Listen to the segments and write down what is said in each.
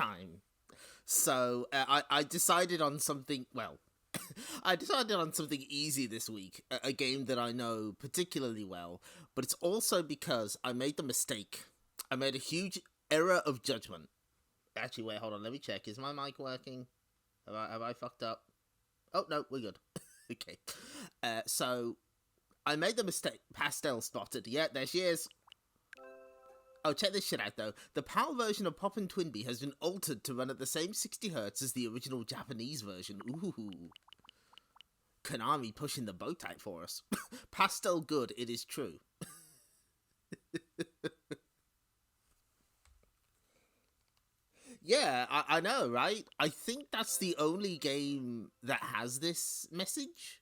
time. So I decided on something. Well, I decided on something easy this week, a game that I know particularly well. But it's also because I made the mistake. I made a huge error of judgment. Actually, wait, hold on. Let me check. Is my mic working? Have I fucked up? Oh no, we're good. Okay. So I made the mistake. Pastel spotted. Yeah, there she is. Oh, check this shit out, though. The PAL version of Poppin' Twinbee has been altered to run at the same 60Hz as the original Japanese version. Ooh. Konami pushing the boat out for us. Pastel good, it is true. Yeah, I know, right? I think that's the only game that has this message.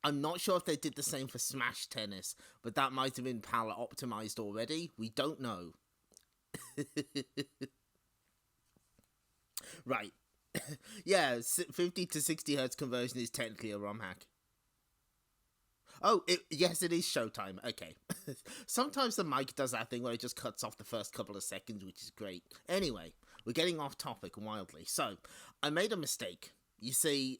I'm not sure if they did the same for Smash Tennis, but that might have been PAL optimized already. We don't know. Right. Yeah, 50 to 60 hertz conversion is technically a ROM hack. Oh, yes, it is Showtime. Okay. Sometimes the mic does that thing where it just cuts off the first couple of seconds, which is great. Anyway, we're getting off topic wildly. So, I made a mistake. You see,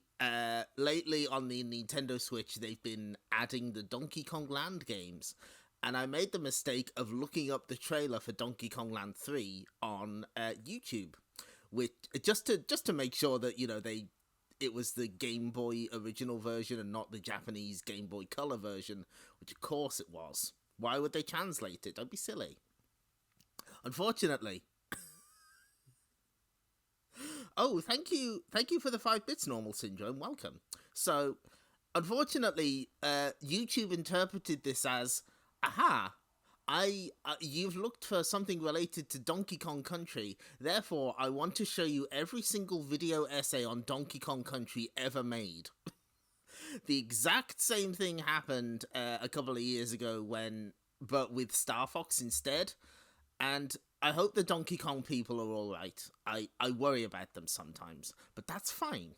lately on the Nintendo Switch, they've been adding the Donkey Kong Land games. And I made the mistake of looking up the trailer for Donkey Kong Land 3 on YouTube. Just to make sure that, you know, it was the Game Boy original version and not the Japanese Game Boy Color version, which of course it was. Why would they translate it? Don't be silly. Unfortunately. Oh, thank you for the 5 bits normal syndrome. Welcome. So, unfortunately, YouTube interpreted this as, aha, you've looked for something related to Donkey Kong Country, therefore I want to show you every single video essay on Donkey Kong Country ever made. The exact same thing happened a couple of years ago but with Star Fox instead, and I hope the Donkey Kong people are alright. I worry about them sometimes, but that's fine.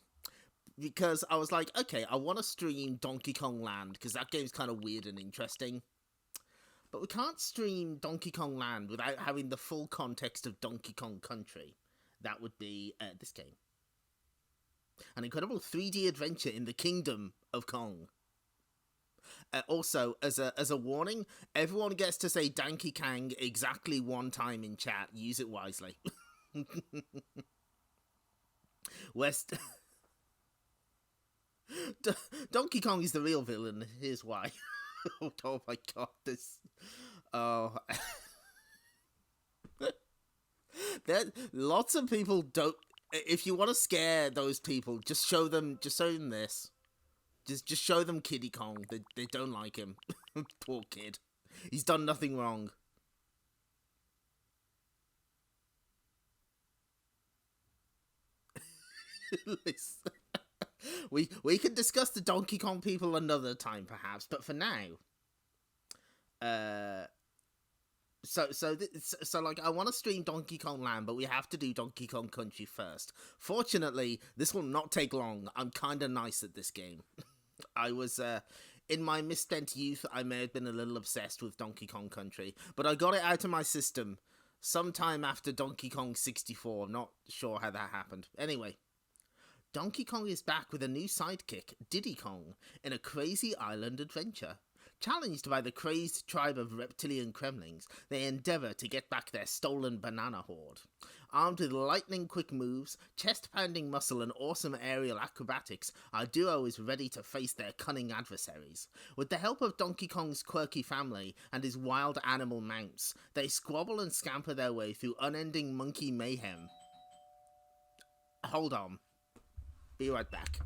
Because I was like, okay, I want to stream Donkey Kong Land, because that game's kind of weird and interesting. But we can't stream Donkey Kong Land without having the full context of Donkey Kong Country. That would be this game. An incredible 3D adventure in the kingdom of Kong. Also, as a warning, everyone gets to say Donkey Kong exactly one time in chat. Use it wisely. Donkey Kong is the real villain. Here's why. Oh my god, this... Oh... Lots of people don't... If you want to scare those people, just show them this. Just show them Kiddy Kong. They don't like him. Poor kid. He's done nothing wrong. We can discuss the Donkey Kong people another time, perhaps, but for now, so like, I want to stream Donkey Kong Land, but we have to do Donkey Kong Country first. Fortunately, this will not take long. I'm kind of nice at this game. I was, in my misspent youth, I may have been a little obsessed with Donkey Kong Country, but I got it out of my system sometime after Donkey Kong 64. I'm not sure how that happened. Anyway. Donkey Kong is back with a new sidekick, Diddy Kong, in a crazy island adventure. Challenged by the crazed tribe of reptilian gremlins, they endeavour to get back their stolen banana hoard. Armed with lightning-quick moves, chest-pounding muscle and awesome aerial acrobatics, our duo is ready to face their cunning adversaries. With the help of Donkey Kong's quirky family and his wild animal mounts, they squabble and scamper their way through unending monkey mayhem. Hold on. Be right back.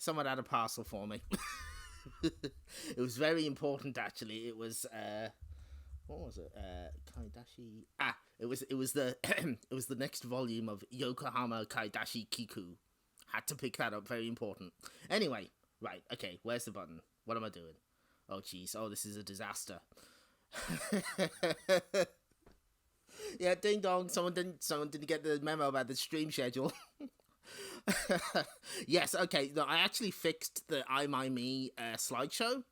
Someone had a parcel for me. It was very important, actually. It was what was it? Kaidashi. It was the it was the next volume of Yokohama Kaidashi Kiku. Had to pick that up. Very important. Anyway, right. Okay, where's the button? What am I doing? Oh, jeez. Oh, this is a disaster. Yeah, ding dong. Someone didn't get the memo about the stream schedule. Yes, okay. No, I actually fixed the I My Me slideshow.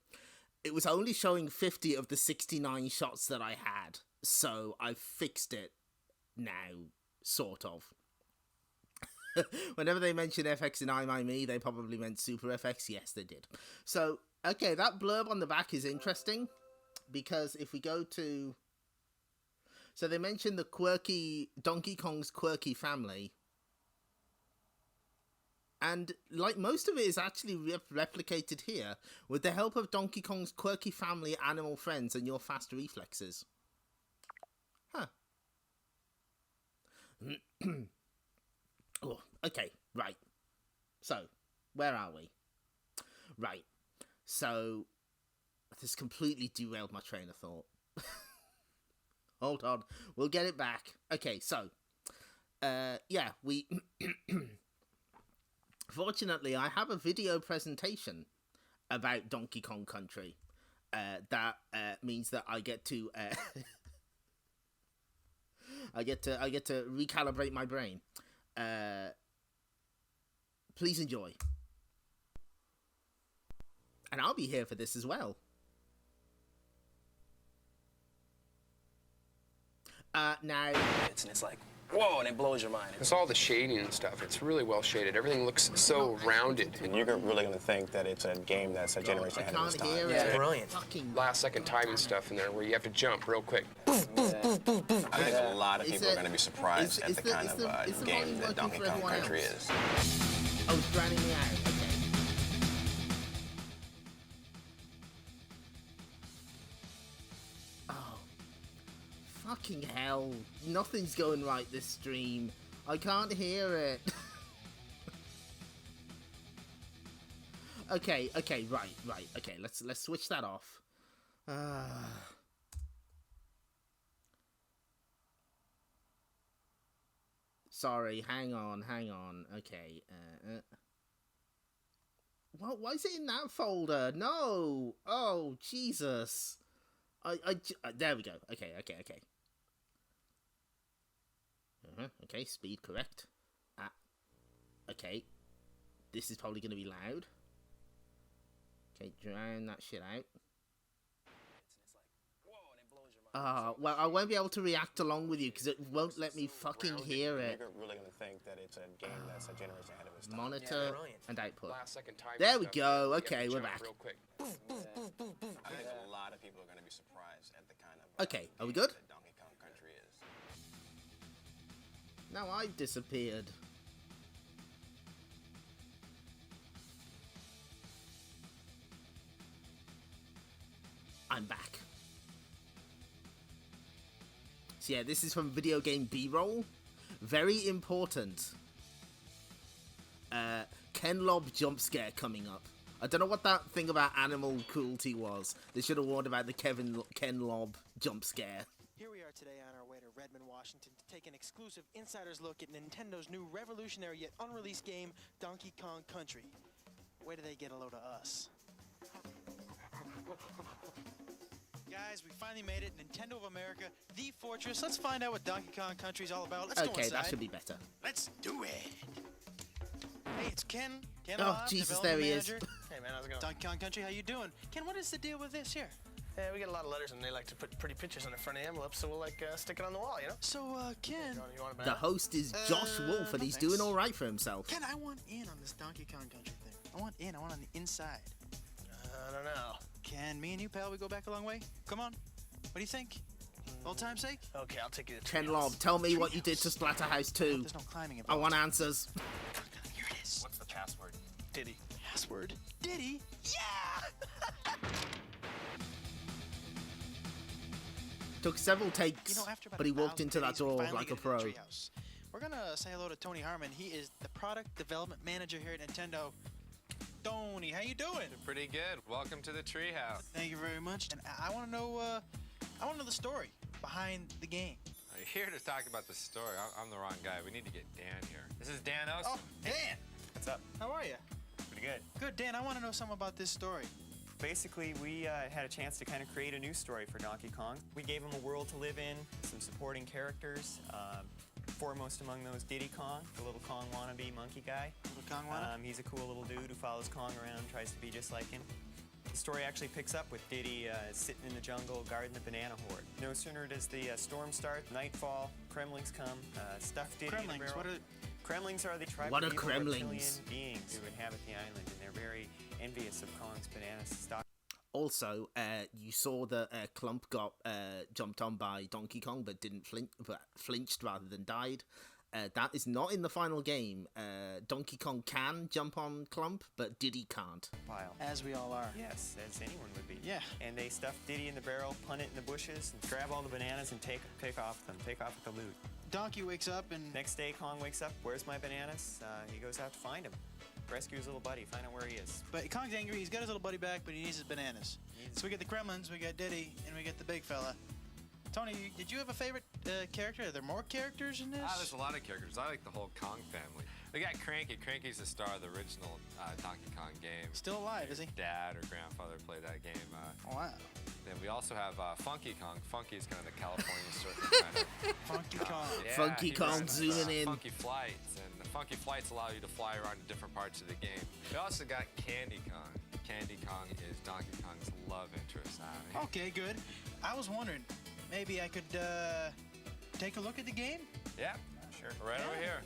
It was only showing 50 of the 69 shots that I had, so I fixed it now, sort of. Whenever they mention FX in I My Me, they probably meant Super FX. Yes, they did. So, okay, that blurb on the back is interesting, because if we go to... So they mention the quirky... Donkey Kong's quirky family. And, like, most of it is actually replicated here, with the help of Donkey Kong's quirky family, animal friends, and your fast reflexes. Huh. Oh, okay, right. So, where are we? Right. So, this completely derailed my train of thought. Hold on, we'll get it back. Okay, so, yeah, we... Fortunately, I have a video presentation about Donkey Kong Country. That means that I get to I get to recalibrate my brain. Please enjoy, and I'll be here for this as well. Now it's like, whoa, and it blows your mind. It's all the shading and stuff. It's really well shaded. Everything looks so rounded. And you're really going to think that it's a game that's a generation ahead of its time. It's brilliant. Last second timing stuff in there where you have to jump real quick. I think a lot of people are going to be surprised at the kind of game that Donkey Kong Country is. Oh, it's drowning me out. Okay. Fucking hell. Nothing's going right this stream. I can't hear it. Okay, right. Okay, let's switch that off. Sorry, hang on. Okay. What? Why is it in that folder? No. Oh, Jesus. There we go. Okay. Okay, speed correct. Okay. This is probably going to be loud. Okay, drown that shit out. Well, I won't be able to react along with you because it won't let me fucking hear it. You're really going to think that it's a game that's a generation ahead of its time. Monitor and output. There we go. Okay, we're back. I think a lot of people are going to be surprised at the kind of okay, are we good? that Donkey Kong Country is. Now I've disappeared. I'm back. So yeah, this is from Video Game B-Roll. Very important. Ken Lob jump scare coming up. I don't know what that thing about animal cruelty was. They should have warned about the Ken Lob jump scare. Here we are today on our way to Redmond, Washington to take an exclusive insider's look at Nintendo's new revolutionary yet unreleased game, Donkey Kong Country. Where do they get a load of us? Guys, we finally made it. Nintendo of America, the fortress. Let's find out what Donkey Kong Country's all about. Let's go inside. Okay, that should be better. Let's do it. Hey, it's Ken. Ken Oh, Alive, Jesus, there he is. manager. Hey man, how's it going? Donkey Kong Country, how you doing? Ken, what is the deal with this here? Yeah, we get a lot of letters and they like to put pretty pictures on the front of the envelope, so we'll stick it on the wall, you know? So, Ken. You want a The banana? host is Josh Wolf, and no he's thanks. doing all right for himself. Ken, I want in on this Donkey Kong Country thing. I want in. I want on the inside. I don't know. Ken, me and you, pal, we go back a long way. Come on. What do you think? Old time's sake? Okay, I'll take you to Ken Lob, tell me what you did to Splatterhouse 2. There's no climbing I involved. want answers. Here it is. What's the password? Diddy. Password? Diddy? Yeah! Took several takes, You know, after about but he walked 1,000 into that days, we door finally like a get into pro. the treehouse. We're gonna say hello to Tony Harmon. He is the product development manager here at Nintendo. Tony, how you doing? Pretty good. Welcome to the treehouse. Thank you very much. And I want to know, the story behind the game. You're here to talk about the story. I'm the wrong guy. We need to get Dan here. This is Dan Osten. Oh, Dan. What's up? How are you? Pretty good. Good, Dan. I want to know something about this story. Basically, we had a chance to kind of create a new story for Donkey Kong. We gave him a world to live in, some supporting characters. Foremost among those, Diddy Kong, the little Kong wannabe monkey guy. Little Kong wannabe? He's a cool little dude who follows Kong around, tries to be just like him. The story actually picks up with Diddy sitting in the jungle guarding the banana horde. No sooner does the storm start, nightfall, Kremlings come, stuff Diddy in the barrel. What are... Kremlings are the tribe What of are evil Kremlings? reptilian beings who inhabit the island, and they're very envious of Kong's banana stock. Also, you saw that Clump got jumped on by Donkey Kong, but didn't flinched rather than died. That is not in the final game. Donkey Kong can jump on Clump, but Diddy can't. Pile. As we all are. Yes, as anyone would be. Yeah. And they stuff Diddy in the barrel, punt it in the bushes, and grab all the bananas and take off with the loot. Donkey wakes up and... Next day, Kong wakes up. Where's my bananas? He goes out to find him. Rescue his little buddy, find out where he is. But Kong's angry. He's got his little buddy back, but he needs his bananas. So we get the Kremlins, we got Diddy, and we get the big fella. Tony, did you have a favorite character? Are there more characters in this? There's a lot of characters. I like the whole Kong family. We got Cranky. Cranky's the star of the original Donkey Kong game. Still alive, is he? Dad or grandfather played that game. Wow. Then we also have Funky Kong. Funky is kind of the California surfer kind of. Funky Kong. Yeah, Funky he Kong runs, zooming in. Funky flights, and the Funky flights allow you to fly around to different parts of the game. We also got Candy Kong. Candy Kong is Donkey Kong's love interest. Okay, good. I was wondering, maybe I could take a look at the game? Yeah, sure. Right over here.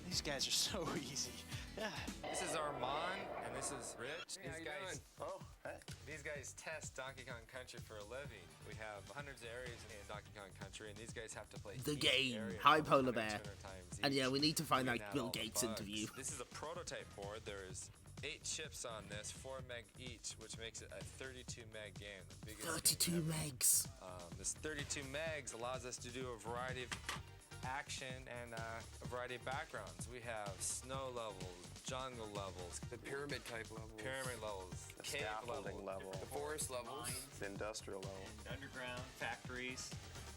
These guys are so easy. Yeah. This is Armand, and this is Rich. Hey, how you doing? Oh, hey. These guys test Donkey Kong Country for a living. We have hundreds of areas in Donkey Kong Country, and these guys have to play The each game. area Hi, Polar 100 Bear. times And each, yeah, we need to find that figuring out Bill all the Gates bugs. interview. This is a prototype board. There's 8 chips on this, 4 meg each, which makes it a 32 meg game. The biggest 32 game ever. megs. This 32 megs allows us to do a variety of action and a variety of backgrounds. We have snow levels, jungle levels, The pyramid type levels. The cave scaffolding level. The forest levels. The industrial level. Underground, factories,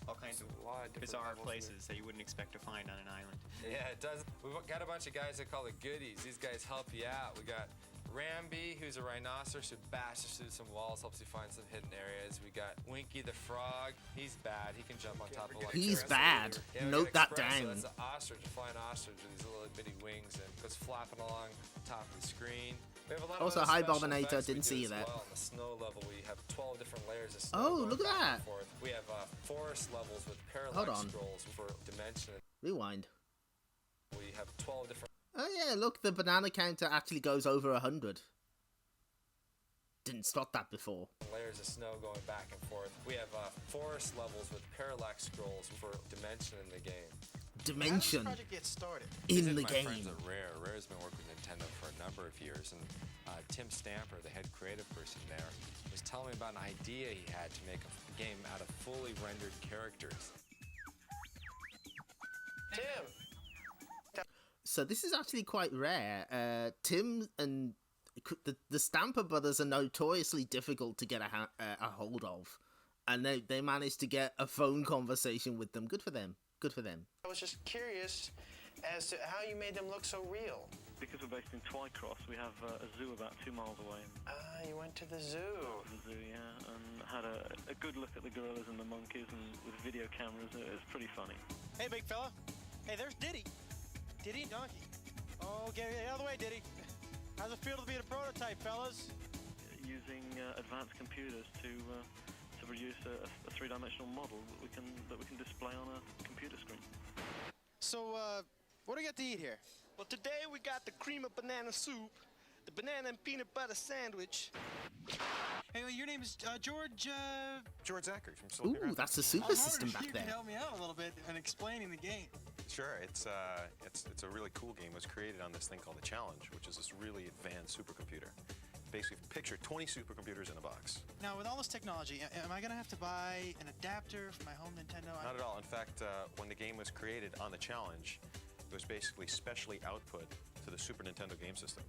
all kinds of A lot of different bizarre levels places that you wouldn't expect to find on an island. Yeah, it does. We've got a bunch of guys that call it goodies. These guys help you out. We got Ramby, who's a rhinoceros who bashes through some walls, helps you find some hidden areas. We got Winky the frog. He's bad. He can jump on top of like He's Espresso. bad. Yeah, we Note got that Espresso. down. That's an ostrich, a flying ostrich with these little bitty wings and goes flapping along top of the screen. We have a lot Also, of hi, other special Bobinator. effects we Didn't do see you as there. well. On the snow level, we have 12 different layers of snow. Oh, going look at back and that. forth. We have forest levels with Hold parallax on. scrolls for dimension. Rewind. We have 12 different Oh yeah, look, the banana counter actually goes over 100. Didn't spot that before. layers of snow going back and forth. We have forest levels with parallax scrolls for dimension in the game. Dimension How did this project get started? in These the are my game. friends at Rare. Rare's been working with Nintendo for a number of years, and Tim Stamper, the head creative person there, was telling me about an idea he had to make a game out of fully rendered characters. Tim! So this is actually quite rare. Tim and the Stamper brothers are notoriously difficult to get a hold of, and they managed to get a phone conversation with them. Good for them. Good for them. I was just curious as to how you made them look so real. Because we're based in Twycross, we have a zoo about 2 miles away. You went to the zoo. The zoo, yeah, and had a good look at the gorillas and the monkeys, and with video cameras, it was pretty funny. Hey, big fella. Hey, there's Diddy. Diddy and Donkey. Oh, get out of the way, Diddy. How's it feel to be a prototype, fellas? Using advanced computers to produce a 3-dimensional model that we can display on a computer screen. So, what do we got to eat here? Well, today we got the cream of banana soup, the banana and peanut butter sandwich. Hey, well, your name is George, George Zachary from Silicon Ooh, Graphics. that's the I super was system wondering if back you could there. help me out a little bit in explaining the game. Sure, it's a really cool game. It was created on this thing called the Challenge, which is this really advanced supercomputer. Basically, picture 20 supercomputers in a box. Now, with all this technology, am I going to have to buy an adapter for my home Nintendo? Not at all. In fact, when the game was created on the Challenge, it was basically specially output to the Super Nintendo game system.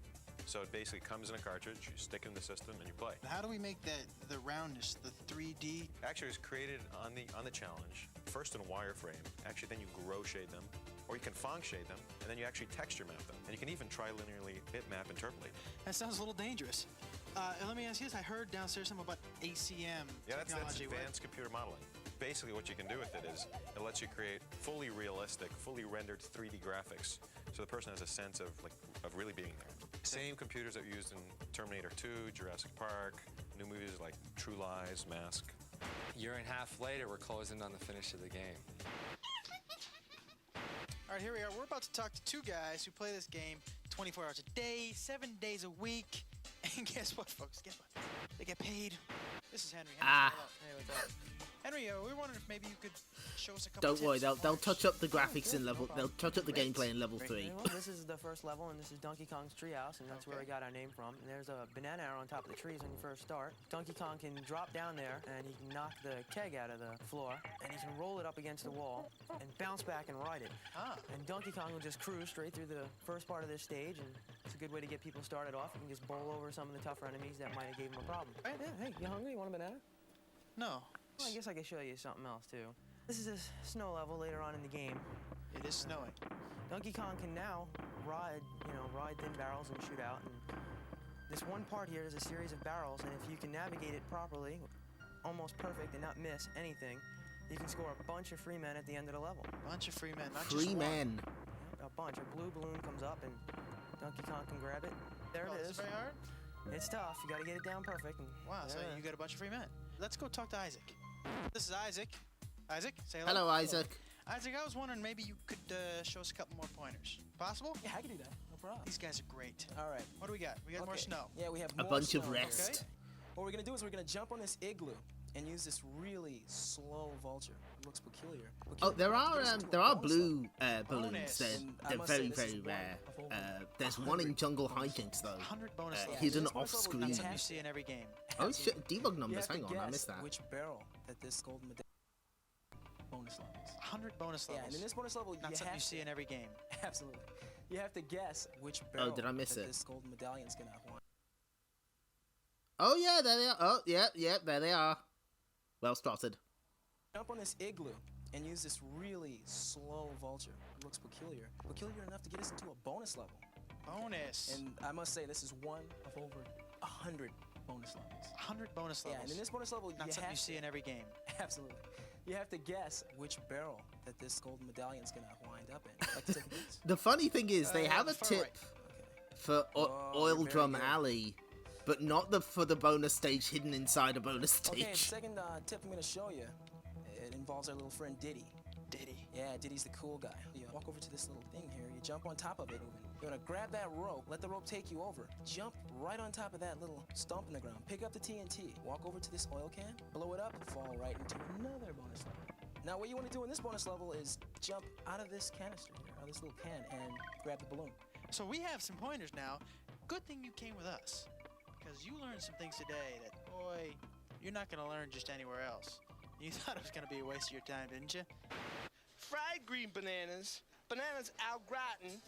So it basically comes in a cartridge, you stick it in the system, and you play. How do we make the roundness, the 3D? Actually, it was created on the challenge. First in wireframe. Actually, then you grow shade them, or you can Phong shade them, and then you actually texture map them. And you can even trilinearly bitmap interpolate. That sounds a little dangerous. And let me ask you this: I heard downstairs something about ACM Yeah, that's technology. advanced computer modeling. Basically, what you can do with it is it lets you create fully realistic, fully rendered 3D graphics, so the person has a sense of really being there. Same computers that were used in Terminator 2, Jurassic Park, new movies like True Lies, Mask. A year and a half later, we're closing on the finish of the game. All right, here we are. We're about to talk to two guys who play this game 24 hours a day, 7 days a week. And guess what, folks? Guess what? They get paid. This is Henry. Henry, hey, what's up? Henry, we were wondering if maybe you could show us a couple Don't worry, tips. they'll touch up the graphics in level. They'll touch up the gameplay in level 3. Well, this is the first level, and this is Donkey Kong's treehouse, and that's where we got our name from. And there's a banana arrow on top of the trees when you first start. Donkey Kong can drop down there, and he can knock the keg out of the floor, and he can roll it up against the wall, and bounce back and ride it. And Donkey Kong will just cruise straight through the first part of this stage, and it's a good way to get people started off. You can just bowl over some of the tougher enemies that might have gave him a problem. Yeah, hey, you hungry? You want a banana? No. Well, I guess I could show you something else, too. This is a snow level later on in the game. It is snowing. Donkey Kong can now ride thin barrels and shoot out. And this one part here is a series of barrels, and if you can navigate it properly, almost perfect, and not miss anything, you can score a bunch of free men at the end of the level. Bunch of free men, not Free just men. A bunch. A blue balloon comes up, and Donkey Kong can grab it. There it is. Is it very hard? It's tough. You got to get it down perfect. And Wow, so you got a bunch of free men. Let's go talk to Isaac. This is Isaac. Isaac, say hello. Hello, Isaac. Isaac, I was wondering maybe you could show us a couple more pointers. Possible? Yeah, I can do that. No problem. These guys are great. All right. What do we got? We got more snow. Yeah, we have A more bunch of snow here. rest. Okay. What we're gonna do is we're gonna jump on this igloo and use this really slow vulture. It looks peculiar. Oh, there are blue balloons. Bonus. They're very, very rare. There's one in Jungle Hijinks though, 100 bonus levels. hidden Yeah, off screen. That's something you see in every game. Oh shit! Debug numbers. You have Hang to on, I guess missed that. which barrel that this golden medallion bonus levels. 100 bonus levels. Yeah, and in this bonus level, Not you something have you see in every game. absolutely. You have to guess which barrel did I miss that it? this golden medallion's gonna wind. Oh yeah, there they are. Oh yeah, there they are. Well spotted. Jump on this igloo and use this really slow vulture. It looks peculiar. Peculiar enough to get us into a bonus level. Bonus. And I must say, this is one of over 100 bonus levels. 100 bonus Yeah, levels. and in this bonus level, Not you something have you see in every game. absolutely. You have to guess which barrel that this golden medallion's gonna wind up in. Like to take a guess? The funny thing is, they have a far tip right. for Oh, Oil very Drum good. Alley, but not for the bonus stage hidden inside a bonus stage. Okay, the second tip I'm gonna show you, it involves our little friend Diddy. Diddy. Yeah, Diddy's the cool guy. You walk over to this little thing here, you jump on top of it, you're gonna grab that rope, let the rope take you over, jump right on top of that little stump in the ground, pick up the TNT, walk over to this oil can, blow it up, fall right into another bonus level. Now what you wanna do in this bonus level is jump out of this canister here, out of this little can, and grab the balloon. So we have some pointers now. Good thing you came with us, because you learned some things today that, boy, you're not going to learn just anywhere else. You thought it was going to be a waste of your time, didn't you? Fried green bananas. Bananas au gratin.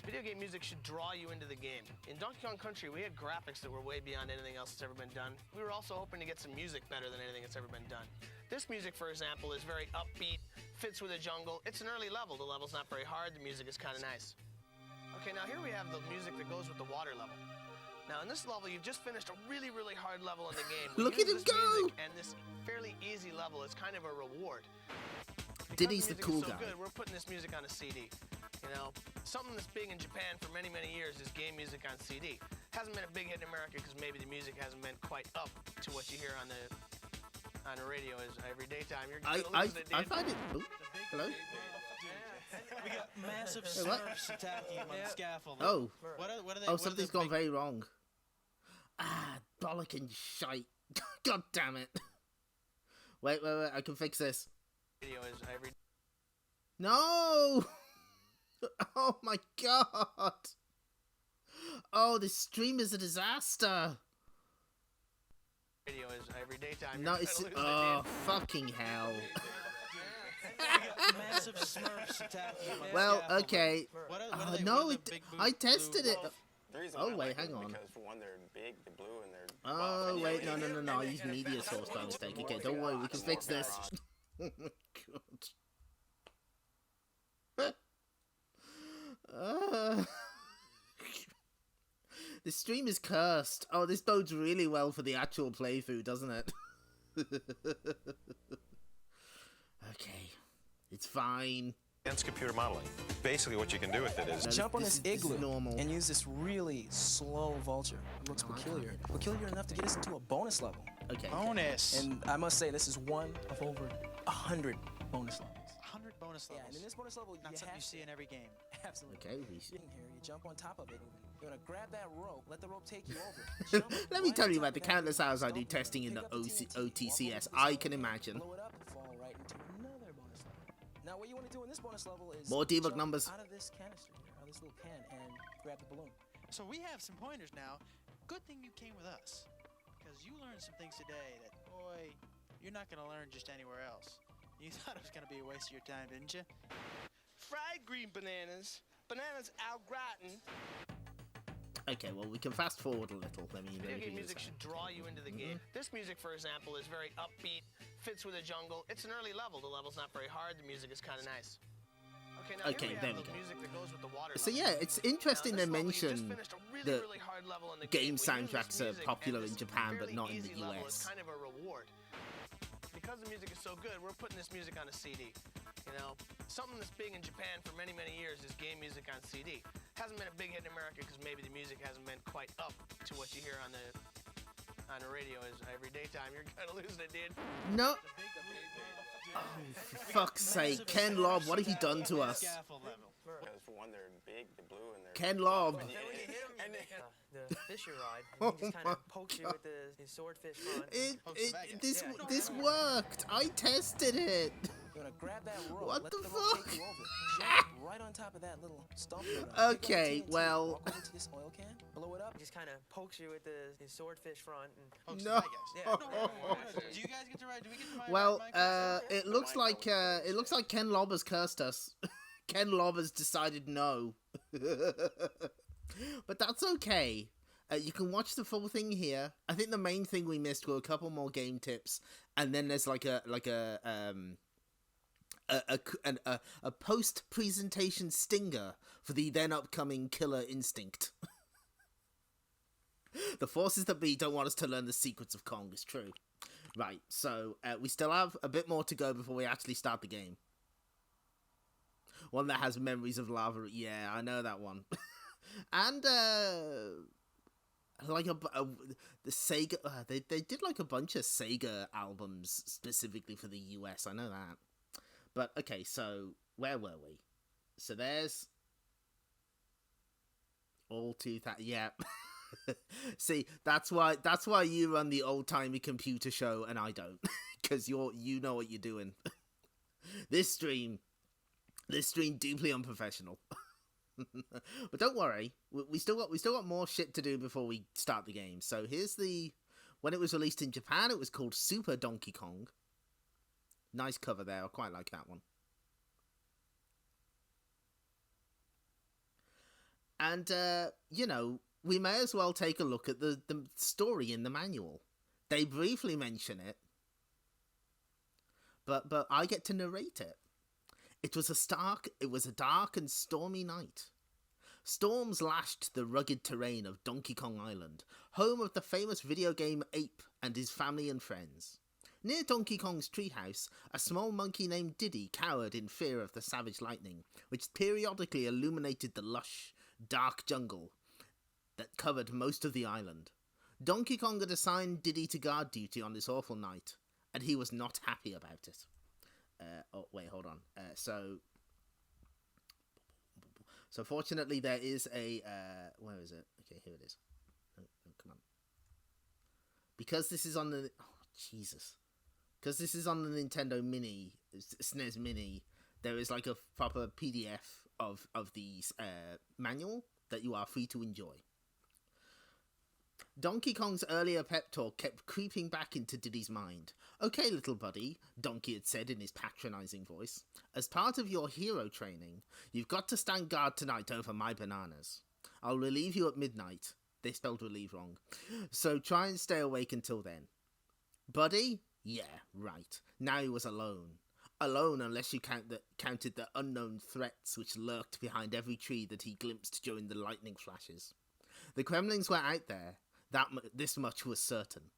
Video game music should draw you into the game. In Donkey Kong Country, we had graphics that were way beyond anything else that's ever been done. We were also hoping to get some music better than anything that's ever been done. This music, for example, is very upbeat, fits with the jungle. It's an early level. The level's not very hard. The music is kind of nice. Okay, now here we have the music that goes with the water level. Now, in this level, you've just finished a really, really hard level in the game. We Look use at him this music go! and this fairly easy level is kind of a reward. Diddy's the Because cool music is so guy. good, we're putting this music on a CD. You know, something that's big in Japan for many, many years is game music on CD. Hasn't been a big hit in America because maybe the music hasn't been quite up to what you hear on the radio is every daytime. You're gonna lose it, I dude. find it. Oh, hello. We got massive Wait, what? smurfs attacking him on the scaffold. Oh. What are they? Oh, what are something's the gone big- very wrong. Ah, bollocking shite. God damn it. Wait, I can fix this. Radio is every No! Oh my god! Oh, this stream is a disaster! radio is every daytime. No, You're it's... gonna lose it, Oh, dude. fucking hell. We got massive smurfs attacking him on the Well, scaffold. okay. What are No, I tested it. The reason Oh, why I wait, like hang them on. Because for one, they're big, they're blue, and they're... Oh, buff. wait, no. I used media source by mistake. Okay, don't worry, we can fix this. Oh, my God. This stream is cursed. Oh, this bodes really well for the actual playthrough, doesn't it? Okay. It's fine. Advanced computer modeling. Basically what you can do with it is... Jump on this igloo normal. and use this really slow vulture. It looks peculiar. Peculiar enough to get us into a bonus level. Okay. Bonus. And I must say, this is one of over 100 bonus levels. 100 bonus levels. Yeah, and in this bonus level, Not something you see in every game. Absolutely. Okay, we see. Here, you jump on top of it. You're gonna grab that rope, let the rope take you over. Let me tell you about the countless hours I do testing in the OTCS. I can imagine. Blow it up and fall right into another bonus level. Now, what you want to do in this bonus level is More debug jump numbers. out of this canister here, out of this little can, and grab the balloon. So we have some pointers now. Good thing you came with us, because you learned some things today that, boy, you're not going to learn just anywhere else. You thought it was going to be a waste of your time, didn't you? Fried green bananas. Bananas au gratin. Okay, well, we can fast forward a little. Let me Video game do music this. should draw you into the game. This music, for example, is very upbeat, fits with the jungle. It's an early level. The level's not very hard. The music is kind of nice. Okay, now Okay, here we there have we the go. music that goes with the water So level. yeah, it's interesting Now, they this level, you just mention finished a really, the really hard level in the game We use this soundtracks are music, popular and in this Japan, but fairly not in the easy level is US. kind of a reward. Because the music is so good, we're putting this music on a CD. You know, something that's big in Japan for many, many years is game music on CD. Hasn't been a big hit in America because maybe the music hasn't been quite up to what you hear on the radio. Is every daytime you're kind of losing it, dude. No. Oh, for fuck's sake, Ken Lobb, what have you done to us? Because for one, they're big, they're blue, and they're... Ken Lobb. The fisher rod, he just kind of pokes you with his swordfish front. This worked. I tested it. You're gonna grab that rope, What let the the rope fuck? take you over. Jump right on top of that little stump. Okay, well. Walk over to this oil can, blow it up. He just kind of pokes you with his swordfish front. And No. Yeah. Do you guys get to ride? Do we get to ride? Well, it looks like Ken Lobb has cursed us. Ken Lobb has decided no. But that's okay. You can watch the full thing here. I think the main thing we missed were a couple more game tips, and then there's like a post presentation stinger for the then upcoming Killer Instinct. The forces that be don't want us to learn the secrets of Kong is true. Right, so we still have a bit more to go before we actually start the game. One that has memories of lava. Yeah, I know that one. And like the Sega, they did like a bunch of Sega albums specifically for the US. I know that. But okay, so where were we? So there's all 2000. Yeah. See, that's why you run the old timey computer show and I don't, because you know what you're doing. This stream deeply unprofessional. But don't worry, we still got more shit to do before we start the game. So here's when it was released in Japan, it was called Super Donkey Kong. Nice cover there, I quite like that one. And we may as well take a look at the story in the manual. They briefly mention it, but I get to narrate it. It was a dark and stormy night. Storms lashed the rugged terrain of Donkey Kong Island, home of the famous video game Ape and his family and friends. Near Donkey Kong's treehouse, a small monkey named Diddy cowered in fear of the savage lightning, which periodically illuminated the lush, dark jungle that covered most of the island. Donkey Kong had assigned Diddy to guard duty on this awful night, and he was not happy about it. Hold on. So fortunately there is a, where is it? Okay, here it is. No, come on. Because this is on the, because this is on the Nintendo Mini, SNES Mini, there is like a proper PDF of the manual that you are free to enjoy. Donkey Kong's earlier pep talk kept creeping back into Diddy's mind. "Okay, little buddy," Donkey had said in his patronizing voice. "As part of your hero training, you've got to stand guard tonight over my bananas. I'll relieve you at midnight." They spelled relieve wrong. "So try and stay awake until then." Buddy? Yeah, right. Now he was alone. Alone unless you counted the unknown threats which lurked behind every tree that he glimpsed during the lightning flashes. The Kremlings were out there. This much was certain.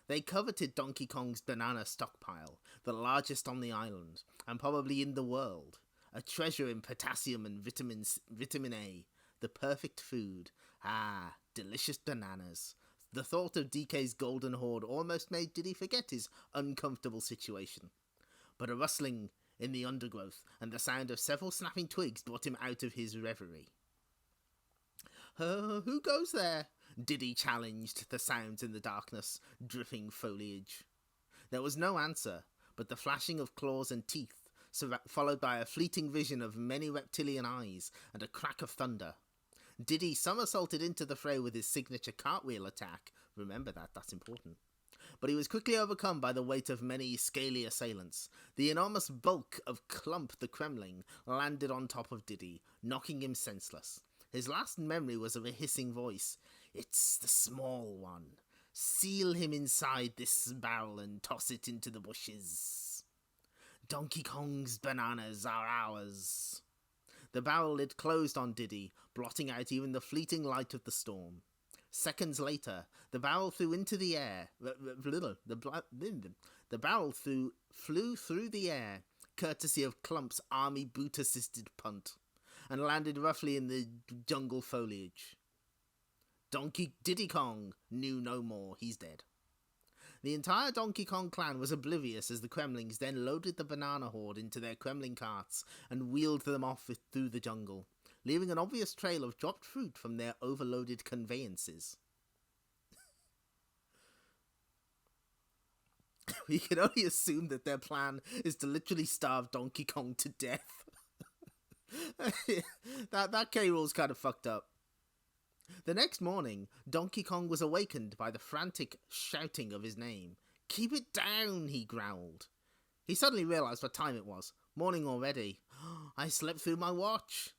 They coveted Donkey Kong's banana stockpile, the largest on the island, and probably in the world. A treasure in potassium and vitamin A, the perfect food. Ah, delicious bananas. The thought of DK's golden hoard almost made Diddy forget his uncomfortable situation. But a rustling in the undergrowth and the sound of several snapping twigs brought him out of his reverie. Who goes there?" Diddy challenged the sounds in the darkness, dripping foliage. There was no answer, but the flashing of claws and teeth, followed by a fleeting vision of many reptilian eyes and a crack of thunder. Diddy somersaulted into the fray with his signature cartwheel attack. Remember that, that's important. But he was quickly overcome by the weight of many scaly assailants. The enormous bulk of Clump the Kremling landed on top of Diddy, knocking him senseless. His last memory was of a hissing voice. "It's the small one. Seal him inside this barrel and toss it into the bushes. Donkey Kong's bananas are ours." The barrel lid closed on Diddy, blotting out even the fleeting light of the storm. Seconds later, the barrel flew into the air. The barrel flew through the air, courtesy of Clump's army boot-assisted punt, and landed roughly in the jungle foliage. Diddy Kong knew no more. He's dead. The entire Donkey Kong clan was oblivious as the Kremlings then loaded the banana horde into their Kremling carts and wheeled them off through the jungle, leaving an obvious trail of dropped fruit from their overloaded conveyances. We can only assume that their plan is to literally starve Donkey Kong to death. that K-roll's kind of fucked up. The next morning, Donkey Kong was awakened by the frantic shouting of his name. "Keep it down," he growled. He suddenly realized what time it was. Morning already. I slept through my watch.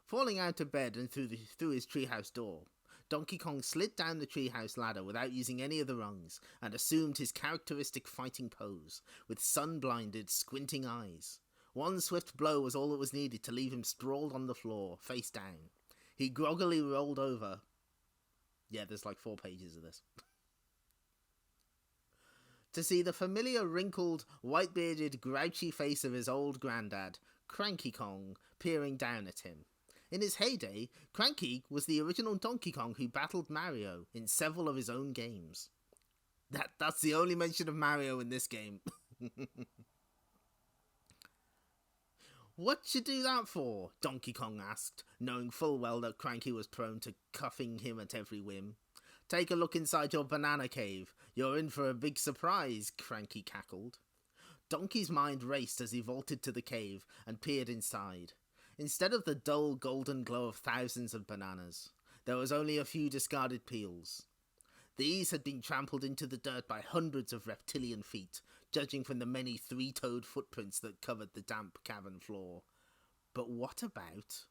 Falling out of bed and through his treehouse door, Donkey Kong slid down the treehouse ladder without using any of the rungs and assumed his characteristic fighting pose, with sun-blinded, squinting eyes. One swift blow was all that was needed to leave him sprawled on the floor, face down. He groggily rolled over. Yeah, there's like 4 pages of this. To see the familiar wrinkled, white-bearded, grouchy face of his old granddad, Cranky Kong, peering down at him. In his heyday, Cranky was the original Donkey Kong who battled Mario in several of his own games. That's the only mention of Mario in this game. "What you do that for?" Donkey Kong asked, knowing full well that Cranky was prone to cuffing him at every whim. "Take a look inside your banana cave. You're in for a big surprise," Cranky cackled. Donkey's mind raced as he vaulted to the cave and peered inside. Instead of the dull golden glow of thousands of bananas, there was only a few discarded peels. These had been trampled into the dirt by hundreds of reptilian feet, judging from the many 3-toed footprints that covered the damp cavern floor. But what about...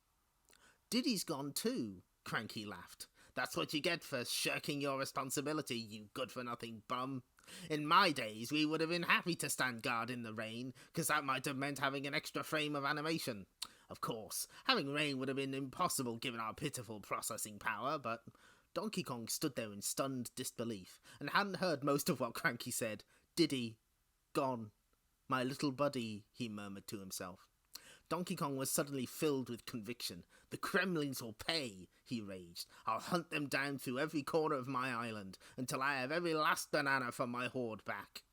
"Diddy's gone too," Cranky laughed. "That's what you get for shirking your responsibility, you good-for-nothing bum. In my days, we would have been happy to stand guard in the rain, because that might have meant having an extra frame of animation. Of course, having rain would have been impossible given our pitiful processing power, but..." Donkey Kong stood there in stunned disbelief, and hadn't heard most of what Cranky said. "Diddy, gone. My little buddy," he murmured to himself. Donkey Kong was suddenly filled with conviction. "The Kremlings will pay," he raged. "I'll hunt them down through every corner of my island, until I have every last banana from my hoard back."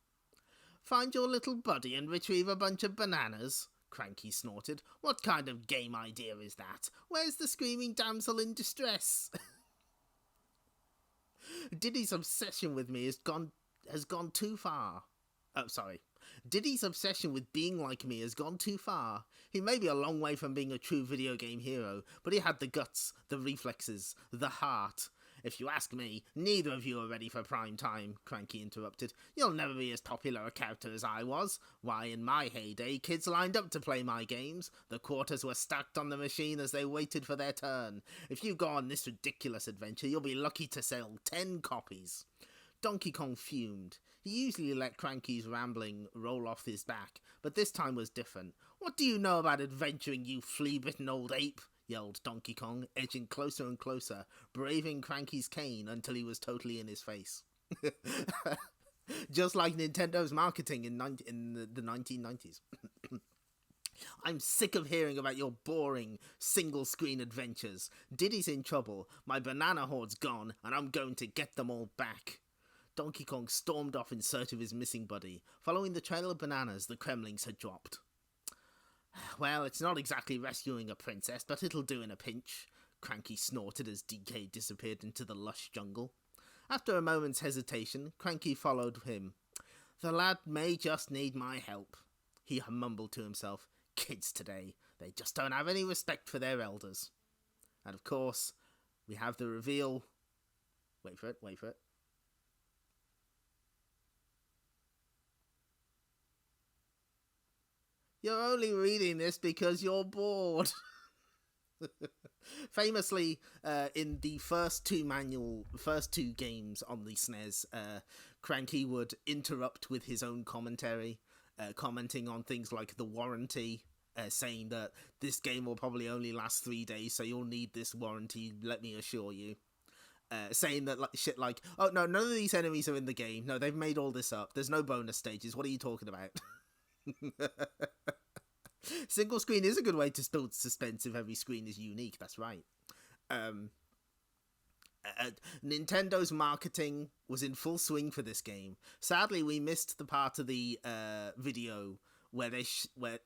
"Find your little buddy and retrieve a bunch of bananas?" Cranky snorted. "What kind of game idea is that? Where's the screaming damsel in distress?" Diddy's obsession with me has gone too far. Diddy's obsession with being like me has gone too far. He may be a long way from being a true video game hero, but he had the guts, the reflexes, the heart. If you ask me, neither of you are ready for prime time, Cranky interrupted. You'll never be as popular a character as I was. Why, in my heyday, kids lined up to play my games. The quarters were stacked on the machine as they waited for their turn. If you go on this ridiculous adventure, you'll be lucky to sell 10 copies. Donkey Kong fumed. He usually let Cranky's rambling roll off his back, but this time was different. What do you know about adventuring, you flea-bitten old ape? Yelled Donkey Kong, edging closer and closer, braving Cranky's cane until he was totally in his face. Just like Nintendo's marketing in the 1990s. I'm sick of hearing about your boring, single-screen adventures. Diddy's in trouble, my banana horde's gone, and I'm going to get them all back. Donkey Kong stormed off in search of his missing buddy, following the trail of bananas the Kremlings had dropped. Well, it's not exactly rescuing a princess, but it'll do in a pinch, Cranky snorted as DK disappeared into the lush jungle. After a moment's hesitation, Cranky followed him. The lad may just need my help, he mumbled to himself. Kids today, they just don't have any respect for their elders. And of course, we have the reveal. Wait for it. You're only reading this because you're bored. Famously, in the first two games on the SNES, Cranky would interrupt with his own commentary, commenting on things like the warranty, saying that this game will probably only last 3 days, so you'll need this warranty, let me assure you. Saying that shit like, oh no, none of these enemies are in the game. No, they've made all this up. There's no bonus stages. What are you talking about? Single screen is a good way to build suspense if every screen is unique. That's right. Nintendo's marketing was in full swing for this game. Sadly, we missed the part of the video where where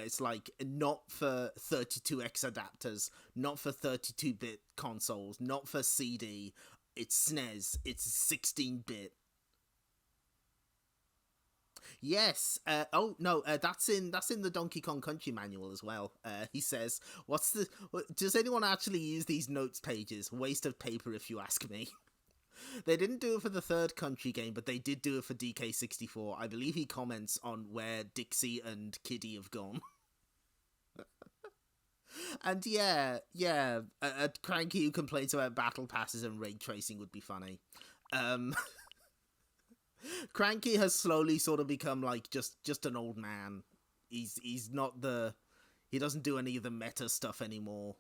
it's like not for 32X adapters, not for 32-bit consoles, not for CD. It's SNES. It's 16-bit. Yes. That's in the Donkey Kong Country manual as well. He says, does anyone actually use these notes pages? Waste of paper if you ask me. They didn't do it for the third Country game, but they did do it for DK64. I believe he comments on where Dixie and Kiddy have gone. And yeah, a Cranky who complains about battle passes and ray tracing would be funny. Cranky has slowly sort of become like just an old man. He doesn't do any of the meta stuff anymore.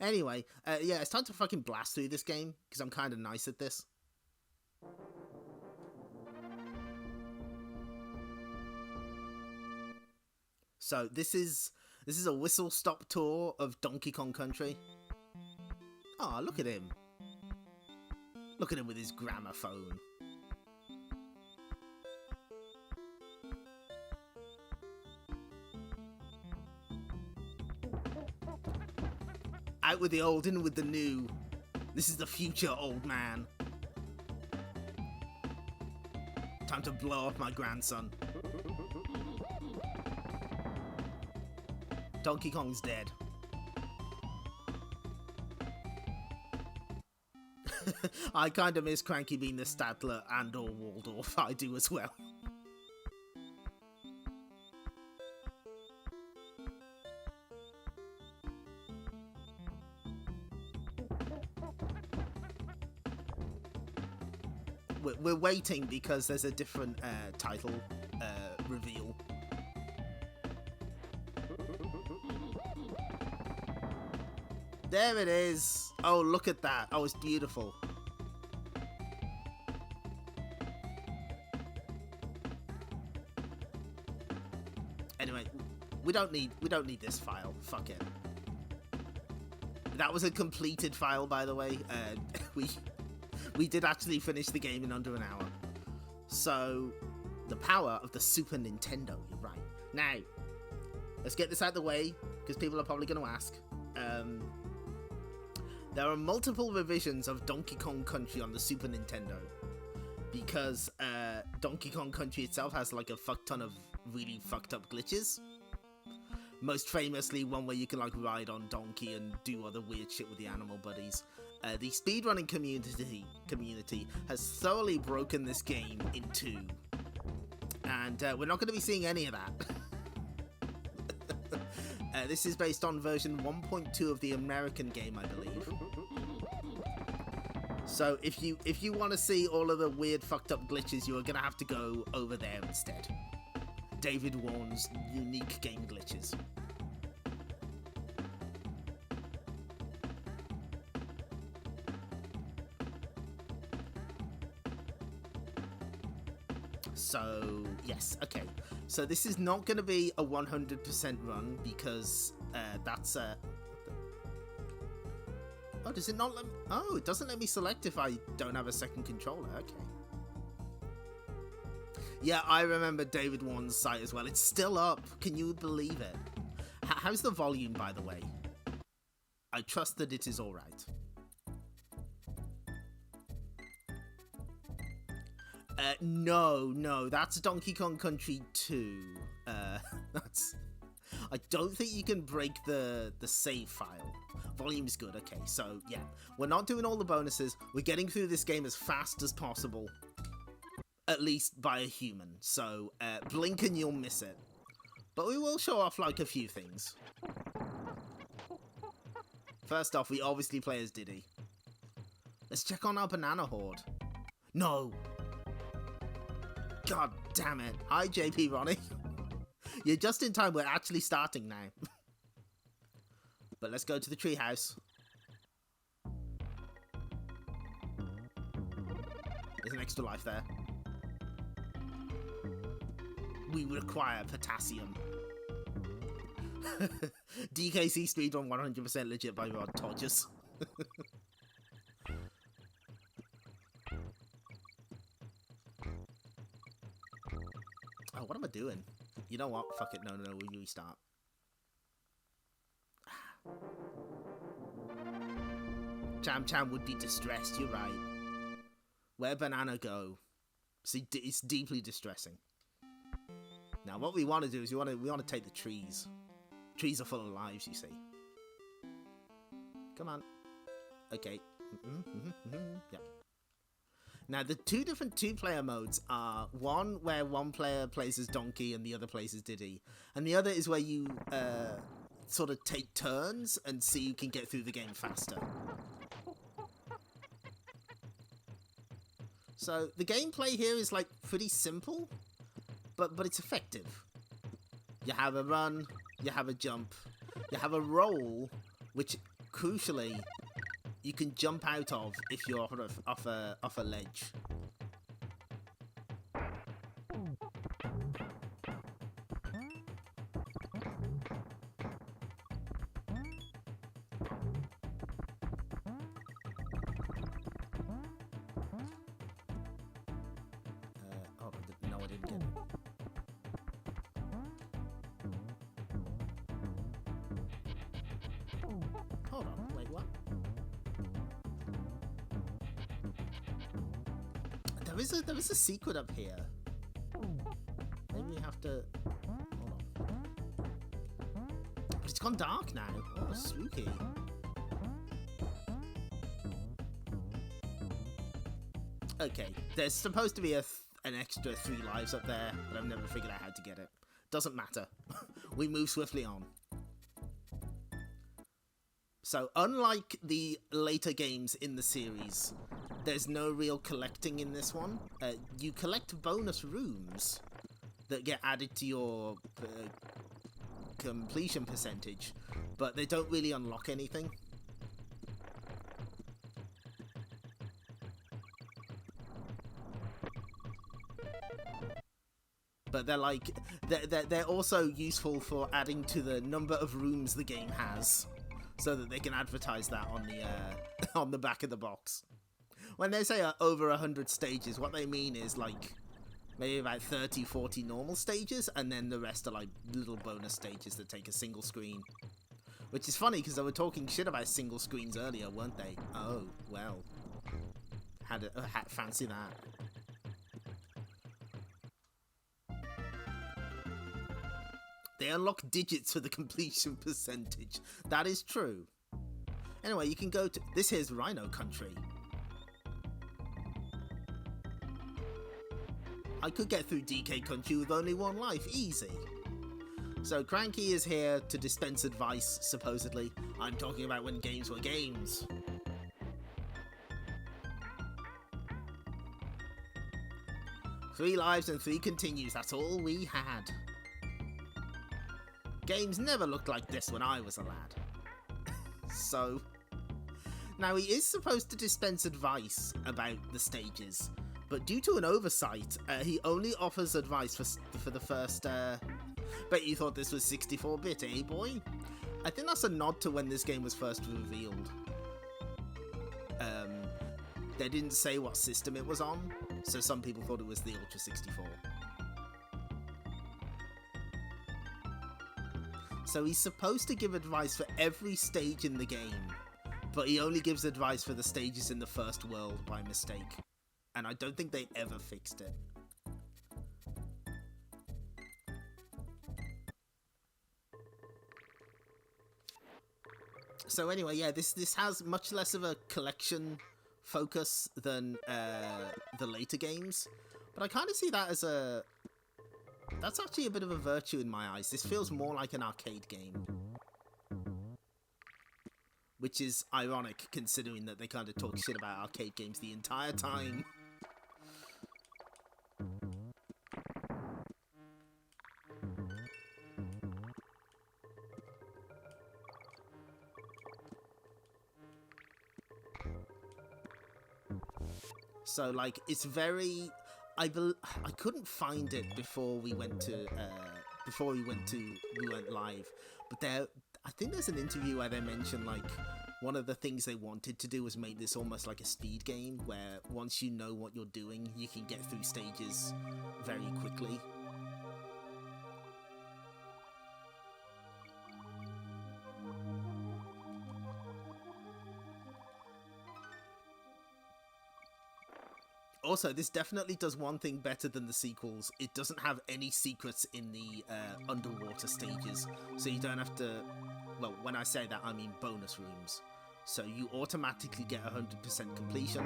Anyway, it's time to fucking blast through this game because I'm kind of nice at this. So this is a whistle-stop tour of Donkey Kong Country. Oh, look at him. Look at him with his gramophone. Out with the old, in with the new. This is the future, old man. Time to blow up my grandson. Donkey Kong's dead. I kind of miss Cranky being the Statler and or Waldorf. I do as well. We're waiting because there's a different title reveal. There it is. Oh, look at that. Oh, it's beautiful. Anyway, we don't need this file. Fuck it. That was a completed file, by the way. We did actually finish the game in under an hour. So, the power of the Super Nintendo. You're right. Now, let's get this out of the way because people are probably going to ask. There are multiple revisions of Donkey Kong Country on the Super Nintendo because Donkey Kong Country itself has like a fuck ton of really fucked up glitches. Most famously, one where you can like ride on Donkey and do other weird shit with the animal buddies. The speedrunning community has thoroughly broken this game in two. And we're not going to be seeing any of that. This is based on version 1.2 of the American game, I believe. So if you want to see all of the weird fucked up glitches, you are going to have to go over there instead. David Warren's unique game glitches. So, yes, okay. So this is not going to be a 100% run because that's a... Oh, does it not let me... Oh, it doesn't let me select if I don't have a second controller. Okay. Yeah, I remember David Warren's site as well. It's still up. Can you believe it? How's the volume, by the way? I trust that it is all right. No, that's Donkey Kong Country 2. That's... I don't think you can break the save file. Volume's good, okay, so yeah. We're not doing all the bonuses. We're getting through this game as fast as possible. At least by a human, so blink and you'll miss it. But we will show off like a few things. First off, we obviously play as Diddy. Let's check on our banana horde. No! God damn it. Hi, JP Ronnie. You're just in time. We're actually starting now. But let's go to the treehouse. There's an extra life there. We require potassium. DKC speedrun 100% legit by Rod Todgers. Oh, what am I doing? You know what? Fuck it. No, we'll restart. Cham would be distressed. You're right. Where banana go? See, it's deeply distressing. Now, what we want to do is we want to take the trees. Trees are full of lives, you see. Come on. Okay. Yeah. Now, the two different two-player modes are one where one player plays as Donkey and the other plays as Diddy, and the other is where you sort of take turns and see who can get through the game faster. So the gameplay here is like pretty simple, but it's effective. You have a run, you have a jump, you have a roll, which crucially you can jump out of if you're off a ledge. No, I didn't get it. Hold on, wait, what? There is a secret up here. Maybe we have to... Hold on. It's gone dark now. Oh, spooky. Okay, there's supposed to be an extra 3 lives up there, but I've never figured out how to get it. Doesn't matter. We move swiftly on. So, unlike the later games in the series, there's no real collecting in this one. You collect bonus rooms that get added to your completion percentage, but they don't really unlock anything. But they're also useful for adding to the number of rooms the game has, so that they can advertise that on the on the back of the box. When they say over 100 stages, what they mean is like maybe about 30, 40 normal stages, and then the rest are like little bonus stages that take a single screen. Which is funny because they were talking shit about single screens earlier, weren't they? Oh, well. Fancy that. They unlock digits for the completion percentage. That is true. Anyway, you can go to... This here's Rhino Country. I could get through DK Country with only one life, easy. So Cranky is here to dispense advice, supposedly. I'm talking about when games were games. Three lives and 3 continues, that's all we had. Games never looked like this when I was a lad. So... Now he is supposed to dispense advice about the stages, but due to an oversight, he only offers advice for the first... Bet you thought this was 64-bit, eh boy? I think that's a nod to when this game was first revealed. They didn't say what system it was on, so some people thought it was the Ultra 64. So he's supposed to give advice for every stage in the game, but he only gives advice for the stages in the first world by mistake. And I don't think they ever fixed it. So anyway, yeah, this has much less of a collection focus than the later games, but I kind of see that as a... That's actually a bit of a virtue in my eyes. This feels more like an arcade game. Which is ironic, considering that they kind of talk shit about arcade games the entire time. So, like, it's very... I couldn't find it before we went live, but I think there's an interview where they mentioned, like, one of the things they wanted to do was make this almost like a speed game, where once you know what you're doing, you can get through stages very quickly. Also, this definitely does one thing better than the sequels. It doesn't have any secrets in the underwater stages, so you don't have to... Well, when I say that, I mean bonus rooms. So you automatically get 100% completion.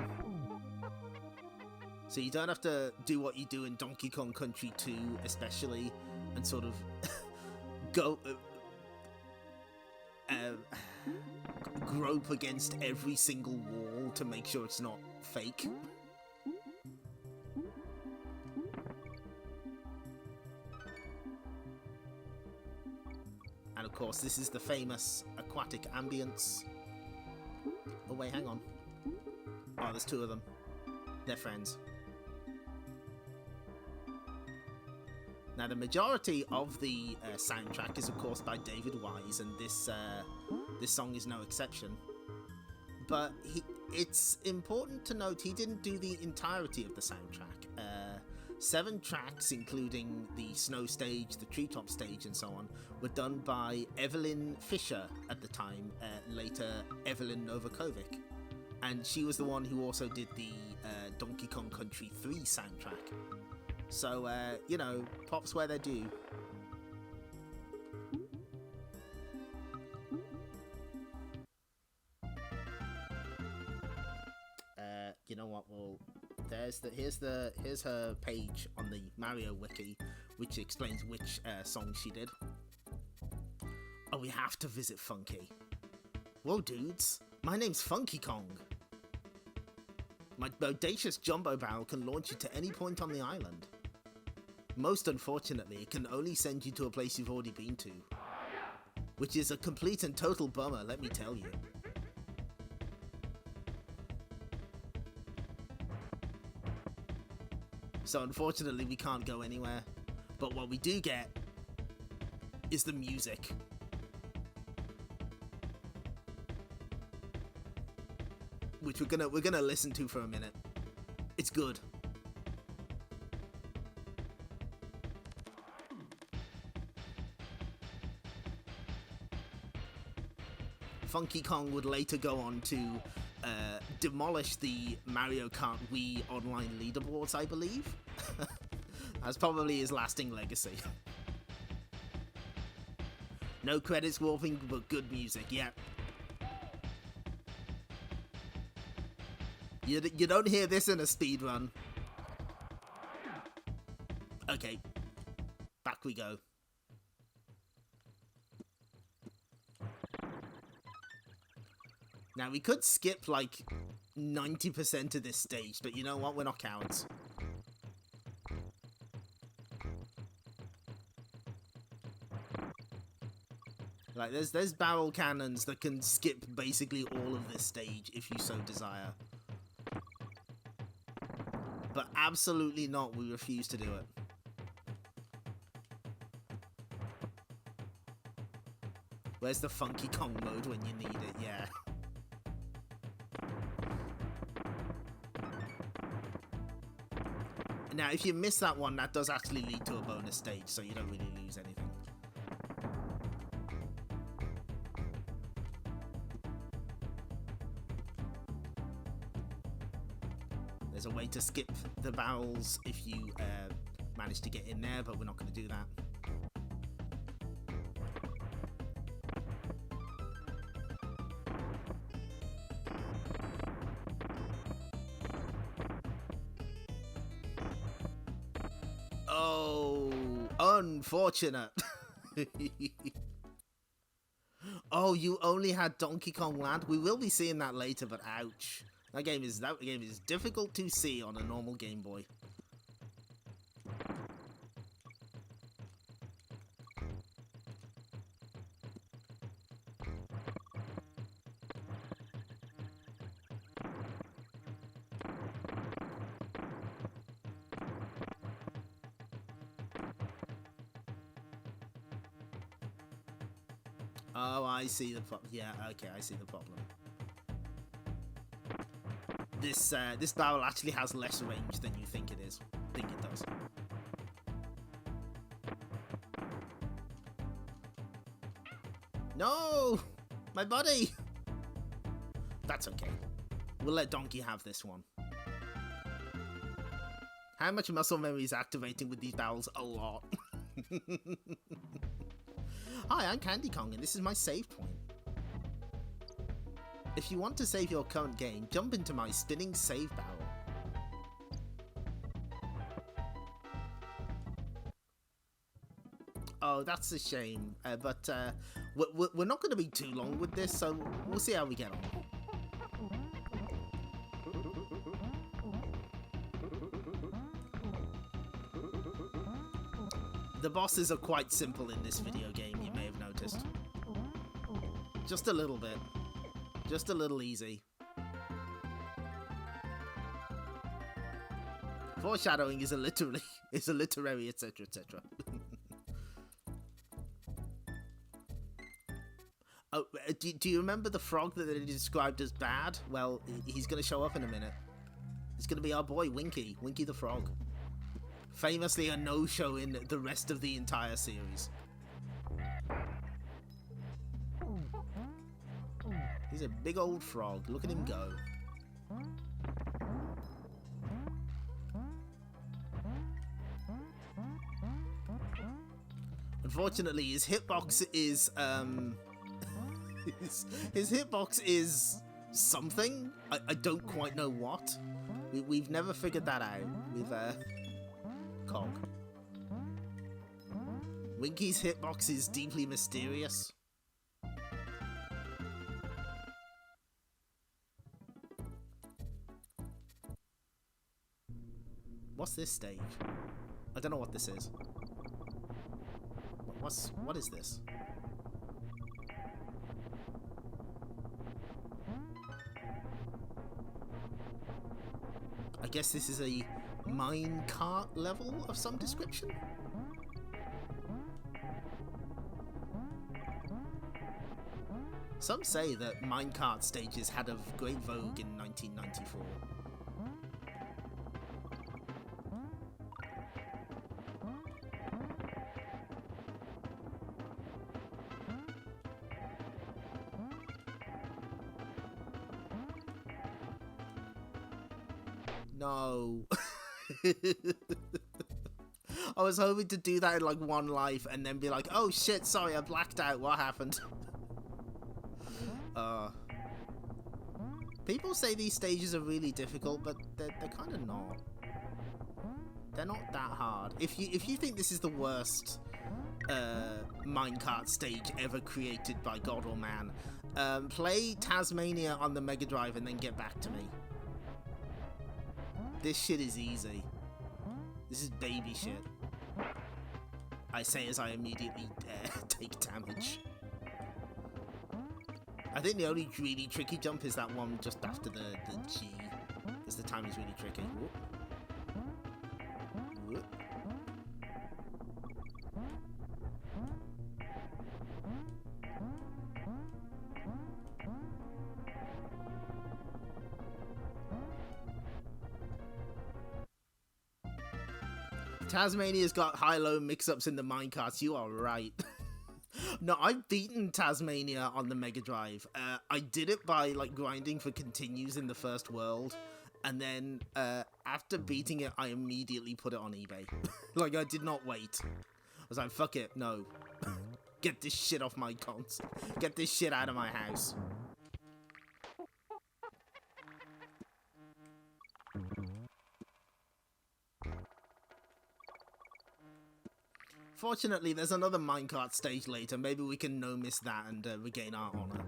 So you don't have to do what you do in Donkey Kong Country 2, especially, and sort of go... grope against every single wall to make sure it's not fake. And of course, this is the famous aquatic ambience. Oh wait, hang on. Oh, there's 2 of them. They're friends. Now, the majority of the soundtrack is, of course, by David Wise, and this song is no exception. But it's important to note he didn't do the entirety of the soundtrack. 7 tracks, including the snow stage, the treetop stage, and so on, were done by Evelyn Fisher at the time, later Evelyn Novakovic. And she was the one who also did the Donkey Kong Country 3 soundtrack. So, you know, props where they're due. You know what, well... Here's her page on the Mario Wiki, which explains which song she did. Oh, we have to visit Funky. Whoa, dudes. My name's Funky Kong. My bodacious jumbo barrel can launch you to any point on the island. Most unfortunately, it can only send you to a place you've already been to. Which is a complete and total bummer, let me tell you. So unfortunately we can't go anywhere, but what we do get is the music. Which we're gonna listen to for a minute. It's good. Funky Kong would later go on to demolish the Mario Kart Wii online leaderboards, I believe. That's probably his lasting legacy. No credits warping, but good music, yeah. You don't hear this in a speedrun. Okay. Back we go. Now, we could skip, like, 90% of this stage, but you know what? We're not cowards. Like, there's barrel cannons that can skip basically all of this stage if you so desire. But absolutely not, we refuse to do it. Where's the Funky Kong mode when you need it? Yeah. Now, if you miss that one, that does actually lead to a bonus stage, so you don't really lose anything. There's a way to skip the barrels if you manage to get in there, but we're not going to do that. Oh, unfortunate. Oh, you only had Donkey Kong Land? We will be seeing that later, but ouch. That game is difficult to see on a normal Game Boy. Oh, I see the problem. Yeah, okay, I see the problem. This barrel actually has less range than you think it is. Think it does. No! My buddy! That's okay. We'll let Donkey have this one. How much muscle memory is activating with these barrels? A lot. Hi, I'm Candy Kong, and this is my save point. If you want to save your current game, jump into my spinning save barrel. Oh, that's a shame, but we're not going to be too long with this, so we'll see how we get on. The bosses are quite simple in this video game, you may have noticed. Just a little bit. Just a little easy. Foreshadowing is a literary, etc, etc. Oh, do you remember the frog that they described as bad? Well, he's going to show up in a minute. It's going to be our boy, Winky. Winky the Frog. Famously a no-show in the rest of the entire series. He's a big old frog. Look at him go. Unfortunately, his hitbox is his hitbox is something. I don't quite know what. We've never figured that out with Cog. Winky's hitbox is deeply mysterious. What's this stage? I don't know what this is. What is this? I guess this is a minecart level of some description? Some say that minecart stages had a great vogue in 1994. No. I was hoping to do that in like one life and then be like, oh shit, sorry, I blacked out. What happened? People say these stages are really difficult, but they're kind of not. They're not that hard. If you think this is the worst minecart stage ever created by God or man, play Tasmania on the Mega Drive and then get back to me. This shit is easy. This is baby shit. I say as I immediately take damage. I think the only really tricky jump is that one just after the G. Because the time is really tricky. Whoop. Whoop. Tasmania's got high-low mix-ups in the minecarts, you are right. No, I've beaten Tasmania on the Mega Drive. I did it by, like, grinding for continues in the first world, and then, after beating it, I immediately put it on eBay. Like, I did not wait. I was like, fuck it, no. Get this shit off my console. Get this shit out of my house. Fortunately, there's another minecart stage later. Maybe we can no-miss that and regain our honor.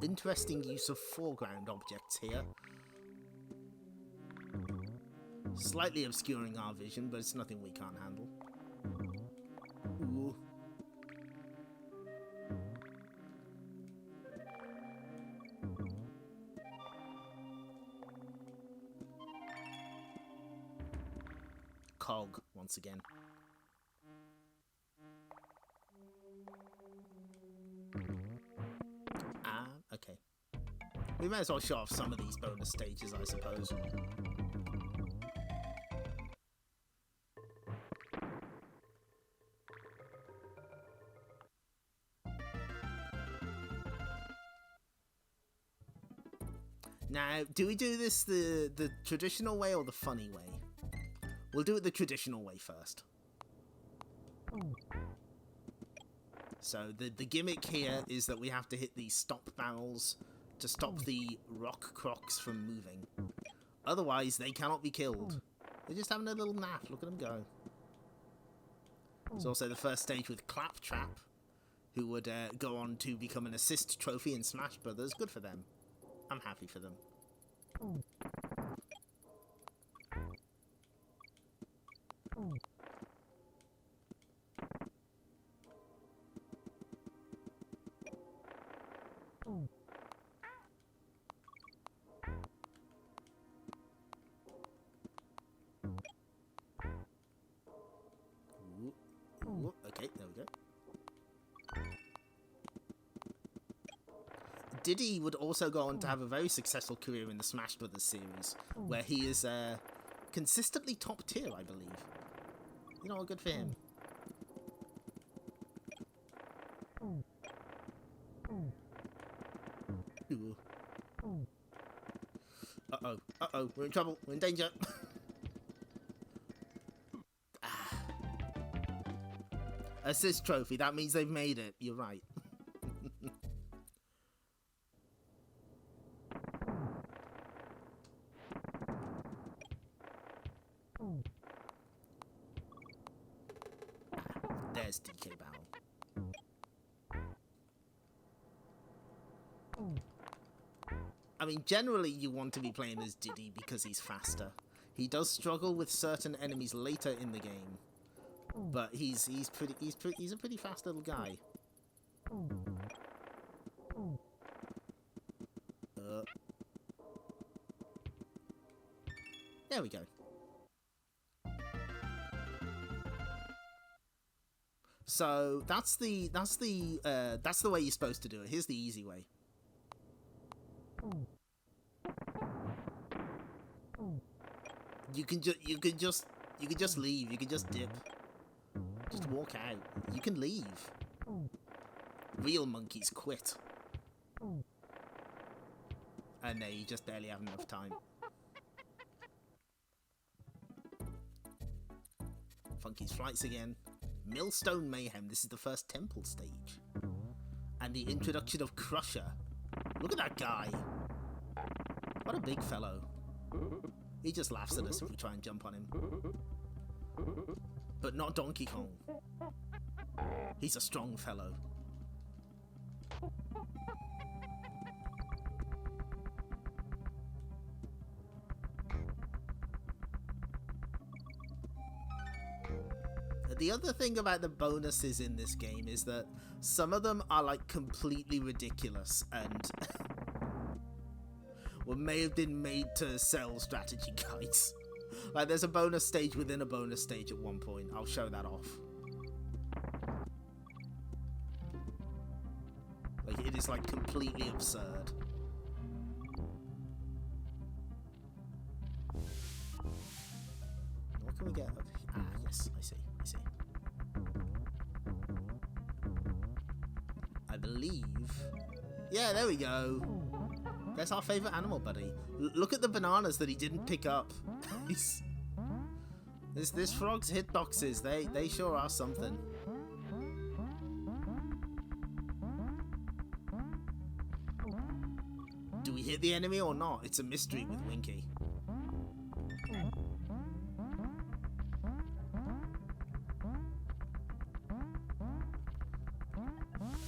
Interesting use of foreground objects here. Slightly obscuring our vision, but it's nothing we can't handle. Ooh. Cog, once again. Okay. We may as well show off some of these bonus stages, I suppose. Now, do we do this the traditional way or the funny way? We'll do it the traditional way first. So the gimmick here is that we have to hit these stop barrels to stop the rock crocs from moving. Otherwise, they cannot be killed. They're just having a little nap. Look at them go. There's also the first stage with Claptrap, who would go on to become an assist trophy in Smash Brothers. Good for them. I'm happy for them. Okay, there we go. Diddy would also go on to have a very successful career in the Smash Brothers series, where he is consistently top tier, I believe. You know what, good for him. Ooh. Uh-oh, uh-oh, we're in trouble, we're in danger. Assist trophy, that means they've made it, you're right. There's DK Barrel. I mean, generally you want to be playing as Diddy because he's faster. He does struggle with certain enemies later in the game, but he's a pretty fast little guy. There we go. So that's the way you're supposed to do it. Here's the easy way. You can just You could just leave. You could just dip. Just walk out. You can leave. Real monkeys quit. And no, you just barely have enough time. Funky's flights again. Millstone Mayhem. This is the first temple stage. And the introduction of Crusher. Look at that guy. What a big fellow. He just laughs at us if we try and jump on him. But not Donkey Kong. He's a strong fellow. The other thing about the bonuses in this game is that some of them are like completely ridiculous and well, may have been made to sell strategy guides. Like there's a bonus stage within a bonus stage at one point. I'll show that off. Like it is like completely absurd. What can we get up here? Ah, yes, I see. I believe. Yeah, there we go. That's our favorite animal buddy. Look at the bananas that he didn't pick up. This frog's hitboxes, they sure are something. Do we hit the enemy or not? It's a mystery with Winky.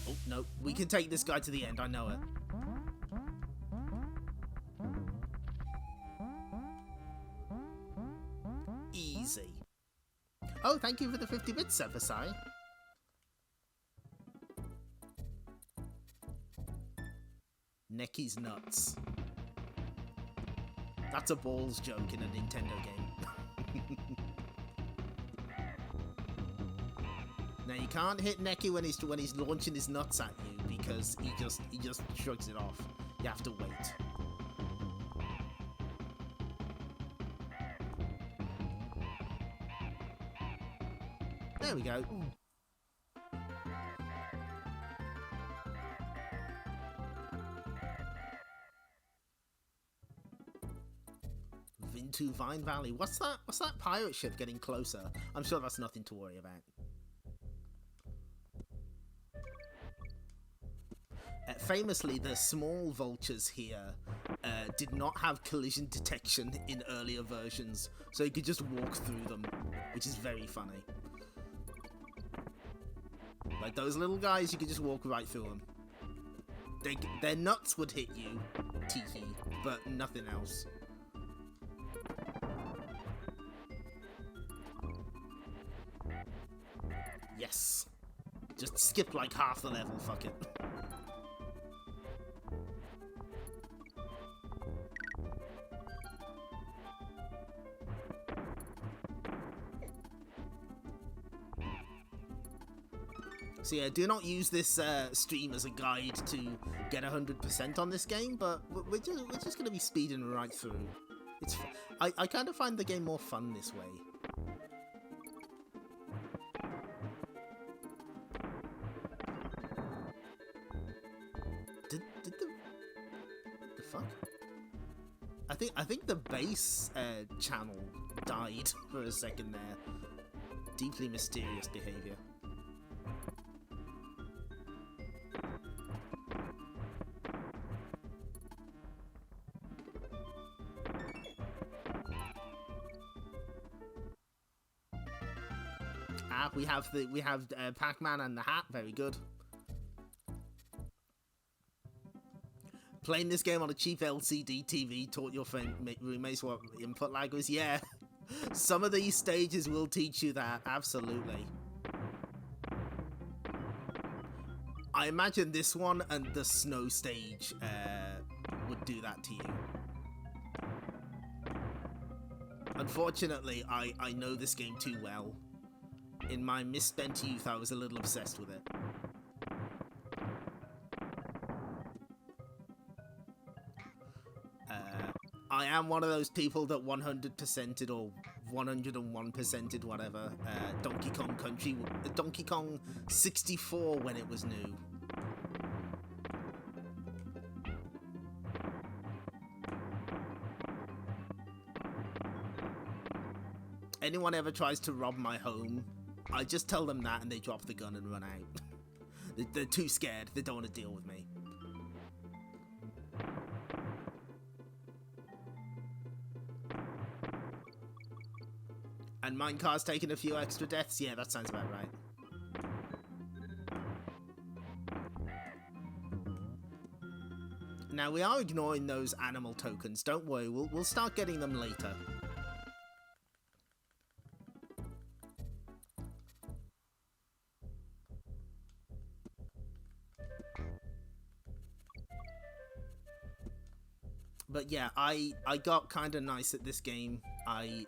Oh, no. We can take this guy to the end, I know it. Easy. Oh, thank you for the 50 bits, Sephisai. Necky's nuts. That's a balls joke in a Nintendo game. Now you can't hit Necky when he's launching his nuts at you because he just shrugs it off. You have to wait. There we go. Vintu Vine Valley. What's that? What's that pirate ship getting closer? I'm sure that's nothing to worry about. Famously, the small vultures here did not have collision detection in earlier versions, so you could just walk through them, which is very funny. Like those little guys, you could just walk right through them. Their nuts would hit you, teehee, but nothing else. Yes. Just skip like half the level, fuck it. So yeah, do not use this stream as a guide to get 100% on this game, but we're just going to be speeding right through. It's I kind of find the game more fun this way. Did the fuck? I think the bass channel died for a second there. Deeply mysterious behavior. We have Pac-Man and the hat. Very good. Playing this game on a cheap LCD TV taught your roommates what input lag was. Yeah, some of these stages will teach you that. Absolutely. I imagine this one and the snow stage would do that to you. Unfortunately, I know this game too well. In my misspent youth, I was a little obsessed with it. I am one of those people that 100%ed or 101%ed whatever, Donkey Kong Country, Donkey Kong 64 when it was new. Anyone ever tries to rob my home, I just tell them that and they drop the gun and run out. They're too scared, they don't want to deal with me. And Minecar's taking a few extra deaths? Yeah, that sounds about right. Now, we are ignoring those animal tokens. Don't worry, we'll start getting them later. But yeah, I got kind of nice at this game. I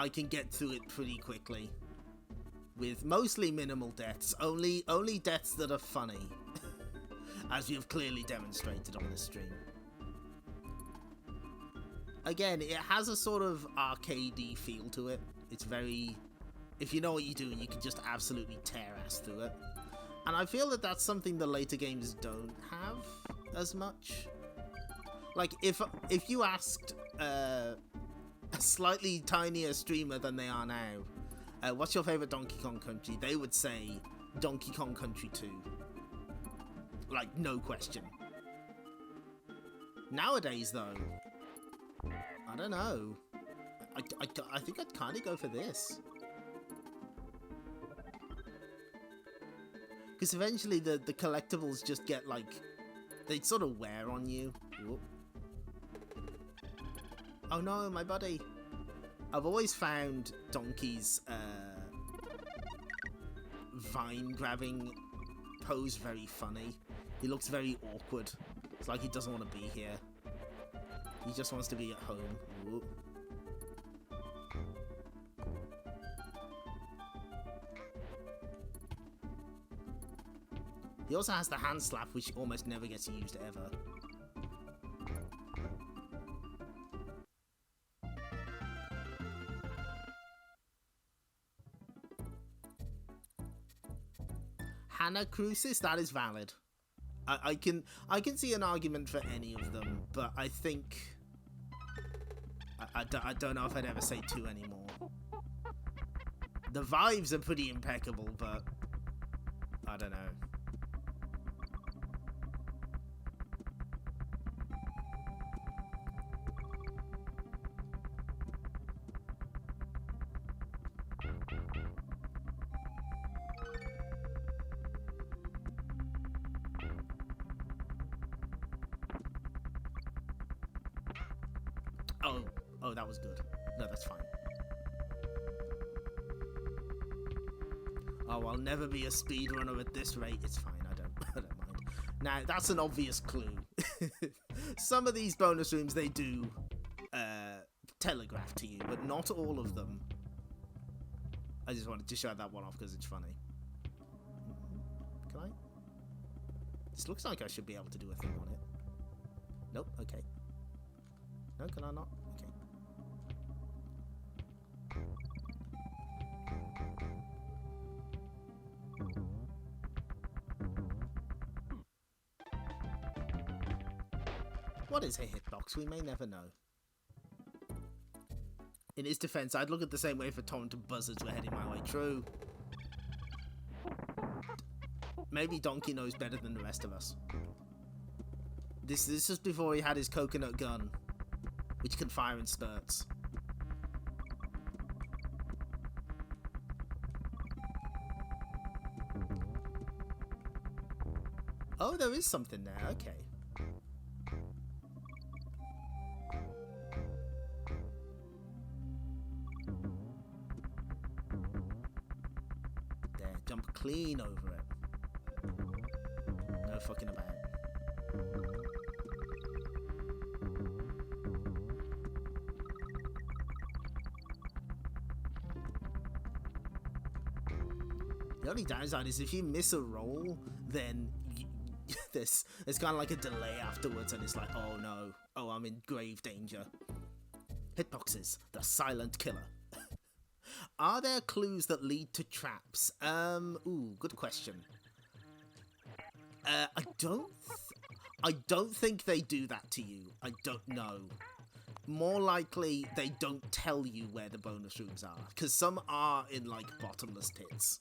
can get through it pretty quickly with mostly minimal deaths, only deaths that are funny, as we have clearly demonstrated on this stream. Again, it has a sort of arcadey feel to it. It's very, if you know what you're doing, you can just absolutely tear ass through it. And I feel that that's something the later games don't have as much. Like, if you asked a slightly tinier streamer than they are now, what's your favorite Donkey Kong Country? They would say Donkey Kong Country 2. Like, no question. Nowadays, though, I don't know. I think I'd kind of go for this. Because eventually the collectibles just get, like, they sort of wear on you. Whoop. Oh no, my buddy. I've always found Donkey's vine grabbing pose very funny. He looks very awkward. It's like he doesn't want to be here. He just wants to be at home. Whoop. He also has the hand slap, which almost never gets used ever. Hannah Crucis, that is valid. I can see an argument for any of them, but I think I don't know if I'd ever say 2 anymore. The vibes are pretty impeccable, but I don't know. Oh, that was good. No, that's fine. Oh, I'll never be a speedrunner at this rate. It's fine, I don't mind. Now, that's an obvious clue. Some of these bonus rooms, they do telegraph to you, but not all of them. I just wanted to show that one off because it's funny. Can I? This looks like I should be able to do a thing on it. Nope, okay. No, can I not? Okay. What is a hitbox? We may never know. In his defense, I'd look at the same way if a torrent of buzzards were heading my way. True. Maybe Donkey knows better than the rest of us. This is before he had his coconut gun, which can fire in spurts. Oh, there is something there. Okay. There, jump clean over it. No fucking about. The only downside is if you miss a roll, then there's kind of like a delay afterwards, and it's like, oh no, oh, I'm in grave danger. Hitboxes, the silent killer. Are there clues that lead to traps? Ooh, good question. I don't think they do that to you. I don't know. More likely, they don't tell you where the bonus rooms are, because some are in like bottomless pits.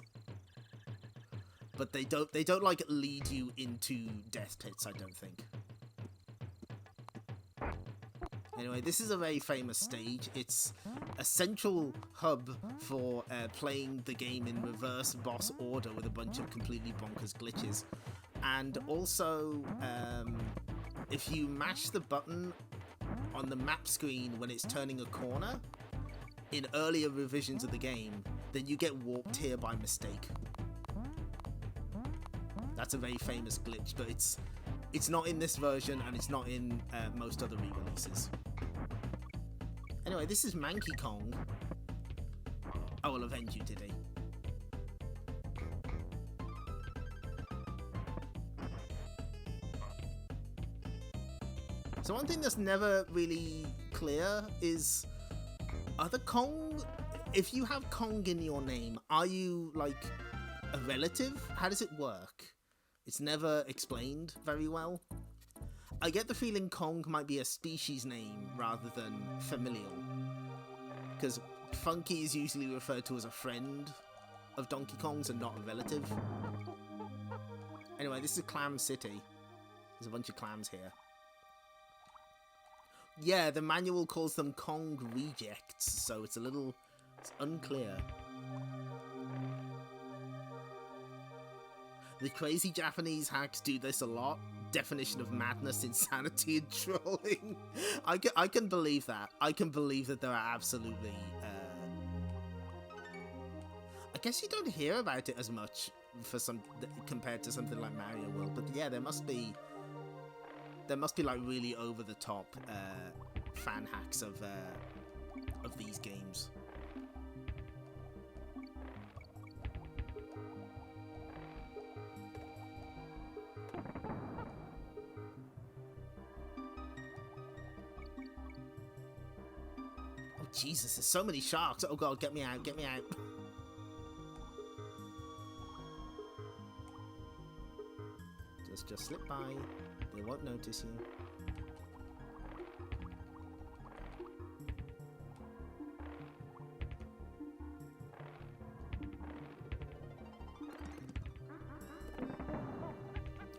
But they don't like lead you into death pits, I don't think. Anyway, this is a very famous stage. It's a central hub for playing the game in reverse boss order with a bunch of completely bonkers glitches. And also, if you mash the button on the map screen when it's turning a corner, in earlier revisions of the game, then you get warped here by mistake. That's a very famous glitch, but it's not in this version, and it's not in most other re-releases. Anyway, this is Manky Kong. I will avenge you today. So one thing that's never really clear is, are the Kong... If you have Kong in your name, are you, like, a relative? How does it work? It's never explained very well. I get the feeling Kong might be a species name rather than familial, because Funky is usually referred to as a friend of Donkey Kong's and not a relative. Anyway, this is Clam City. There's a bunch of clams here. Yeah, the manual calls them Kong rejects, so it's unclear. The crazy Japanese hacks do this a lot. Definition of madness, insanity, and trolling. I can believe that. I can believe that there are absolutely... I guess you don't hear about it as much compared to something like Mario World, but yeah, there must be like really over the top fan hacks of these games. Jesus, there's so many sharks. Oh god, get me out, get me out. Just slip by. They won't notice you.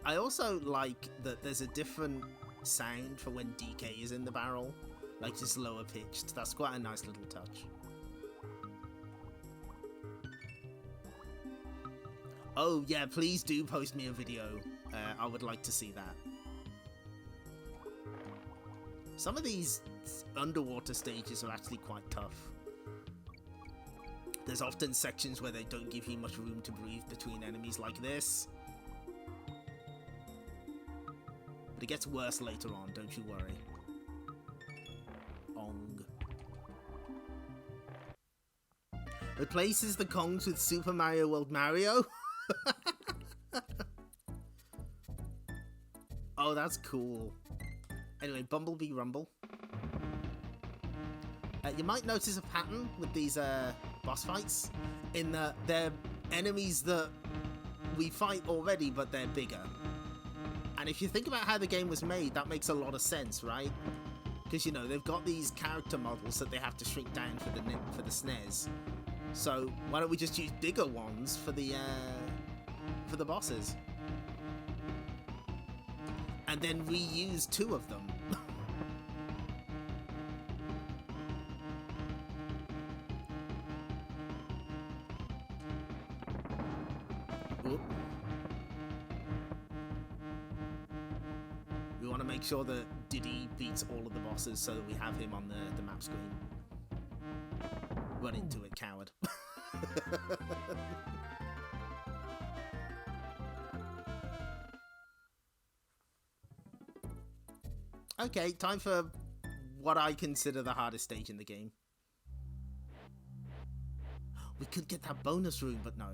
I also like that there's a different sound for when DK is in the barrel. Like, just lower pitched. That's quite a nice little touch. Oh, yeah, please do post me a video. I would like to see that. Some of these underwater stages are actually quite tough. There's often sections where they don't give you much room to breathe between enemies like this. But it gets worse later on, don't you worry. Replaces the Kongs with Super Mario World Mario? Oh, that's cool. Anyway, Bumblebee Rumble. You might notice a pattern with these boss fights, in that they're enemies that we fight already, but they're bigger. And if you think about how the game was made, that makes a lot of sense, right? Because, you know, they've got these character models that they have to shrink down for the SNES. So why don't we just use bigger ones for the bosses, and then reuse 2 of them? We want to make sure that Diddy beats all of the bosses so that we have him on the map screen. Run into it, coward. Okay, time for what I consider the hardest stage in the game. We could get that bonus room, but no.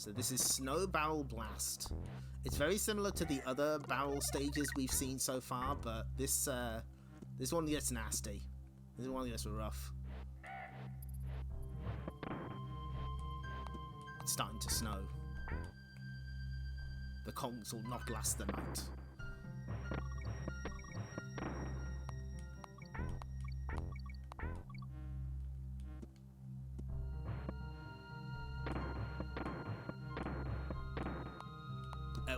So this is Snow Barrel Blast. It's very similar to the other barrel stages we've seen so far, but this one gets nasty. This one gets rough. It's starting to snow. The Kongs will not last the night.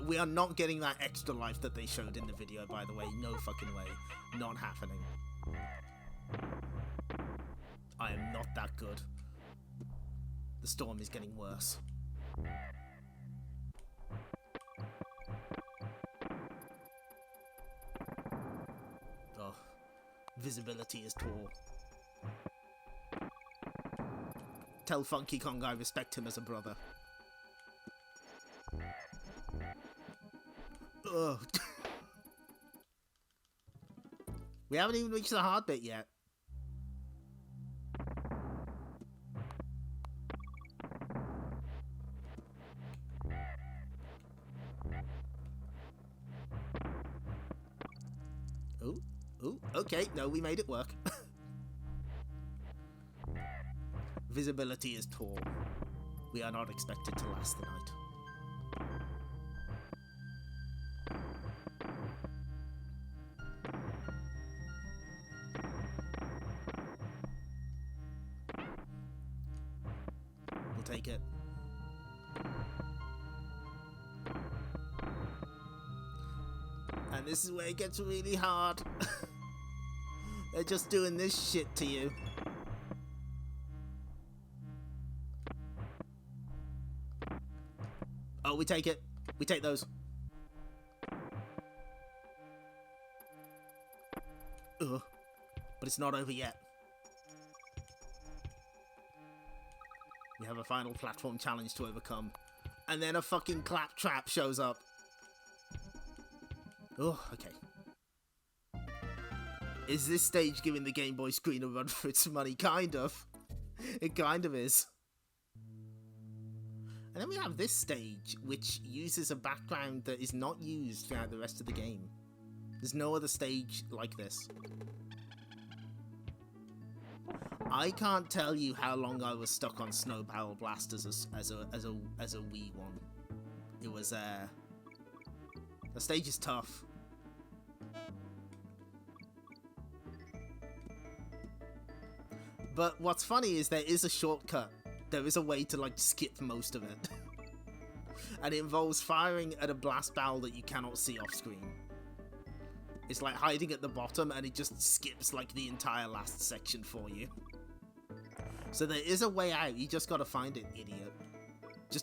We are not getting that extra life that they showed in the video, by the way. No fucking way. Not happening. I am not that good. The storm is getting worse. Oh. Visibility is poor. Tell Funky Kong I respect him as a brother. Ugh. We haven't even reached the hard bit yet. Ooh, okay, no, we made it work. Visibility is poor. We are not expected to last the night. We'll take it. And this is where it gets really hard. They're just doing this shit to you. Oh, we take it. We take those. Ugh. But it's not over yet. We have a final platform challenge to overcome. And then a fucking claptrap shows up. Oh, okay. Is this stage giving the Game Boy screen a run for its money? Kind of. It kind of is. And then we have this stage, which uses a background that is not used throughout the rest of the game. There's no other stage like this. I can't tell you how long I was stuck on Snow Barrel Blast as a Wii one. It was the stage is tough. But what's funny is there is a shortcut. There is a way to like skip most of it. And it involves firing at a blast barrel that you cannot see off screen. It's like hiding at the bottom and it just skips like the entire last section for you. So there is a way out, you just gotta find it, idiot.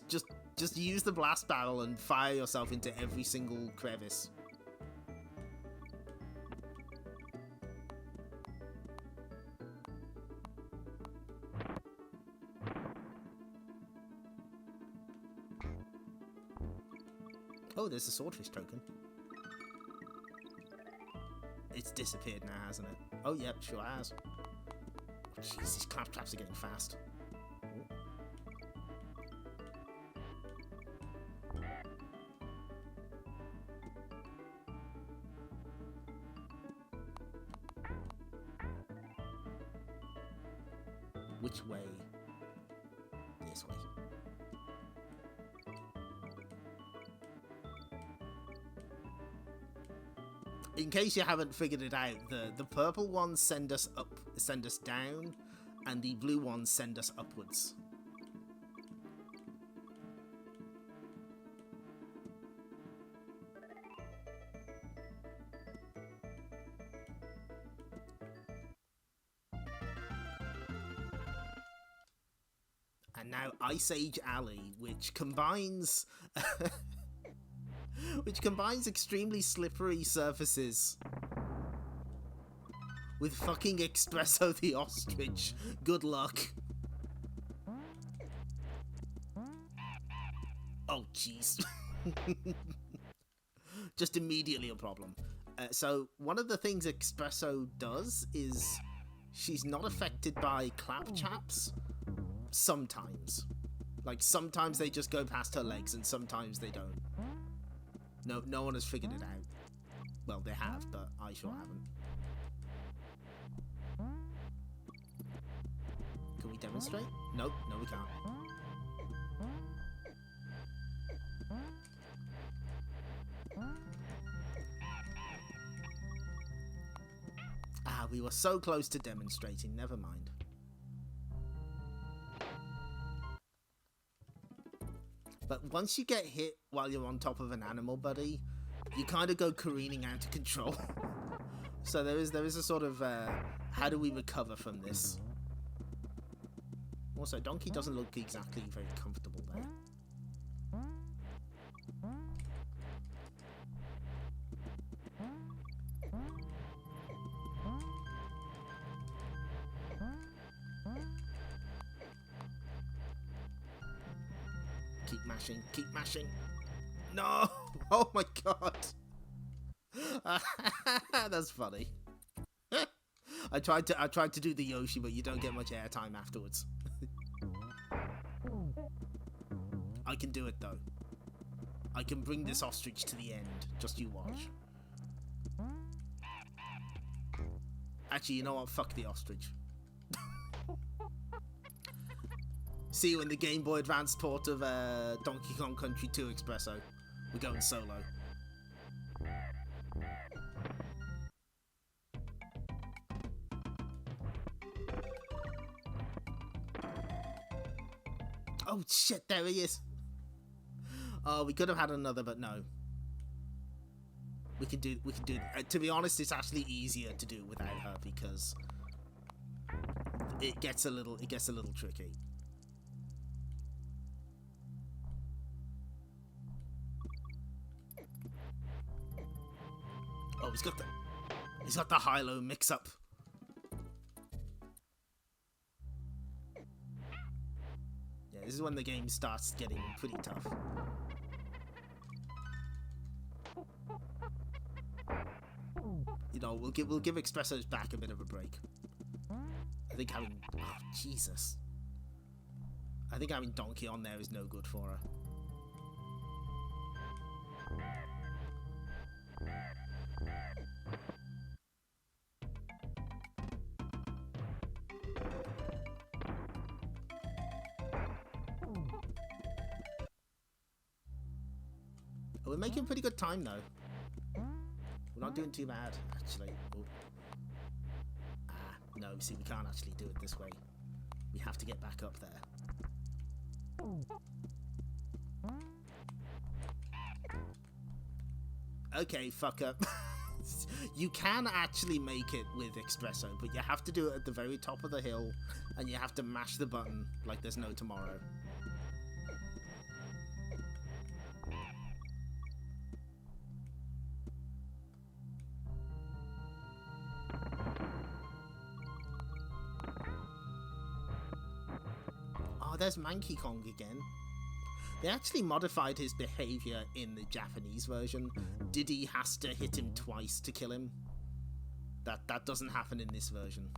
Just use the blast barrel and fire yourself into every single crevice. Oh, there's a swordfish token. It's disappeared now, hasn't it? Oh, yep, sure has. Oh, jeez, these claptraps are getting fast. Oh. Which way? This way. In case you haven't figured it out, the purple ones send us up, send us down, and the blue ones send us upwards. And now Ice Age Alley, which combines extremely slippery surfaces with fucking Espresso the Ostrich. Good luck. Oh, jeez. Just immediately a problem. So, one of the things Espresso does is she's not affected by claptraps sometimes. Like, sometimes they just go past her legs, and sometimes they don't. No one has figured it out. Well, they have, but I sure haven't. Can we demonstrate? Nope, no we can't. Ah, we were so close to demonstrating, never mind. But once you get hit while you're on top of an animal, buddy, you kind of go careening out of control. So there is a sort of, how do we recover from this? Also, Donkey doesn't look exactly very comfortable there. Keep mashing, keep mashing. No! Oh my god! That's funny. I tried to do the Yoshi, but you don't get much airtime afterwards. I can do it though. I can bring this ostrich to the end. Just you watch. Actually, you know what? Fuck the ostrich. See you in the Game Boy Advance port of Donkey Kong Country 2 Expresso. We're going solo. Oh shit, there he is. Oh, we could have had another, but no. We can do to be honest, it's actually easier to do without her because it gets a little tricky. Oh, he's got the high-low mix-up. Yeah, this is when the game starts getting pretty tough. You know, we'll give Expresso's back a bit of a break. I think having Jesus. I think having Donkey on there is no good for her. We're making pretty good time though. We're not doing too bad, actually. Oh. Ah, no, see, we can't actually do it this way. We have to get back up there. Okay, fuck up. You can actually make it with Expresso, but you have to do it at the very top of the hill, and you have to mash the button like there's no tomorrow. There's Monkey Kong again. They actually modified his behavior in the Japanese version. Diddy has to hit him twice to kill him. That doesn't happen in this version.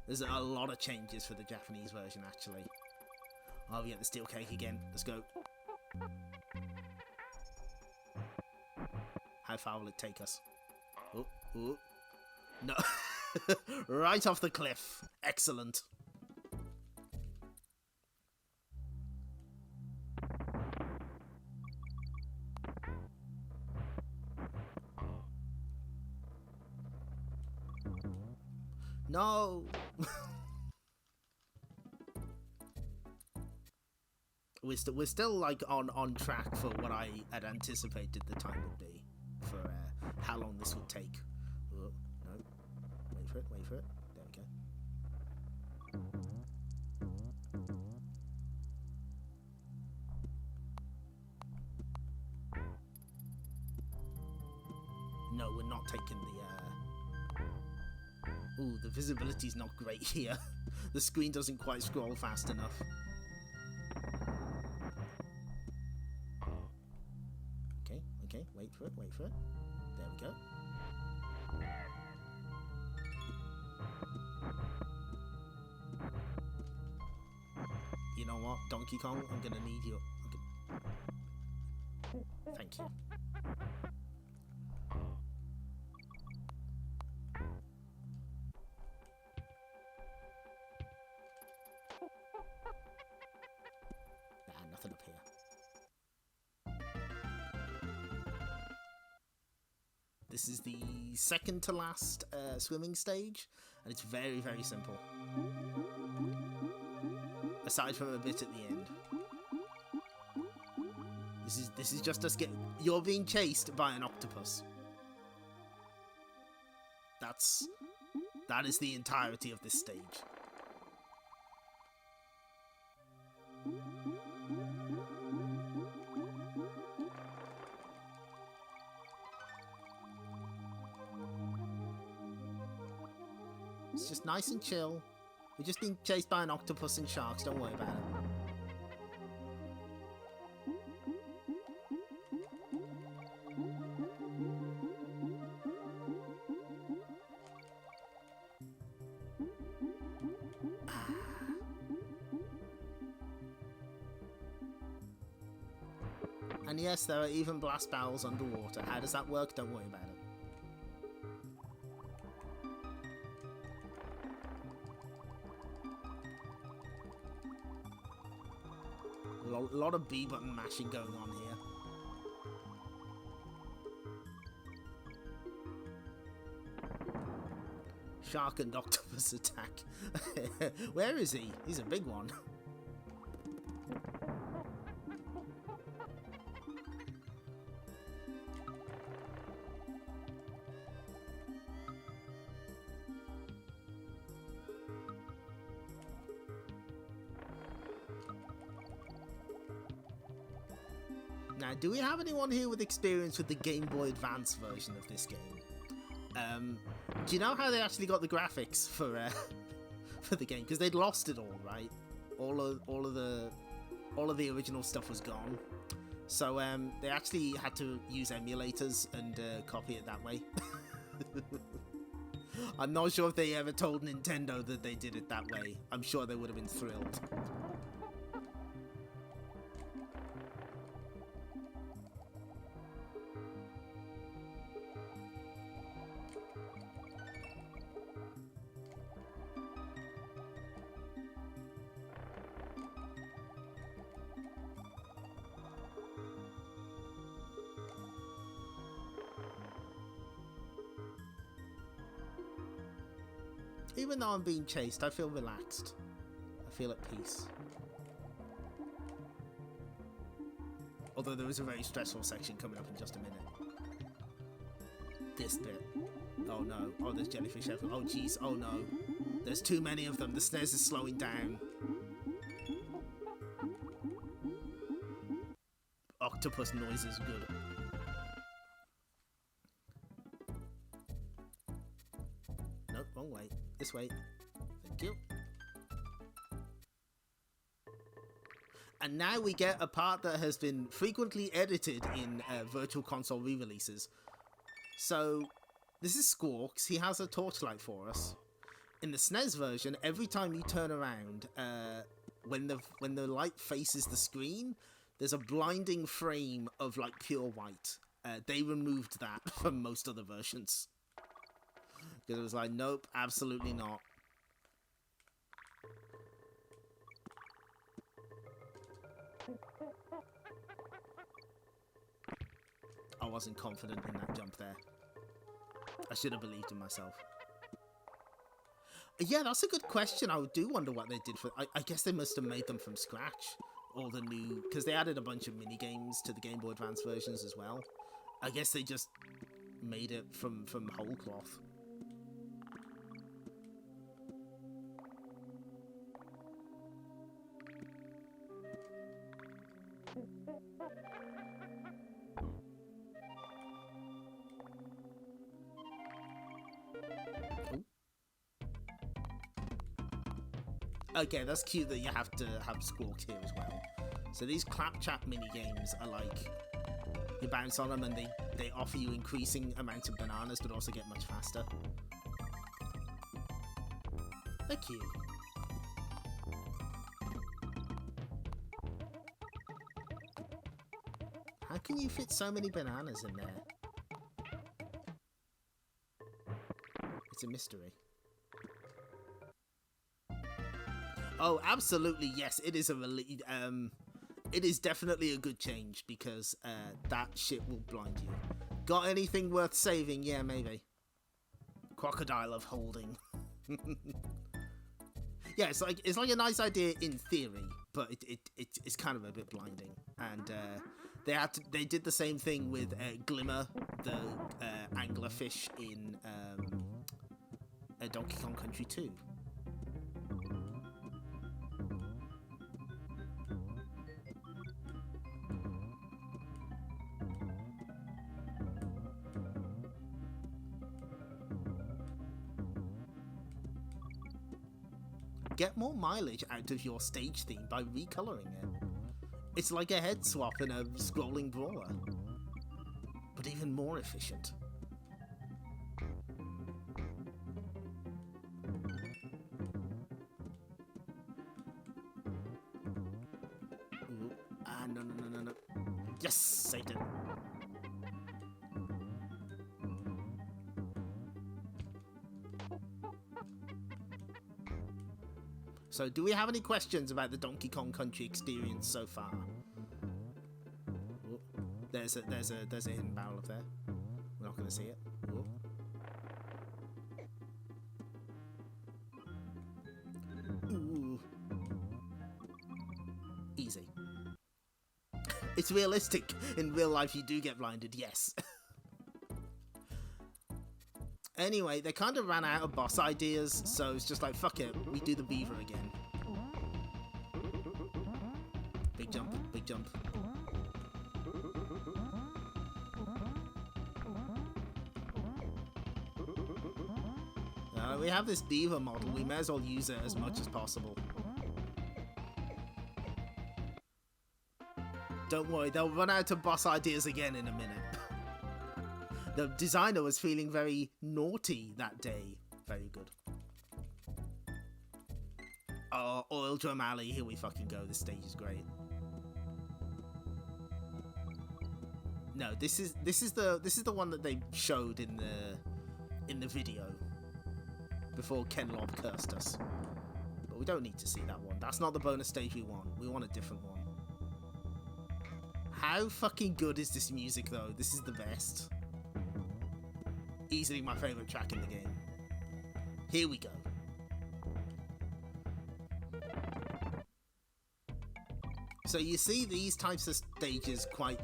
There's a lot of changes for the Japanese version, actually. Oh, we get the steel cake again. Let's go. How far will it take us? Oh, oh. No. Right off the cliff. Excellent. No! We're still like on track for what I had anticipated the time would be for how long this would take. Oh, no, wait for it. There we go. No, we're not taking the. Ooh, the visibility's not great here. The screen doesn't quite scroll fast enough. Okay, wait for it. There we go. You know what, Donkey Kong? I'm gonna need you. Thank you. Nah, nothing up here. This is the second to last swimming stage, and it's very, very simple. Aside from a bit at the end. This is just us getting... You're being chased by an octopus. That is the entirety of this stage. It's just nice and chill. We're just being chased by an octopus and sharks, don't worry about it. And yes, there are even blast barrels underwater. How does that work? Don't worry about it. A lot of B button mashing going on here. Shark and octopus attack. Where is he? He's a big one. Now, do we have anyone here with experience with the Game Boy Advance version of this game? Do you know how they actually got the graphics for for the game? Because they'd lost it all, right? All of the original stuff was gone. So they actually had to use emulators and copy it that way. I'm not sure if they ever told Nintendo that they did it that way. I'm sure they would have been thrilled. Even though I'm being chased, I feel relaxed. I feel at peace. Although there is a very stressful section coming up in just a minute. This bit. Oh no. Oh, there's jellyfish everywhere. Oh jeez. Oh no. There's too many of them. The SNES is slowing down. Octopus noise is good. Nope, wrong way. This way. Thank you. And now we get a part that has been frequently edited in Virtual Console re-releases. So, this is Squawks. He has a torchlight for us. In the SNES version, every time you turn around, when the light faces the screen, there's a blinding frame of like pure white. They removed that from most other versions. Because it was like, nope, absolutely not. I wasn't confident in that jump there. I should have believed in myself. Yeah, that's a good question. I do wonder what they did for... I guess they must have made them from scratch. All the new... Because they added a bunch of mini-games to the Game Boy Advance versions as well. I guess they just made it from whole cloth. Okay, that's cute that you have to have Squawks here as well. So these claptrap mini-games are like, you bounce on them and they offer you increasing amounts of bananas but also get much faster. They're cute. How can you fit so many bananas in there? It's a mystery. Oh, absolutely, yes. It is it is definitely a good change because that shit will blind you. Got anything worth saving? Yeah, maybe. Crocodile of holding. Yeah, it's like a nice idea in theory, but it's kind of a bit blinding. And they did the same thing with Glimmer, the anglerfish in Donkey Kong Country 2. Get more mileage out of your stage theme by recoloring it. It's like a head swap in a scrolling brawler, but even more efficient. Ooh. Ah, no. Yes, saved it. So, do we have any questions about the Donkey Kong Country experience so far? Ooh, there's a hidden barrel up there. We're not going to see it. Ooh. Ooh. Easy. It's realistic. In real life, you do get blinded. Yes. Anyway, they kind of ran out of boss ideas, so it's just like, fuck it, we do the beaver again. Big jump, big jump. We have this beaver model, we may as well use it as much as possible. Don't worry, they'll run out of boss ideas again in a minute. The designer was feeling very naughty that day. Very good. Oh, Oil Drum Alley, here we fucking go. This stage is great. No, this is the one that they showed in the video before Ken Lobb cursed us. But we don't need to see that one. That's not the bonus stage we want. We want a different one. How fucking good is this music though? This is the best. Easily my favourite track in the game. Here we go. So you see these types of stages quite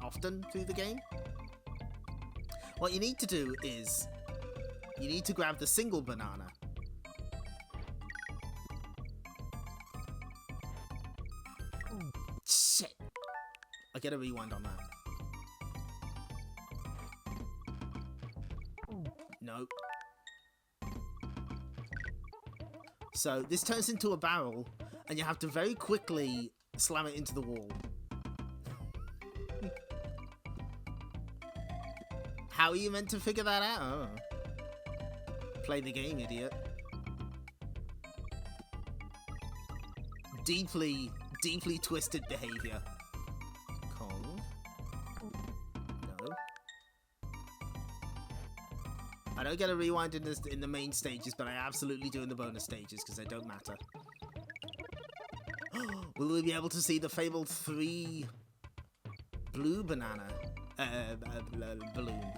often through the game. What you need to do is you need to grab the single banana. Shit. I get a rewind on that. No. So this turns into a barrel, and you have to very quickly slam it into the wall. How are you meant to figure that out? Oh. Play the game, idiot. Deeply twisted behavior. Kong. No. I don't get a rewind in the main stages, but I absolutely do in the bonus stages because they don't matter. Will we be able to see the fabled 3 blue banana balloon?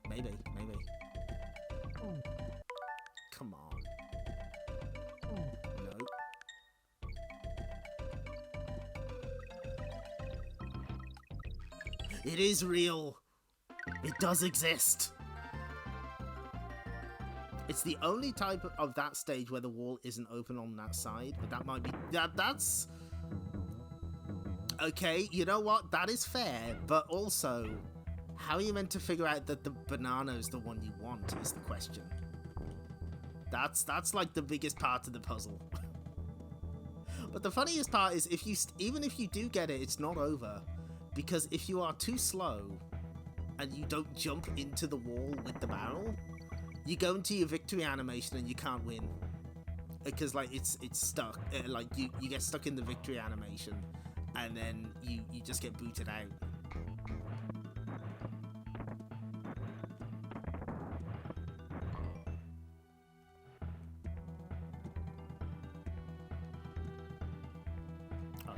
Maybe. Come on. No. It is real. It does exist. It's the only type of that stage where the wall isn't open on that side, but that might be... That's... Okay, you know what? That is fair, but also, how are you meant to figure out that the banana is the one you want, is the question. That's like the biggest part of the puzzle. But the funniest part is, even if you do get it, it's not over. Because if you are too slow, and you don't jump into the wall with the barrel... You go into your victory animation and you can't win because like it's stuck. Like you get stuck in the victory animation and then you just get booted out.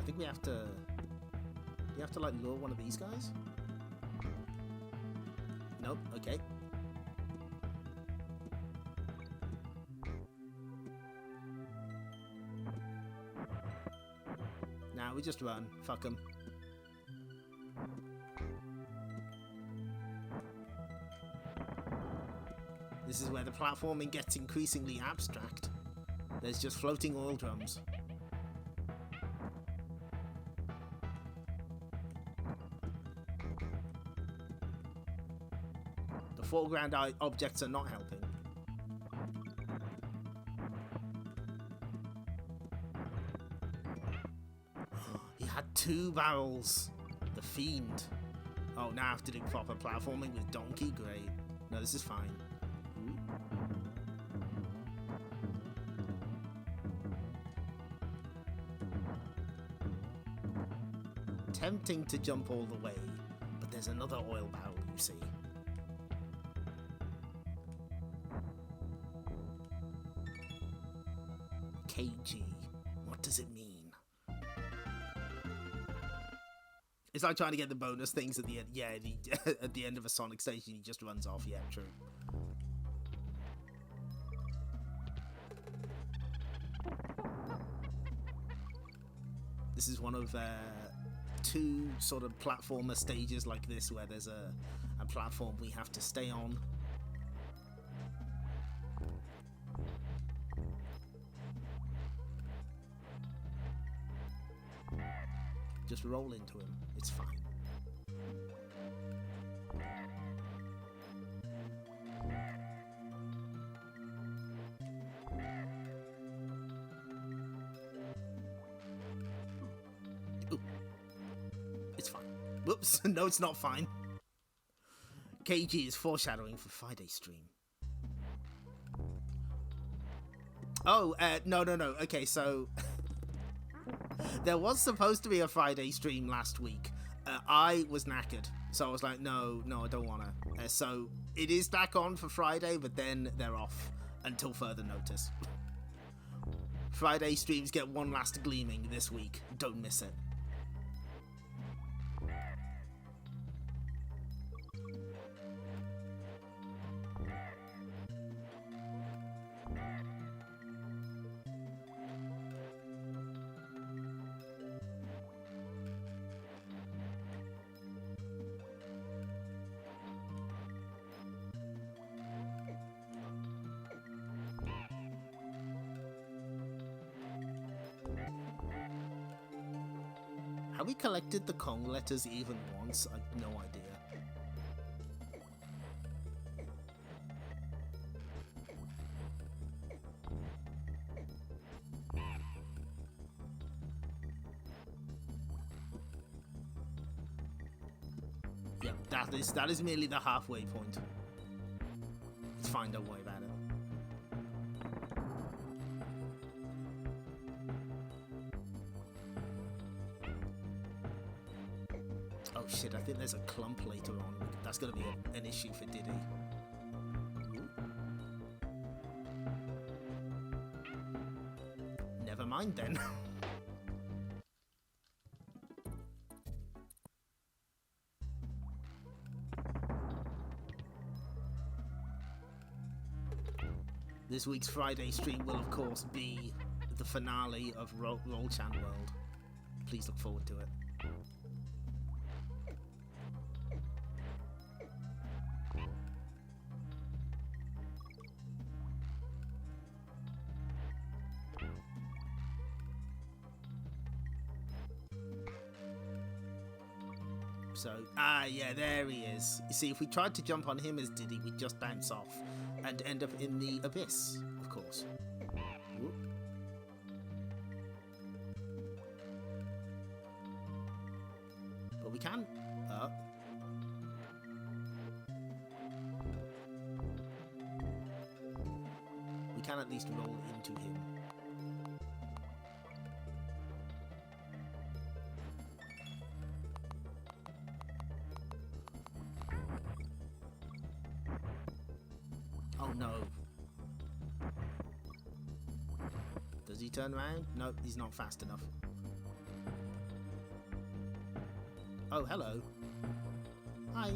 I think we have to... Do you have to, like, lure one of these guys? Nope, okay. Nah, we just run. Fuck them. This is where the platforming gets increasingly abstract. There's just floating oil drums. The foreground objects are not helping. He had 2 barrels. The fiend. Oh, now I have to do proper platforming with Donkey? Great. No, this is fine. Tempting to jump all the way, but there's another oil barrel, you see. KG. What does it mean? It's like trying to get the bonus things at the end. Yeah, at the end of a Sonic station, he just runs off. Yeah, true. This is one of 2 sort of platformer stages like this where there's a platform we have to stay on. Just roll into him. It's fine. Ooh. It's fine. Whoops. No, it's not fine. KG is foreshadowing for Friday stream. Oh, no. Okay, so... There was supposed to be a Friday stream last week. I was knackered, so I was like, no, I don't want to. So it is back on for Friday, but then they're off until further notice. Friday streams get one last gleaming this week. Don't miss it. Have we collected the Kong letters even once? I have no idea. Yeah, that is merely the halfway point. It's fine, don't worry about it. Oh shit, I think there's a clump later on. That's going to be an issue for Diddy. Never mind then. This week's Friday stream will, of course, be the finale of Roll-Chan World. Please look forward to it. So, yeah, there he is. You see, if we tried to jump on him as Diddy, we'd just bounce off and end up in the abyss, of course. Whoop. But we can... we can at least roll into him. Oh no. Does he turn around? No, he's not fast enough. Oh, hello. Hi.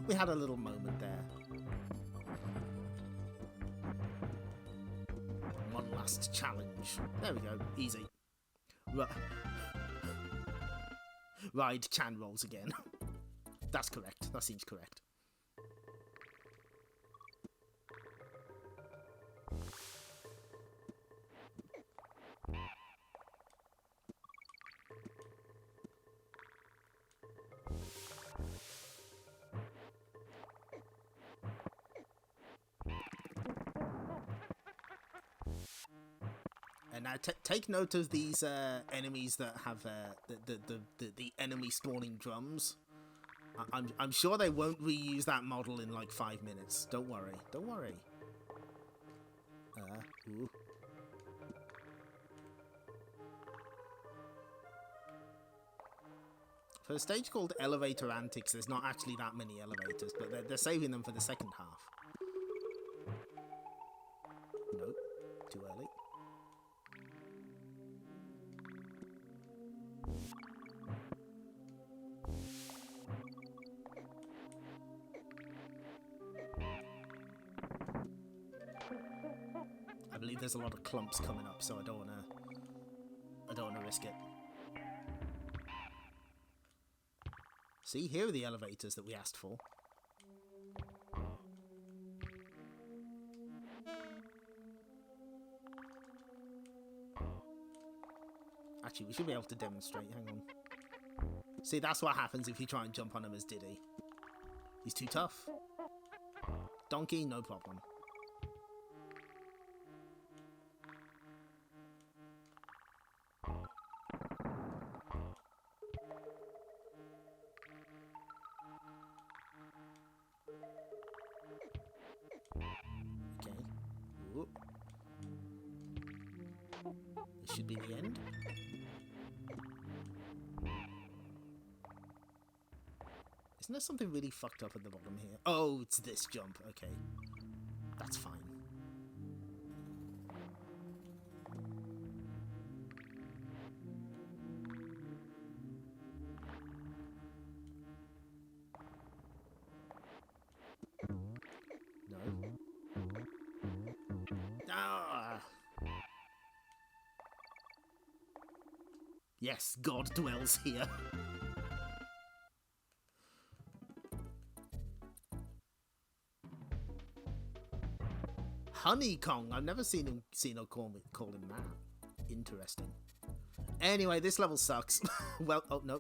We had a little moment there. One last challenge. There we go. Easy. Ride Chan rolls again. That's correct. That seems correct. And now take note of these enemies that have the enemy spawning drums. I'm sure they won't reuse that model in like 5 minutes. Don't worry. Don't worry. Ooh. For a stage called Elevator Antics, there's not actually that many elevators, but they're saving them for the second half. Nope. Too early. I believe there's a lot of clumps coming up, so I don't wanna risk it. See, here are the elevators that we asked for. Actually, we should be able to demonstrate. Hang on. See, that's what happens if you try and jump on him as Diddy. He's too tough. Donkey, no problem. Okay. Ooh. This should be the end. Isn't there something really fucked up at the bottom here? Oh, it's this jump. Okay. That's fine. No. Ah! Yes, God dwells here. Honey Kong. I've never seen him call him that. Interesting. Anyway, this level sucks. Well, oh no.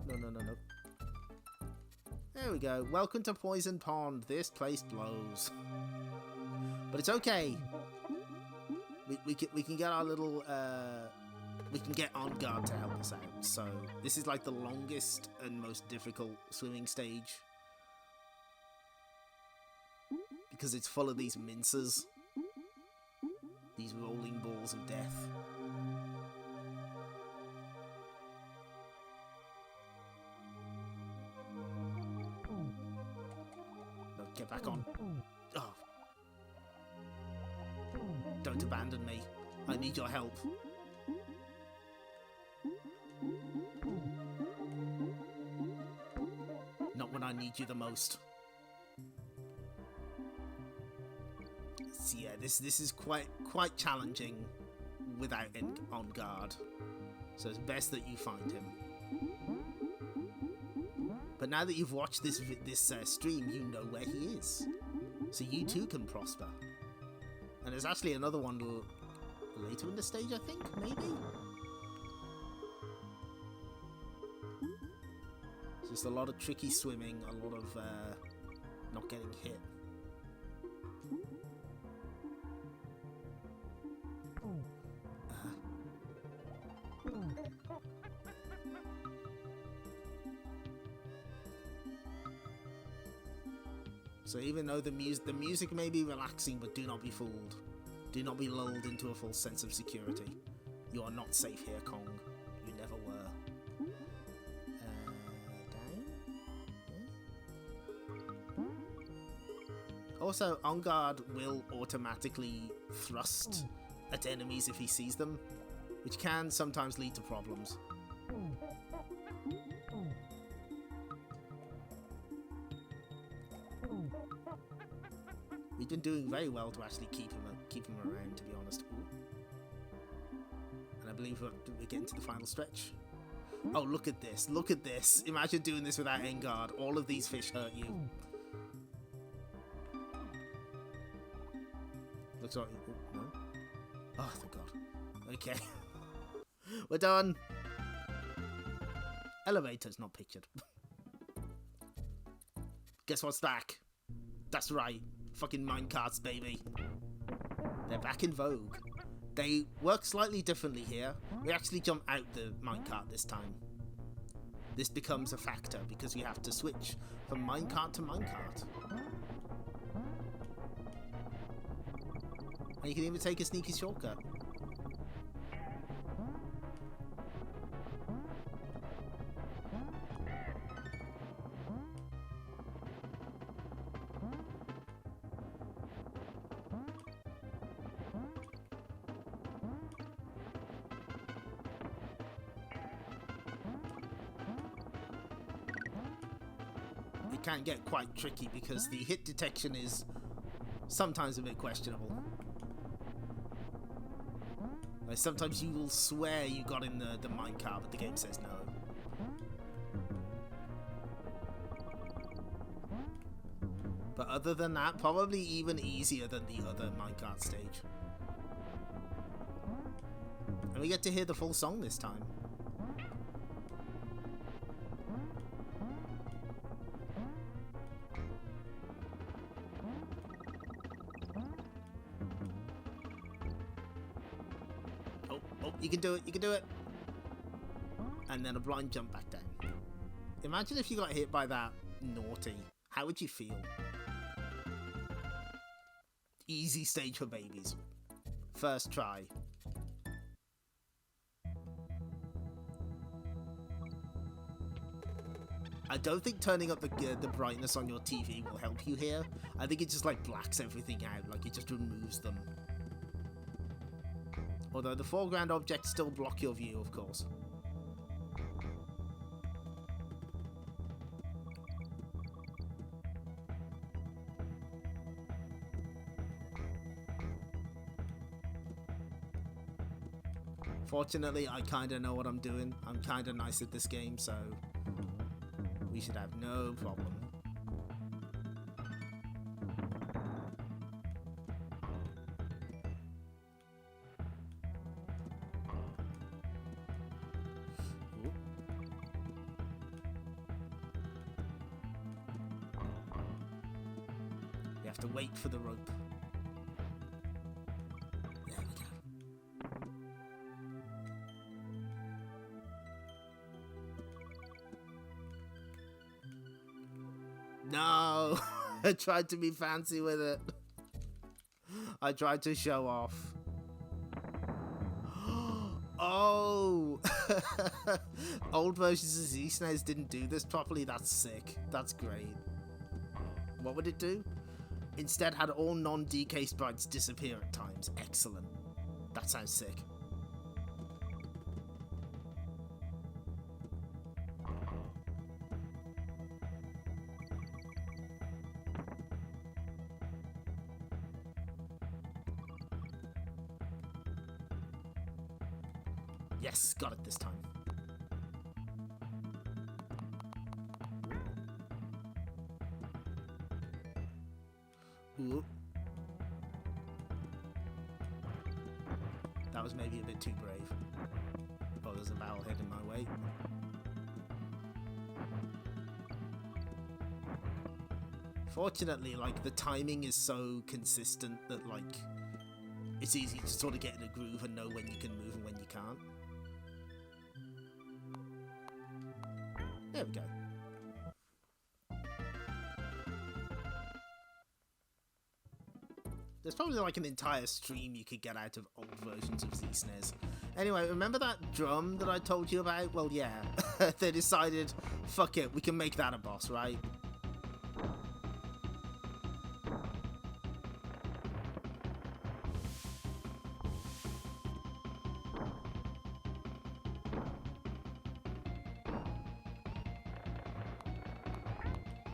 There we go. Welcome to Poison Pond. This place blows. But it's okay. We can get our little we can get On Guard to help us out. So this is like the longest and most difficult swimming stage because it's full of these mincers. These rolling balls of death. No, get back on. Oh. Don't abandon me. I need your help. Not when I need you the most. So yeah, this is quite challenging without On Guard. So it's best that you find him. But now that you've watched this stream, you know where he is, so you too can prosper. And there's actually another one later in the stage, I think, maybe. It's just a lot of tricky swimming, a lot of not getting hit. So even though the music may be relaxing, but do not be fooled. Do not be lulled into a false sense of security. You are not safe here, Kong. You never were. Down? Yeah. Also, On Guard will automatically thrust at enemies if he sees them, which can sometimes lead to problems. We've been doing very well to actually keep him around, to be honest. Ooh. And I believe we're getting to the final stretch. Oh, look at this. Look at this. Imagine doing this without Engard. All of these fish hurt you. Looks like... Oh, no? Oh, thank God. Okay. We're done. Elevator's not pictured. Guess what's back? That's right. Fucking minecarts, baby. They're back in vogue. They work slightly differently here. We actually jump out the minecart this time. This becomes a factor because we have to switch from minecart to minecart. And you can even take a sneaky shortcut. It can get quite tricky because the hit detection is sometimes a bit questionable. Like sometimes you will swear you got in the minecart, but the game says no. But other than that, probably even easier than the other minecart stage. And we get to hear the full song this time. You can do it, you can do it. And then a blind jump back down. Imagine if you got hit by that naughty. How would you feel? Easy stage for babies. First try. I don't think turning up the brightness on your TV will help you here. I think it just like blacks everything out, like it just removes them. Although the foreground objects still block your view, of course. Fortunately, I kinda know what I'm doing. I'm kinda nice at this game, so we should have no problem. We have to wait for the rope. There we go. No! I tried to be fancy with it. I tried to show off. Oh! Old versions of SNES didn't do this properly. That's sick. That's great. What would it do? Instead had all non-DK sprites disappear at times. Excellent. That sounds sick. Yes, got it this time. Ooh. That was maybe a bit too brave. Oh, there's a barrel head in my way. Fortunately, like, the timing is so consistent that, like, it's easy to sort of get in a groove and know when you can move and when you can't. There we go. There's probably like an entire stream you could get out of old versions of SNES. Anyway, remember that drum that I told you about? Well, yeah. They decided, fuck it, we can make that a boss, right?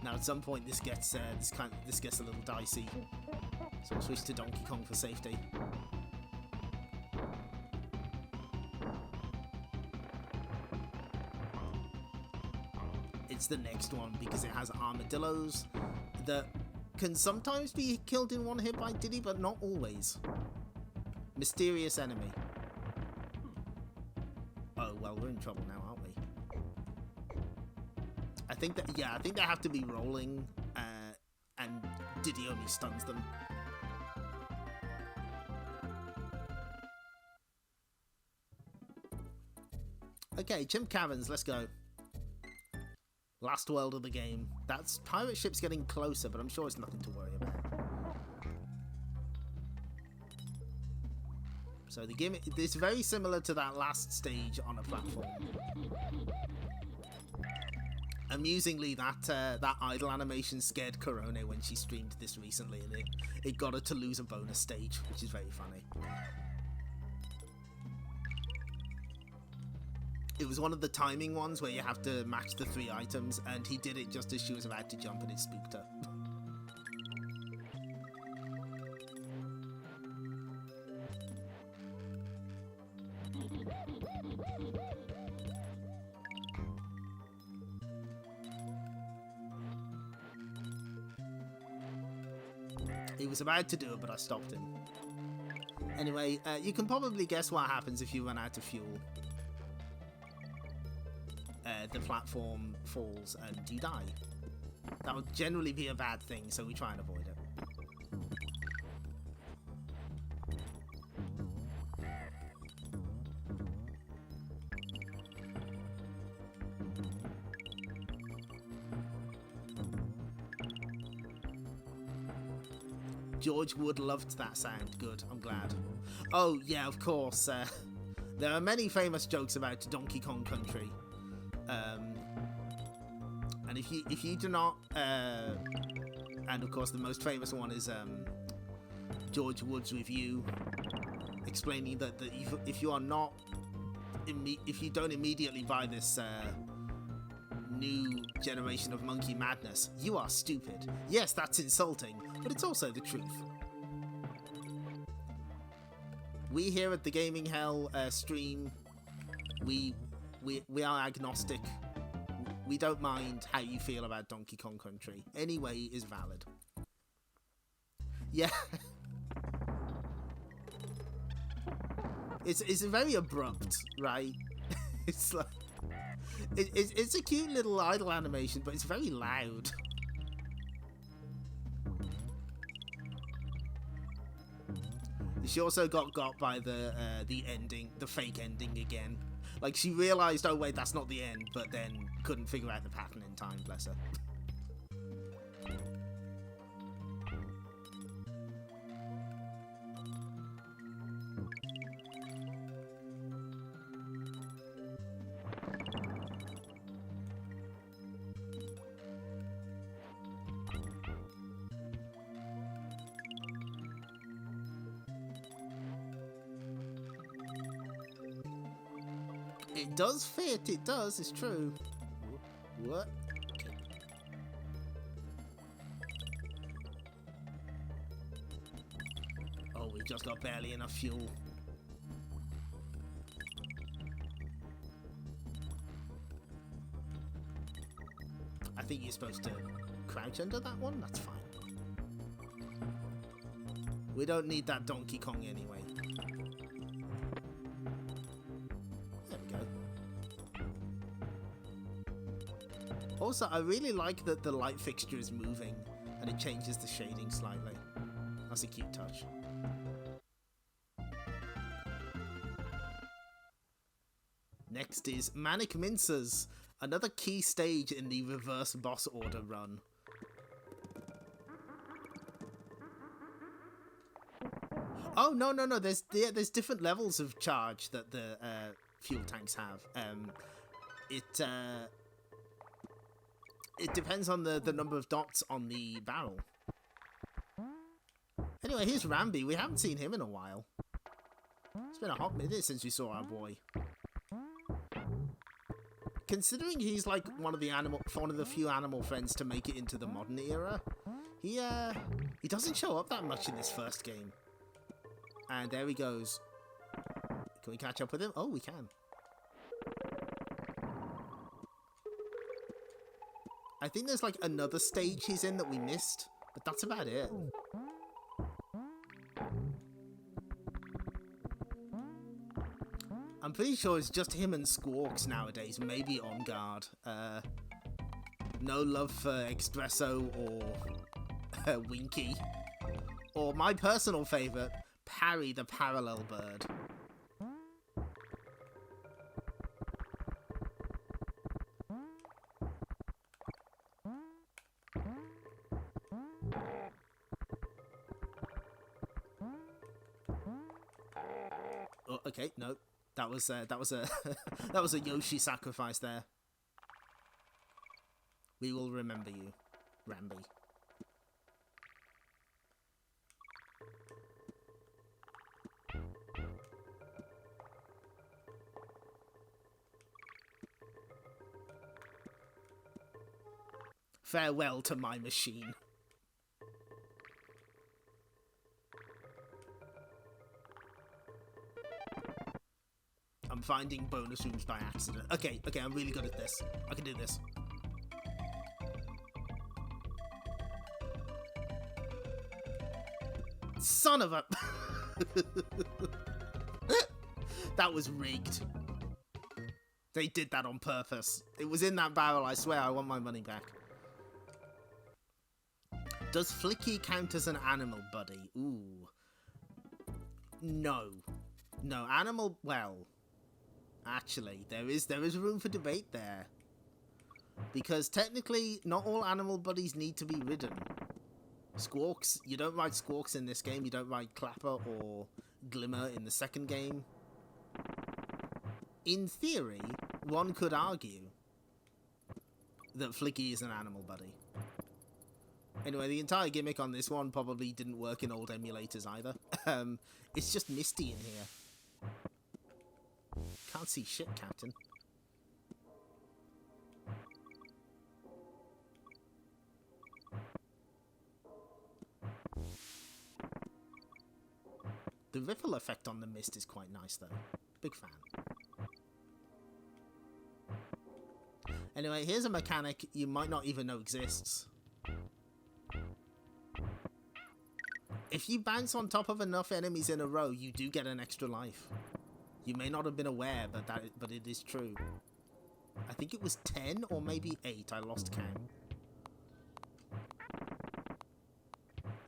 Now at some point this gets this gets a little dicey, so I'll switch to Donkey Kong for safety. It's the next one because it has armadillos that can sometimes be killed in one hit by Diddy, but not always. Mysterious enemy. Oh well, we're in trouble now, aren't we? I think that I think they have to be rolling, and Diddy only stuns them. Okay, Chimp Caverns, let's go. Last world of the game. That's pirate ship's getting closer, but I'm sure it's nothing to worry about. So the gimmick is very similar to that last stage on a platform. Amusingly, that idle animation scared Corone when she streamed this recently, and it got her to lose a bonus stage, which is very funny. It was one of the timing ones where you have to match the 3 items, and he did it just as she was about to jump, and it spooked her. He was about to do it, but I stopped him. Anyway, you can probably guess what happens if you run out of fuel. The platform falls and you die. That would generally be a bad thing, so we try and avoid it. George Wood loved that sound. Good, I'm glad. Oh, yeah, of course. There are many famous jokes about Donkey Kong Country. And if you do not, and of course the most famous one is George Wood's review, explaining that if you are not, if you don't immediately buy this new generation of Monkey Madness, you are stupid. Yes, that's insulting, but it's also the truth. We here at the Gaming Hell stream, we are agnostic. We don't mind how you feel about Donkey Kong Country. Any way is valid. Yeah. It's very abrupt, right? It's like it's a cute little idle animation, but it's very loud. She also got by the ending, the fake ending again. Like, she realised, oh wait, that's not the end, but then couldn't figure out the pattern in time, bless her. It does fit, it does, it's true. What? Okay. Oh, we just got barely enough fuel. I think you're supposed to crouch under that one, that's fine. We don't need that Donkey Kong anyway. Also, I really like that the light fixture is moving and it changes the shading slightly. That's a cute touch. Next is Manic Mincers, another key stage in the reverse boss order run. Oh, no, there's different levels of charge that the fuel tanks have. It depends on the number of dots on the barrel. Anyway, here's Rambi. We haven't seen him in a while. It's been a hot minute since we saw our boy. considering he's like one of the few animal friends to make it into the modern era, he doesn't show up that much in this first game. And there he goes. Can we catch up with him? Oh, we can. I think there's like another stage he's in that we missed, but that's about it. I'm pretty sure it's just him and Squawks nowadays, maybe On Guard. No love for Expresso or Winky. Or my personal favourite, Parry the Parallel Bird. Oh, okay, no. That was a that was a Yoshi sacrifice there. We will remember you, Rambi. Farewell to my machine. I'm finding bonus rooms by accident. Okay, I'm really good at this. I can do this. Son of a... That was rigged. They did that on purpose. It was in that barrel, I swear. I want my money back. Does Flicky count as an animal buddy? Ooh. No. No, animal... Well... Actually, there is room for debate there. Because technically, not all animal buddies need to be ridden. Squawks, you don't ride Squawks in this game, you don't ride Clapper or Glimmer in the second game. In theory, one could argue that Flicky is an animal buddy. Anyway, the entire gimmick on this one probably didn't work in old emulators either. It's just misty in here. Can't see shit, Captain. The ripple effect on the mist is quite nice, though. Big fan. Anyway, here's a mechanic you might not even know exists. If you bounce on top of enough enemies in a row, you do get an extra life. You may not have been aware, but it is true. I think it was 10 or maybe 8. I lost count.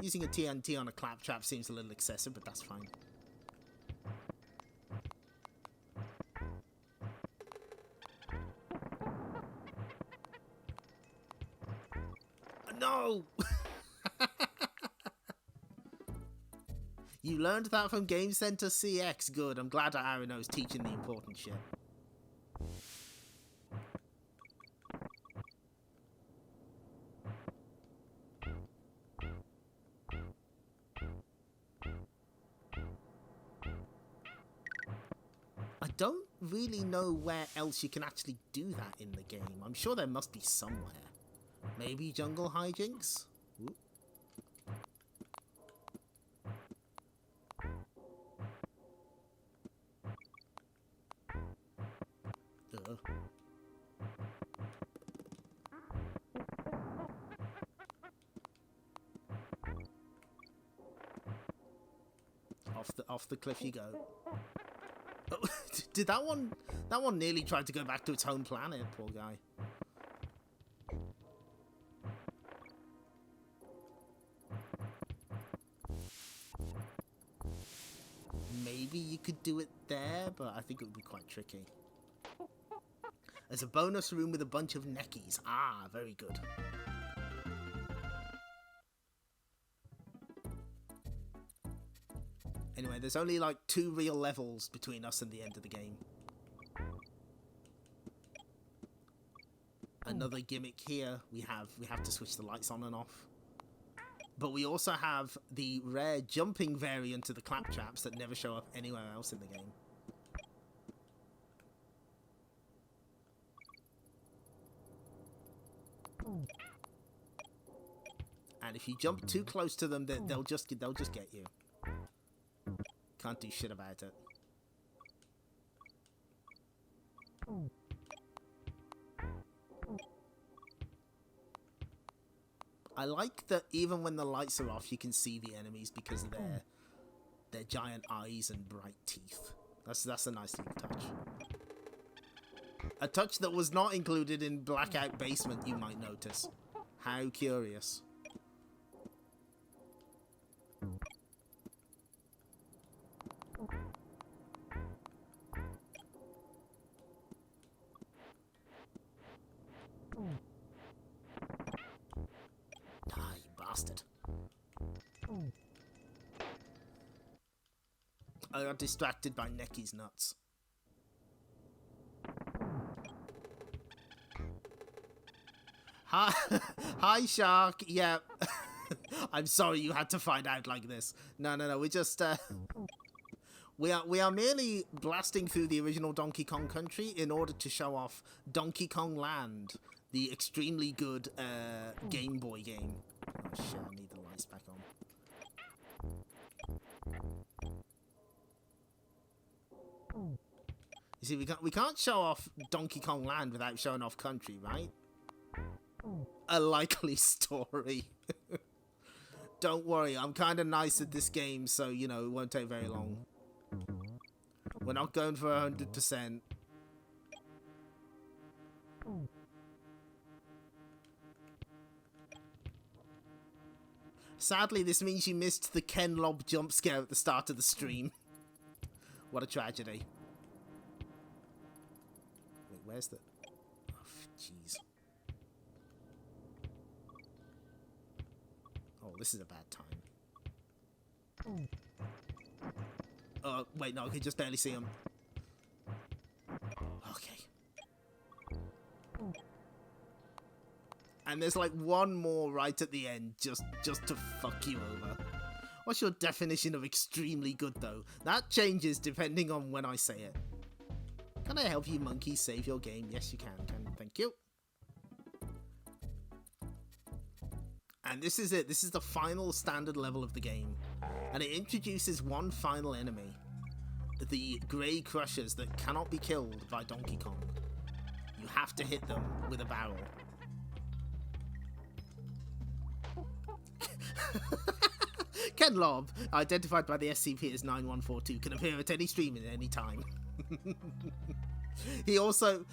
Using a TNT on a claptrap seems a little excessive, but that's fine. No! You learned that from Game Center CX. Good. I'm glad that Arino's teaching the important shit. I don't really know where else you can actually do that in the game. I'm sure there must be somewhere. Maybe jungle hijinks? Ooh. Off the cliff you go. Oh, did that one nearly tried to go back to its home planet, poor guy. Maybe you could do it there, but I think it would be quite tricky. There's a bonus room with a bunch of neckies. Ah, very good. Anyway, there's only like 2 real levels between us and the end of the game. Another gimmick here, we have to switch the lights on and off. But we also have the rare jumping variant of the claptraps that never show up anywhere else in the game. And if you jump too close to them, they'll just get you. Can't do shit about it. I like that even when the lights are off, you can see the enemies because of their giant eyes and bright teeth. That's a nice little touch. A touch that was not included in Blackout Basement, you might notice. How curious. Ah, you bastard. I got distracted by Necky's nuts. Hi, hi, Shark. Yeah, I'm sorry you had to find out like this. No. We're just we are merely blasting through the original Donkey Kong Country in order to show off Donkey Kong Land, the extremely good Game Boy game. Oh shit! I need the lights back on. You see, we can't show off Donkey Kong Land without showing off Country, right? A likely story. Don't worry, I'm kind of nice at this game, so, you know, it won't take very long. We're not going for 100%. Sadly, this means you missed the Ken Lob jump scare at the start of the stream. What a tragedy. Wait, where's the... Oh, jeez. Oh, this is a bad time. Oh, wait, no, I can just barely see him. Okay. And there's like one more right at the end, just to fuck you over. What's your definition of extremely good, though? That changes depending on when I say it. Can I help you, monkey, save your game? Yes, you can. Thank you. And this is it. This is the final standard level of the game. And it introduces one final enemy. The Grey Crushers that cannot be killed by Donkey Kong. You have to hit them with a barrel. Ken Lob, identified by the SCP as 9142, can appear at any stream at any time. He also...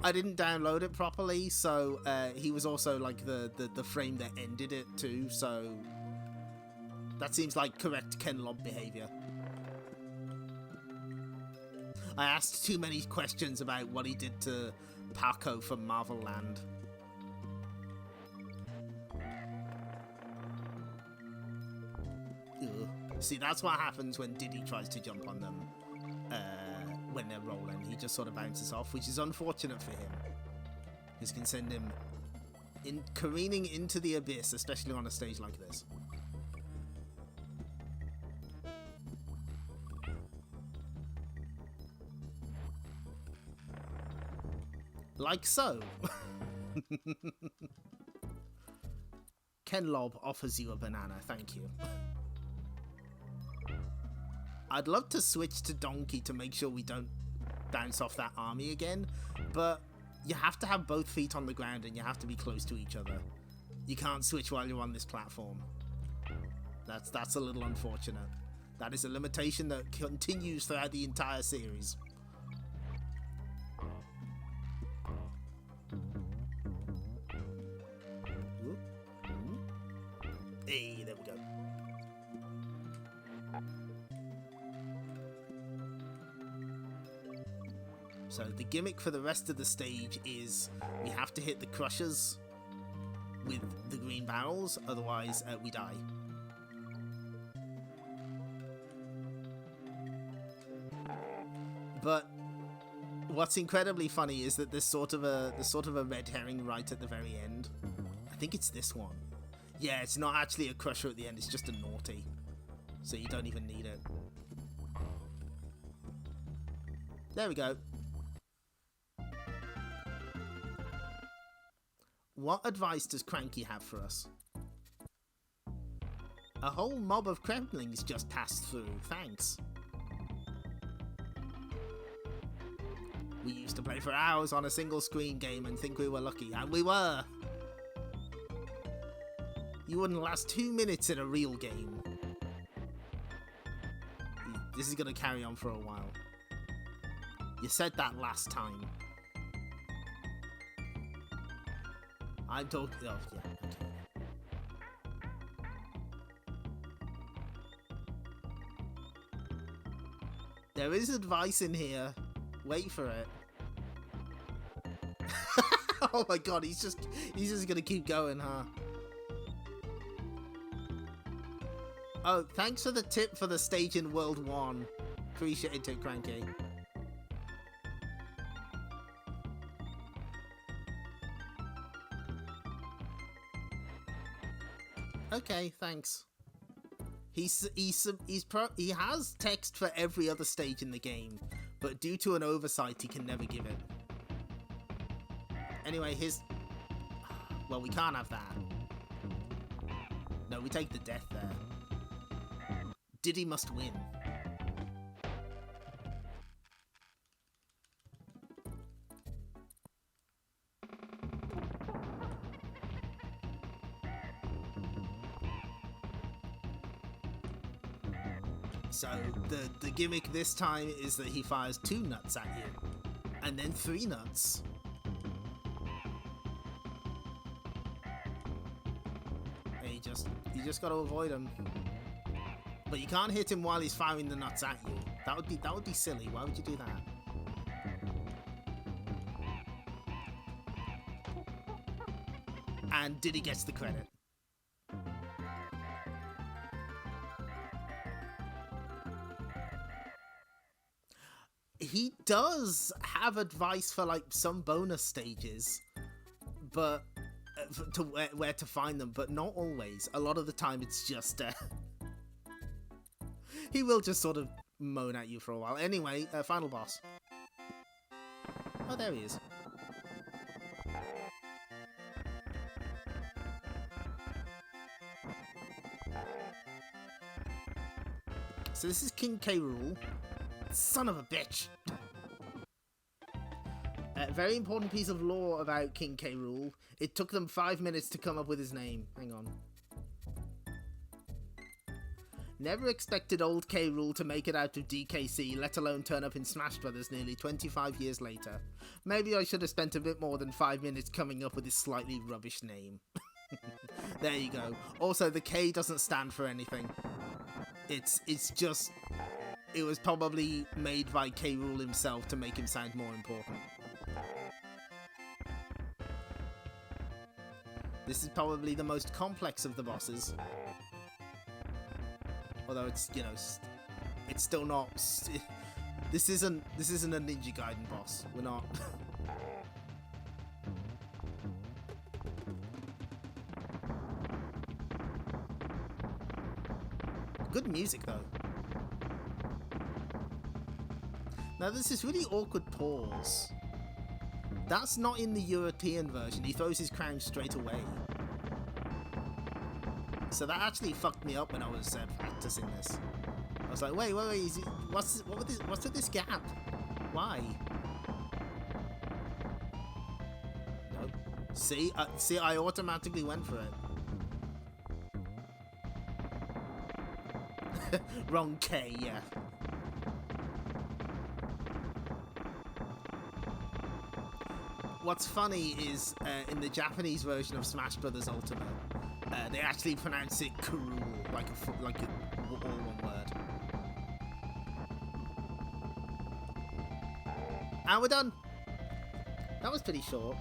I didn't download it properly, so he was also like the frame that ended it too, so that seems like correct Ken Lob behavior. I asked too many questions about what he did to Paco from Marvel Land. Ugh. See, that's what happens when Diddy tries to jump on them. When they're rolling, he just sort of bounces off, which is unfortunate for him. This can send him careening into the abyss, especially on a stage like this. Like so. Ken Lob offers you a banana, thank you. I'd love to switch to Donkey to make sure we don't bounce off that army again, but you have to have both feet on the ground and you have to be close to each other. You can't switch while you're on this platform. That's a little unfortunate. That is a limitation that continues throughout the entire series. Hey, there we go. So the gimmick for the rest of the stage is we have to hit the crushers with the green barrels, otherwise we die. But what's incredibly funny is that there's sort of a red herring right at the very end. I think it's this one. Yeah, it's not actually a crusher at the end, it's just a naughty. So you don't even need it. There we go. What advice does Cranky have for us? A whole mob of Kremlings just passed through, thanks. We used to play for hours on a single screen game and think we were lucky, and we were! You wouldn't last 2 minutes in a real game. This is gonna carry on for a while. You said that last time. I'm talking. Oh, yeah, okay. There is advice in here. Wait for it. Oh my god, he's just gonna keep going, huh? Oh, thanks for the tip for the stage in World 1. Appreciate it, Cranky. Okay, thanks. He has text for every other stage in the game, but due to an oversight, he can never give it. Anyway, well, we can't have that. No, we take the death there. Diddy must win. So the gimmick this time is that he fires 2 nuts at you, and then 3 nuts. And you just gotta avoid him. But you can't hit him while he's firing the nuts at you. That would be silly. Why would you do that? And Diddy gets the credit. He does have advice for like some bonus stages, but to where to find them, but not always. A lot of the time it's just he will just sort of moan at you for a while. Anyway, final boss. Oh, there he is. So this is King K. Rool. Son of a bitch! A very important piece of lore about King K. Rool. It took them 5 minutes to come up with his name. Hang on. Never expected old K. Rool to make it out of DKC, let alone turn up in Smash Brothers nearly 25 years later. Maybe I should have spent a bit more than 5 minutes coming up with his slightly rubbish name. There you go. Also, the K doesn't stand for anything. It's just... It was probably made by K. Rool himself to make him sound more important. This is probably the most complex of the bosses. Although it's, you know, it's still not... This isn't a Ninja Gaiden boss. We're not... Good music, though. Now, there's this really awkward pause. That's not in the European version. He throws his crown straight away. So that actually fucked me up when I was practicing this. I was like, wait, what's with this gap? Why? Nope. See, I automatically went for it. Wrong K, yeah. What's funny is, in the Japanese version of Smash Brothers Ultimate, they actually pronounce it Kurul, like all one word. And we're done. That was pretty short.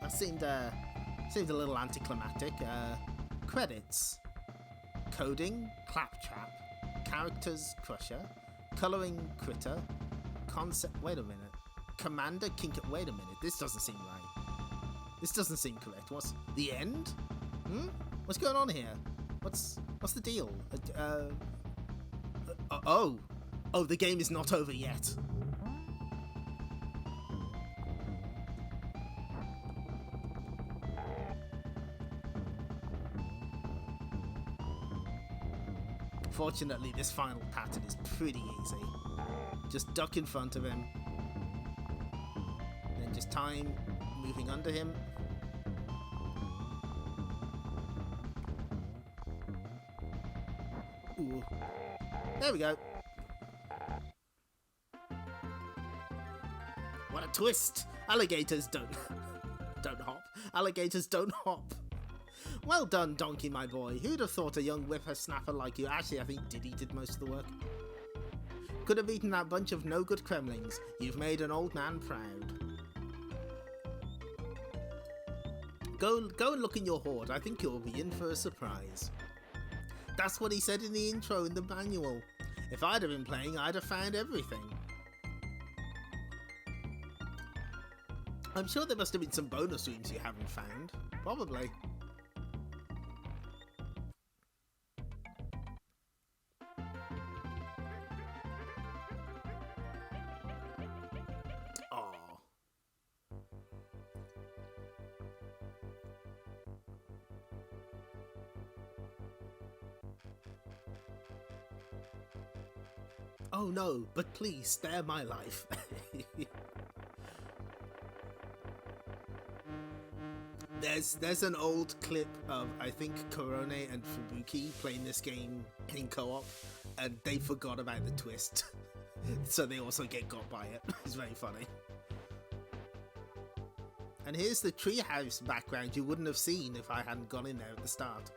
That seemed a little anticlimactic. Credits: coding, Claptrap; characters, Crusher; coloring, Critter; concept. Wait a minute. Commander Kinker. Wait a minute, this doesn't seem right. This doesn't seem correct. What's the end? What's going on here? What's the deal? Oh, the game is not over yet. Unfortunately, this final pattern is pretty easy. Just duck in front of him. Then just time moving under him. Ooh. There we go. What a twist! Alligators don't hop. Alligators don't hop. Well done, Donkey, my boy. Who'd have thought a young whippersnapper like you? Actually, I think Diddy did most of the work. Could have eaten that bunch of no-good cremlings. You've made an old man proud. Go and look in your hoard. I think you'll be in for a surprise. That's what he said in the intro in the manual. If I'd have been playing, I'd have found everything. I'm sure there must have been some bonus rooms you haven't found. Probably. Oh no, but please spare my life. There's an old clip of, I think, Korone and Fubuki playing this game in co-op, and they forgot about the twist. So they also get got by it. It's very funny. And here's the treehouse background you wouldn't have seen if I hadn't gone in there at the start.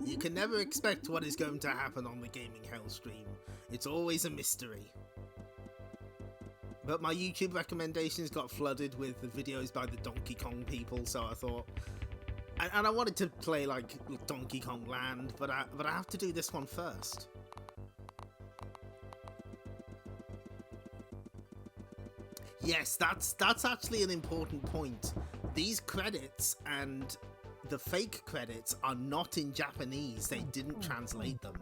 You can never expect what is going to happen on the Gaming Hell stream. It's always a mystery. But my YouTube recommendations got flooded with the videos by the Donkey Kong people, so I thought... And I wanted to play, like, Donkey Kong Land, but I have to do this one first. Yes, that's actually an important point. These credits and the fake credits are not in Japanese. They didn't translate them.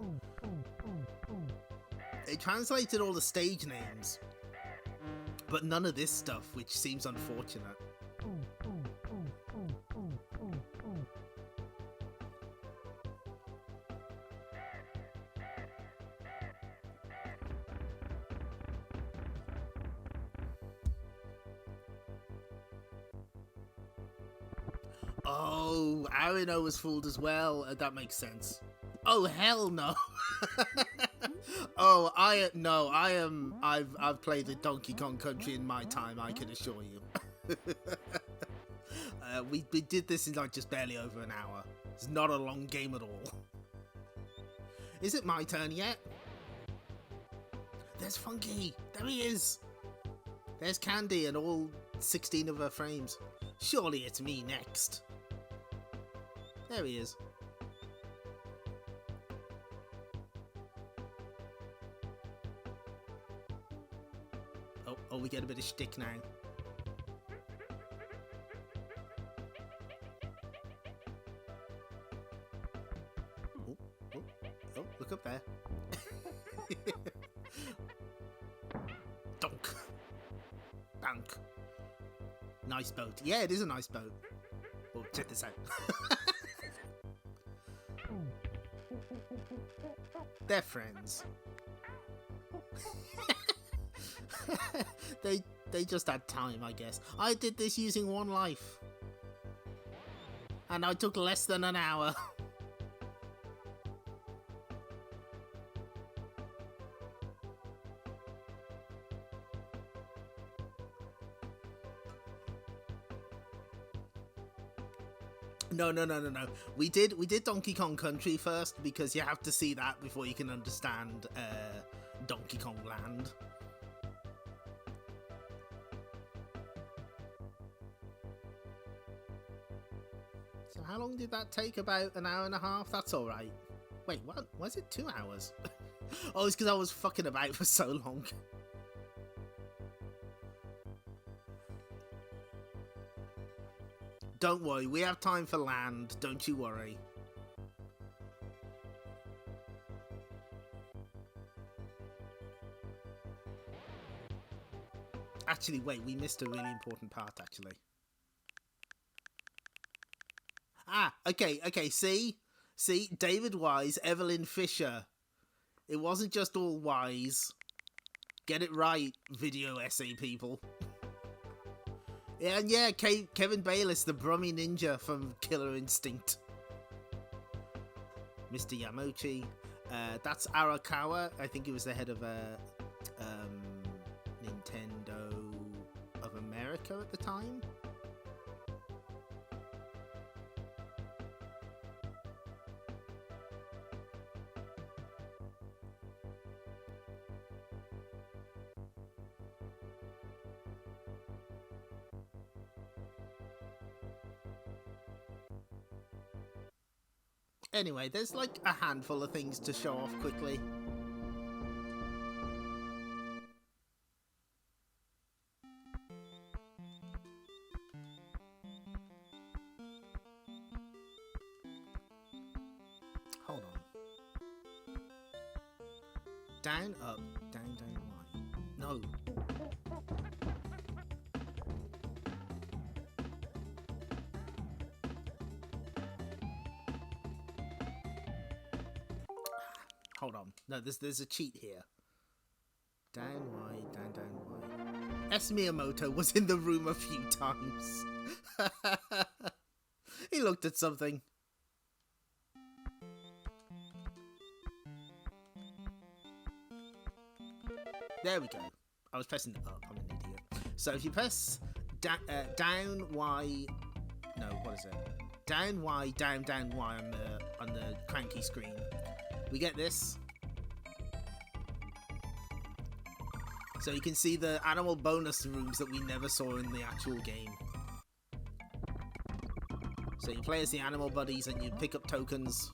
They translated all the stage names, but none of this stuff, which seems unfortunate. Oh, Arino was fooled as well. That makes sense. Oh, hell no. Oh, I've played the Donkey Kong Country in my time, I can assure you. We did this in like just barely over an hour. It's not a long game at all. Is it my turn yet? There's Funky. There he is. There's Candy and all 16 of her frames. Surely it's me next. There he is. Oh, we get a bit of shtick now. Oh, look up there. Donk. Bank. Nice boat. Yeah, it is a nice boat. Oh, check this out. They're friends. They just had time, I guess. I did this using one life. And I took less than an hour. No. We did Donkey Kong Country first because you have to see that before you can understand Donkey Kong Land. So how long did that take? About an hour and a half? That's alright. Wait, what? Was it 2 hours? Oh, it's because I was fucking about for so long. Don't worry, we have time for land, don't you worry. Actually, wait, we missed a really important part, actually. Ah, okay, see? See, David Wise, Evelyn Fisher. It wasn't just all Wise. Get it right, video essay people. Yeah, and yeah, Kevin Bayliss, the Brummy Ninja from Killer Instinct. Mr. Yamochi. That's Arakawa. I think he was the head of Nintendo of America at the time. Anyway, there's like a handful of things to show off quickly. Hold on. Down, up, down, Y. No. Hold on. No, there's a cheat here. Down Y, down Y. S. Miyamoto was in the room a few times. He looked at something. There we go. I was pressing up. I'm an idiot. So if you press down Y, no, what is it? Down Y, down Y on the cranky screen. We get this. So you can see the animal bonus rooms that we never saw in the actual game. So you play as the animal buddies and you pick up tokens.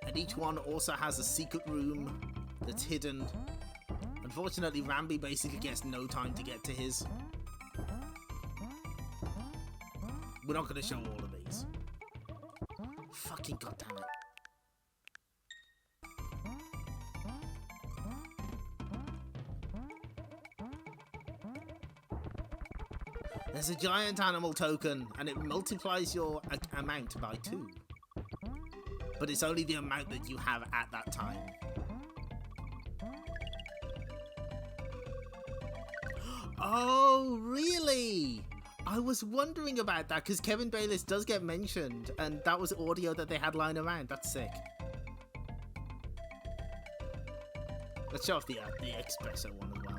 And each one also has a secret room that's hidden. Unfortunately, Rambi basically gets no time to get to his. We're not going to show all of these. Fucking goddammit. There's a giant animal token, and it multiplies your amount by 2. But it's only the amount that you have at that time. Oh, really? I was wondering about that, because Kevin Bayliss does get mentioned, and that was audio that they had lying around. That's sick. Let's show off the espresso one as well.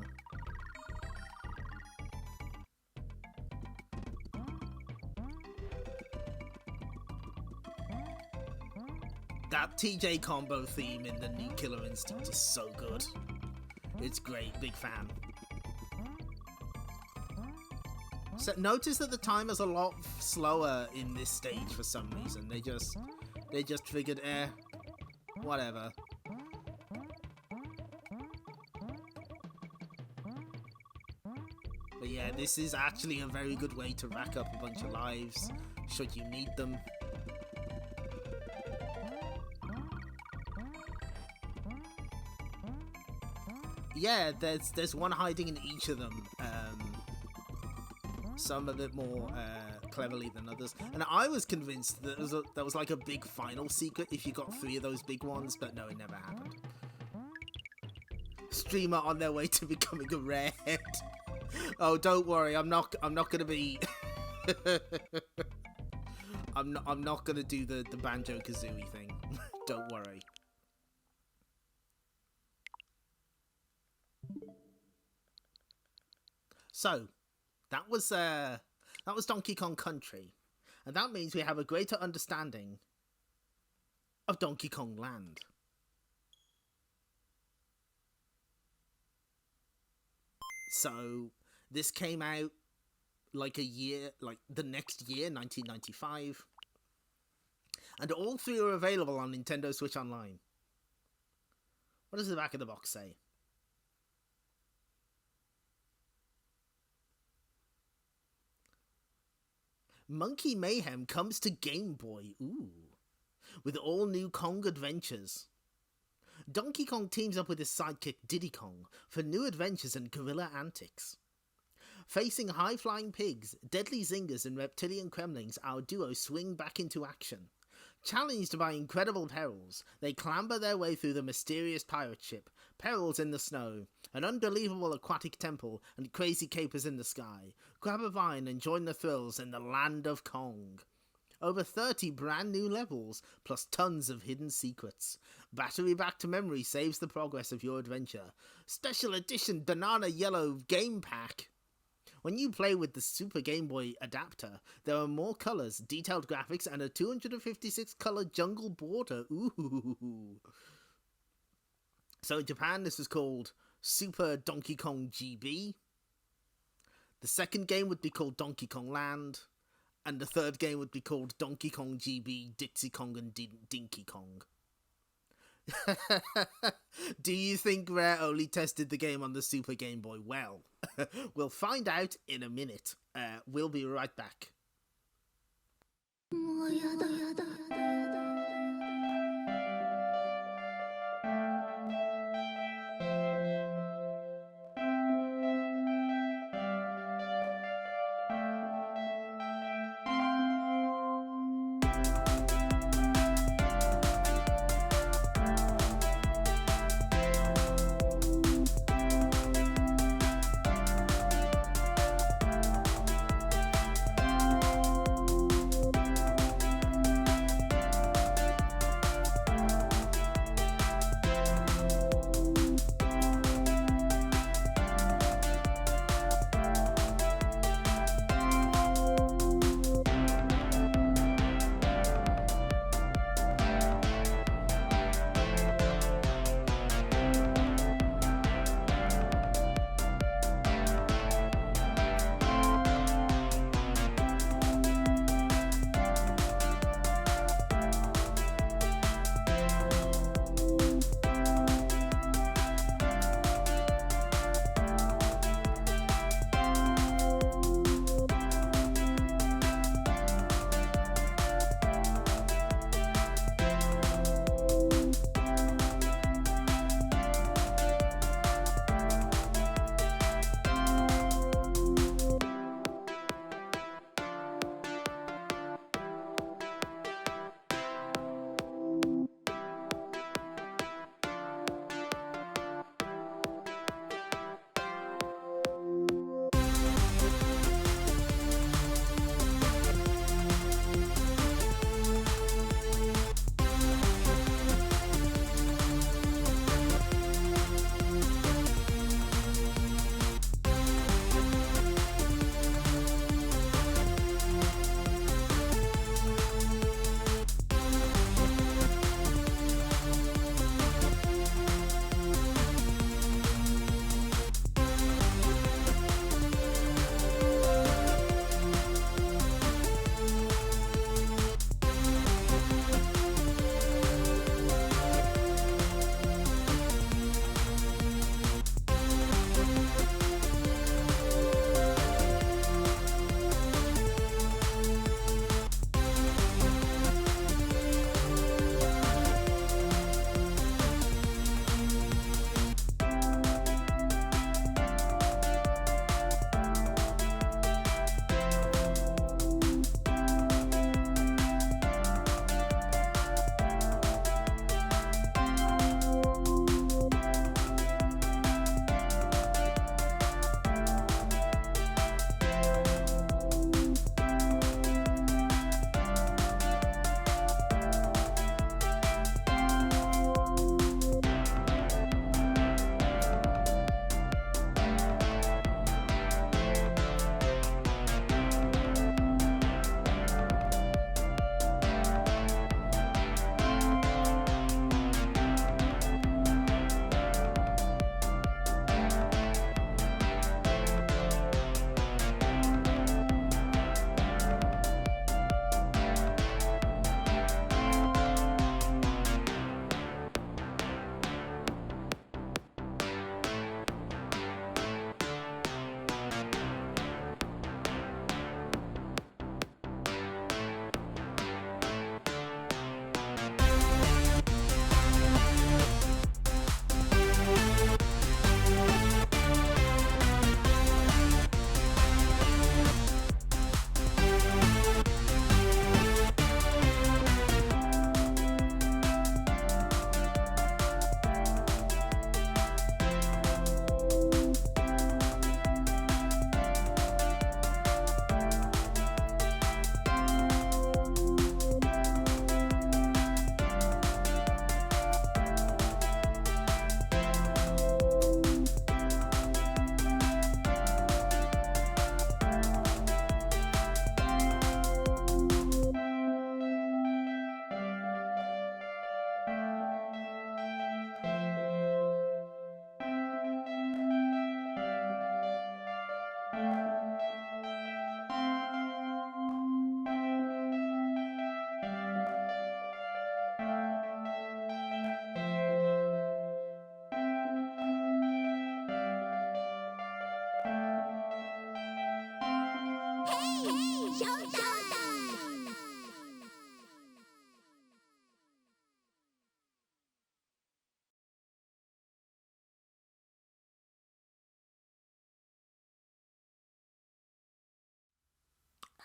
That TJ combo theme in the new Killer Instinct is so good. It's great, big fan. So notice that the timer's a lot slower in this stage for some reason. They just figured, whatever. But yeah, this is actually a very good way to rack up a bunch of lives, should you need them. Yeah, there's one hiding in each of them. Some a bit more cleverly than others. And I was convinced that there was like a big final secret if you got 3 of those big ones, but no, it never happened. Streamer on their way to becoming a rarhead. Oh, don't worry, I'm not gonna be. I'm not gonna do the Banjo-Kazooie thing. Don't worry. So, that was Donkey Kong Country, and that means we have a greater understanding of Donkey Kong Land. So, this came out like the next year, 1995, and all 3 are available on Nintendo Switch Online. What does the back of the box say? Monkey Mayhem comes to Game Boy, with all new Kong adventures. Donkey Kong teams up with his sidekick Diddy Kong for new adventures and guerrilla antics. Facing high-flying pigs, deadly zingers and reptilian kremlings, our duo swing back into action. Challenged by incredible perils, they clamber their way through the mysterious pirate ship, perils in the snow, an unbelievable aquatic temple, and crazy capers in the sky. Grab a vine and join the thrills in the land of Kong. Over 30 brand new levels, plus tons of hidden secrets. Battery Back to Memory saves the progress of your adventure. Special edition Banana Yellow Game Pack. When you play with the Super Game Boy adapter, there are more colors, detailed graphics, and a 256-color jungle border. Ooh. So in Japan, this was called Super Donkey Kong GB. The second game would be called Donkey Kong Land. And the third game would be called Donkey Kong GB, Dixie Kong, and Dinky Kong. Do you think Rare only tested the game on the Super Game Boy? Well, we'll find out in a minute. We'll be right back.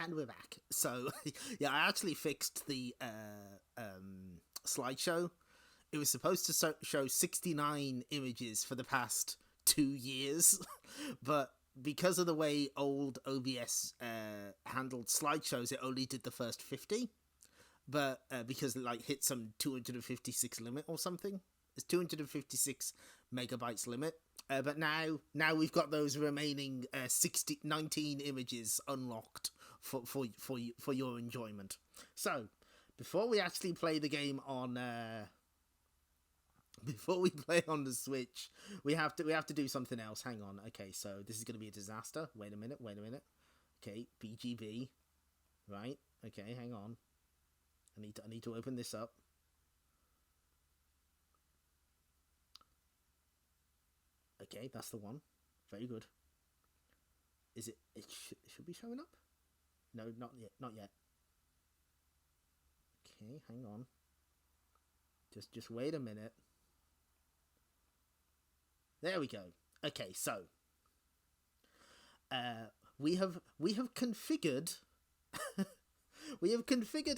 And we're back. So, yeah, I actually fixed the slideshow. It was supposed to show 69 images for the past 2 years, but because of the way old OBS handled slideshows, it only did the first 50. But because it like hit some 256 limit or something, it's 256 megabytes limit. But now we've got those remaining 19 images unlocked for your enjoyment. So before we actually play the game on the Switch, we have to do something else. Hang on. Okay, so this is going to be a disaster. Wait a minute. Okay, BGB. Right. Okay, hang on. I need to open this up. Okay, that's the one. Very good. Is it? It should be showing up. No, not yet. Not yet. Okay, hang on. Just wait a minute. There we go. Okay, so we have configured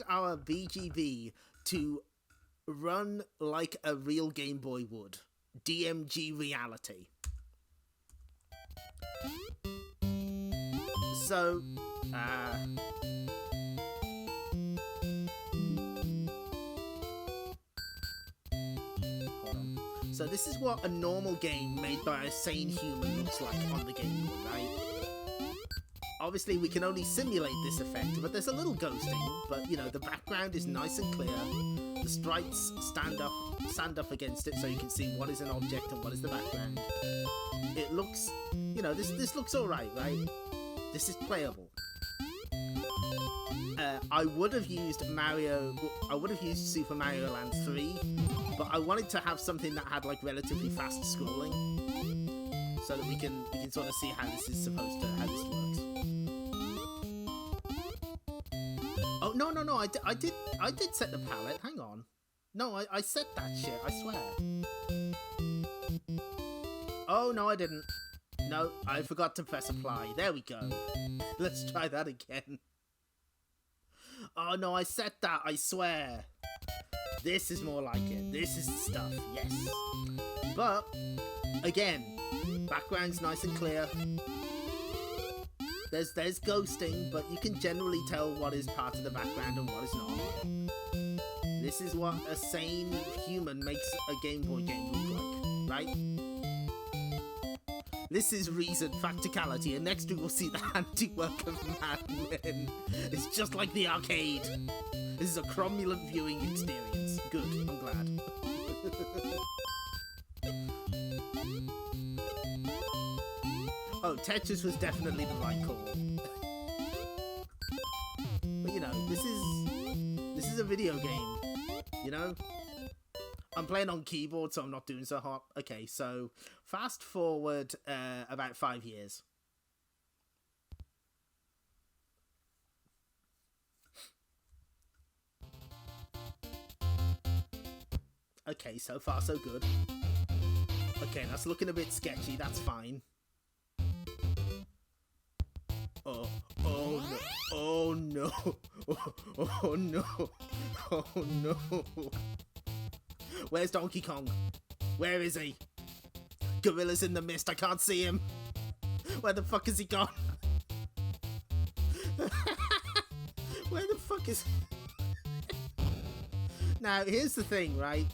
our BGB to run like a real Game Boy would. DMG reality. So hold on. So this is what a normal game made by a sane human looks like on the Game Boy, right? Obviously, we can only simulate this effect, but there's a little ghosting. But, you know, the background is nice and clear. The sprites stand up against it so you can see what is an object and what is the background. It looks, you know, this looks alright, right? This is playable. I would have used Super Mario Land 3, but I wanted to have something that had, like, relatively fast scrolling. So that we can sort of see how this works. Oh no! I did set the palette. Hang on. No, I set that shit. I swear. Oh no, I didn't. No, I forgot to press apply. There we go. Let's try that again. Oh no, I set that. I swear. This is more like it. This is the stuff. Yes. But again, background's nice and clear. There's ghosting, but you can generally tell what is part of the background and what is not. This is what a sane human makes a Game Boy game look like, right? This is reason, practicality, and next we will see the handiwork of madmen. It's just like the arcade. This is a cromulent viewing experience. Good, I'm glad. Oh, Tetris was definitely the right call. But you know, this is a video game. You know? I'm playing on keyboard, so I'm not doing so hot. Okay, so fast forward about 5 years. Okay, so far so good. Okay, that's looking a bit sketchy, that's fine. Oh no. Oh no. Oh no. Where's Donkey Kong? Where is he? Gorilla's in the mist, I can't see him. Where the fuck is he gone? Where the fuck is... Now, here's the thing, right?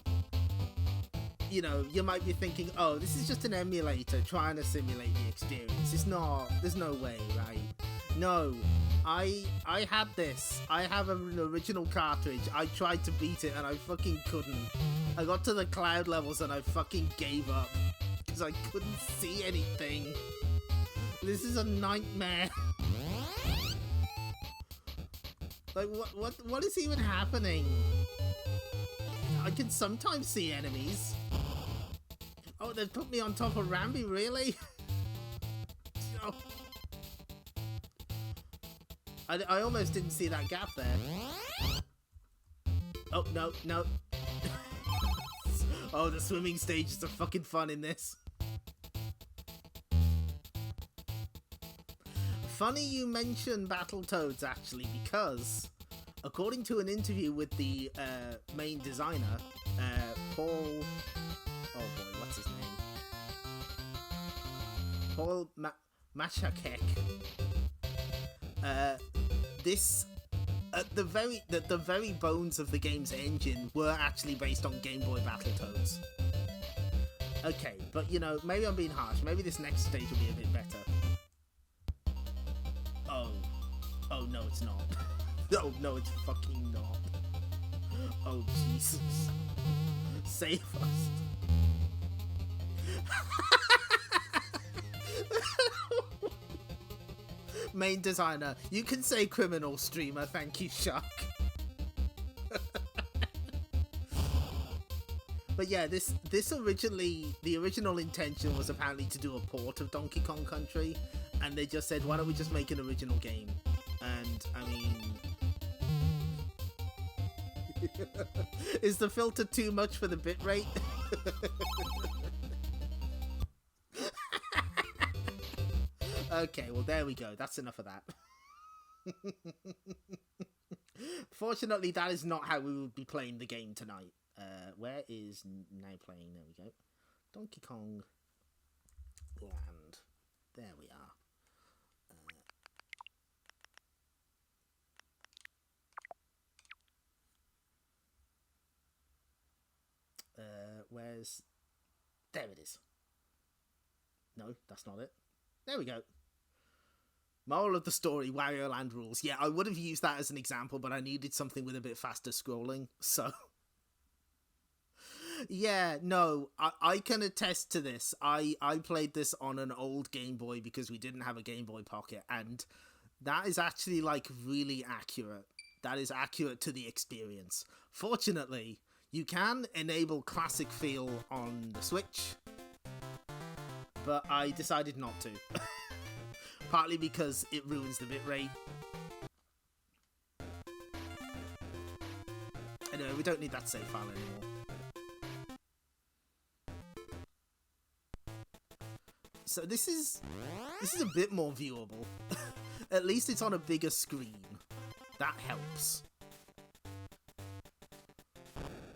You know, you might be thinking, oh, this is just an emulator trying to simulate the experience. It's not, there's no way, right? No, I had this. I have an original cartridge. I tried to beat it and I fucking couldn't. I got to the cloud levels and I fucking gave up. Because I couldn't see anything. This is a nightmare. Like, what is even happening? I can sometimes see enemies. Oh, they've put me on top of Rambi, really? Oh. I almost didn't see that gap there. Oh, no, no. Oh, the swimming stages are fucking fun in this. Funny you mention Battletoads, actually, because according to an interview with the main designer, Paul... Oh boy, what's his name? Paul Machakek. This... the very bones of the game's engine were actually based on Game Boy Battletoads. Okay, but you know, maybe I'm being harsh. Maybe this next stage will be a bit better. Oh no, it's not. Oh no, it's fucking not. Oh Jesus. Save us. Main designer, you can say criminal streamer, thank you, Shark. But yeah, the original intention was apparently to do a port of Donkey Kong Country, and they just said, why don't we just make an original game? And, I mean... Is the filter too much for the bitrate? Okay, well there we go, that's enough of that. Fortunately, that is not how we will be playing the game tonight. Where is now playing? There we go. Donkey Kong Land. There we are. Where's... There it is. No, that's not it. There we go. Moral of the story, Wario Land rules. Yeah, I would have used that as an example, but I needed something with a bit faster scrolling, so... Yeah, no, I can attest to this. I played this on an old Game Boy because we didn't have a Game Boy Pocket, and that is actually, like, really accurate. That is accurate to the experience. Fortunately, you can enable classic feel on the Switch, but I decided not to. Partly because it ruins the bitrate. Anyway, we don't need that save file anymore. So this is a bit more viewable. At least it's on a bigger screen. That helps.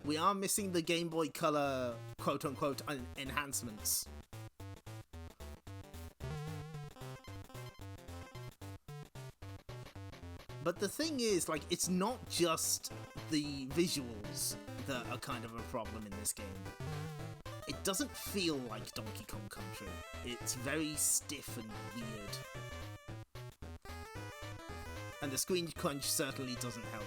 We are missing the Game Boy Color quote-unquote enhancements. But the thing is, like, it's not just the visuals that are kind of a problem in this game. It doesn't feel like Donkey Kong Country. It's very stiff and weird. And the screen crunch certainly doesn't help.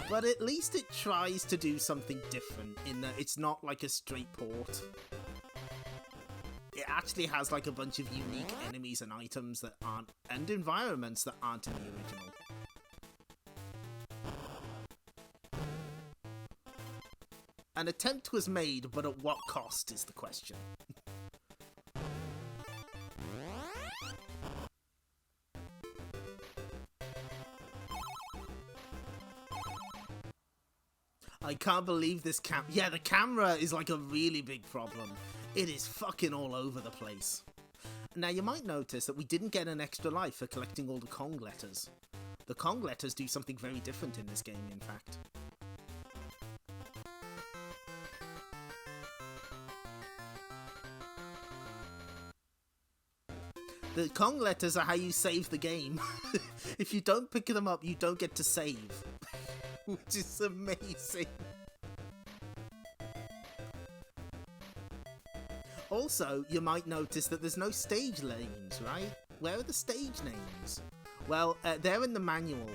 But at least it tries to do something different in that it's not like a straight port. It actually has like a bunch of unique enemies and items that aren't, and environments that aren't in the original. An attempt was made, but at what cost is the question. I can't believe this yeah, the camera is like a really big problem. It is fucking all over the place. Now you might notice that we didn't get an extra life for collecting all the Kong letters. The Kong letters do something very different in this game, in fact. The Kong letters are how you save the game. If you don't pick them up, you don't get to save. Which is amazing. Also, you might notice that there's no stage names, right? Where are the stage names? Well, they're in the manual.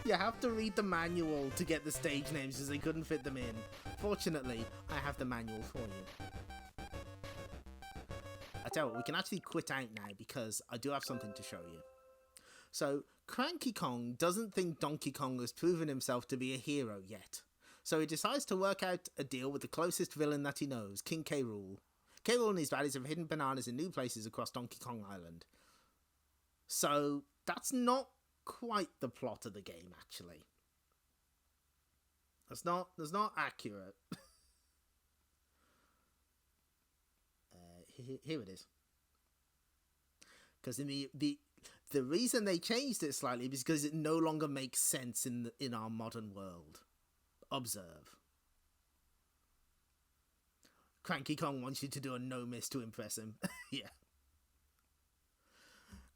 You have to read the manual to get the stage names because they couldn't fit them in. Fortunately, I have the manual for you. I tell you what, we can actually quit out now because I do have something to show you. So, Cranky Kong doesn't think Donkey Kong has proven himself to be a hero yet. So he decides to work out a deal with the closest villain that he knows, King K. Rool. K. Rool and his baddies have hidden bananas in new places across Donkey Kong Island. So, that's not quite the plot of the game, actually. That's not accurate. here it is. Because in the reason they changed it slightly is because it no longer makes sense in our modern world. Observe. Cranky Kong wants you to do a no-miss to impress him. Yeah.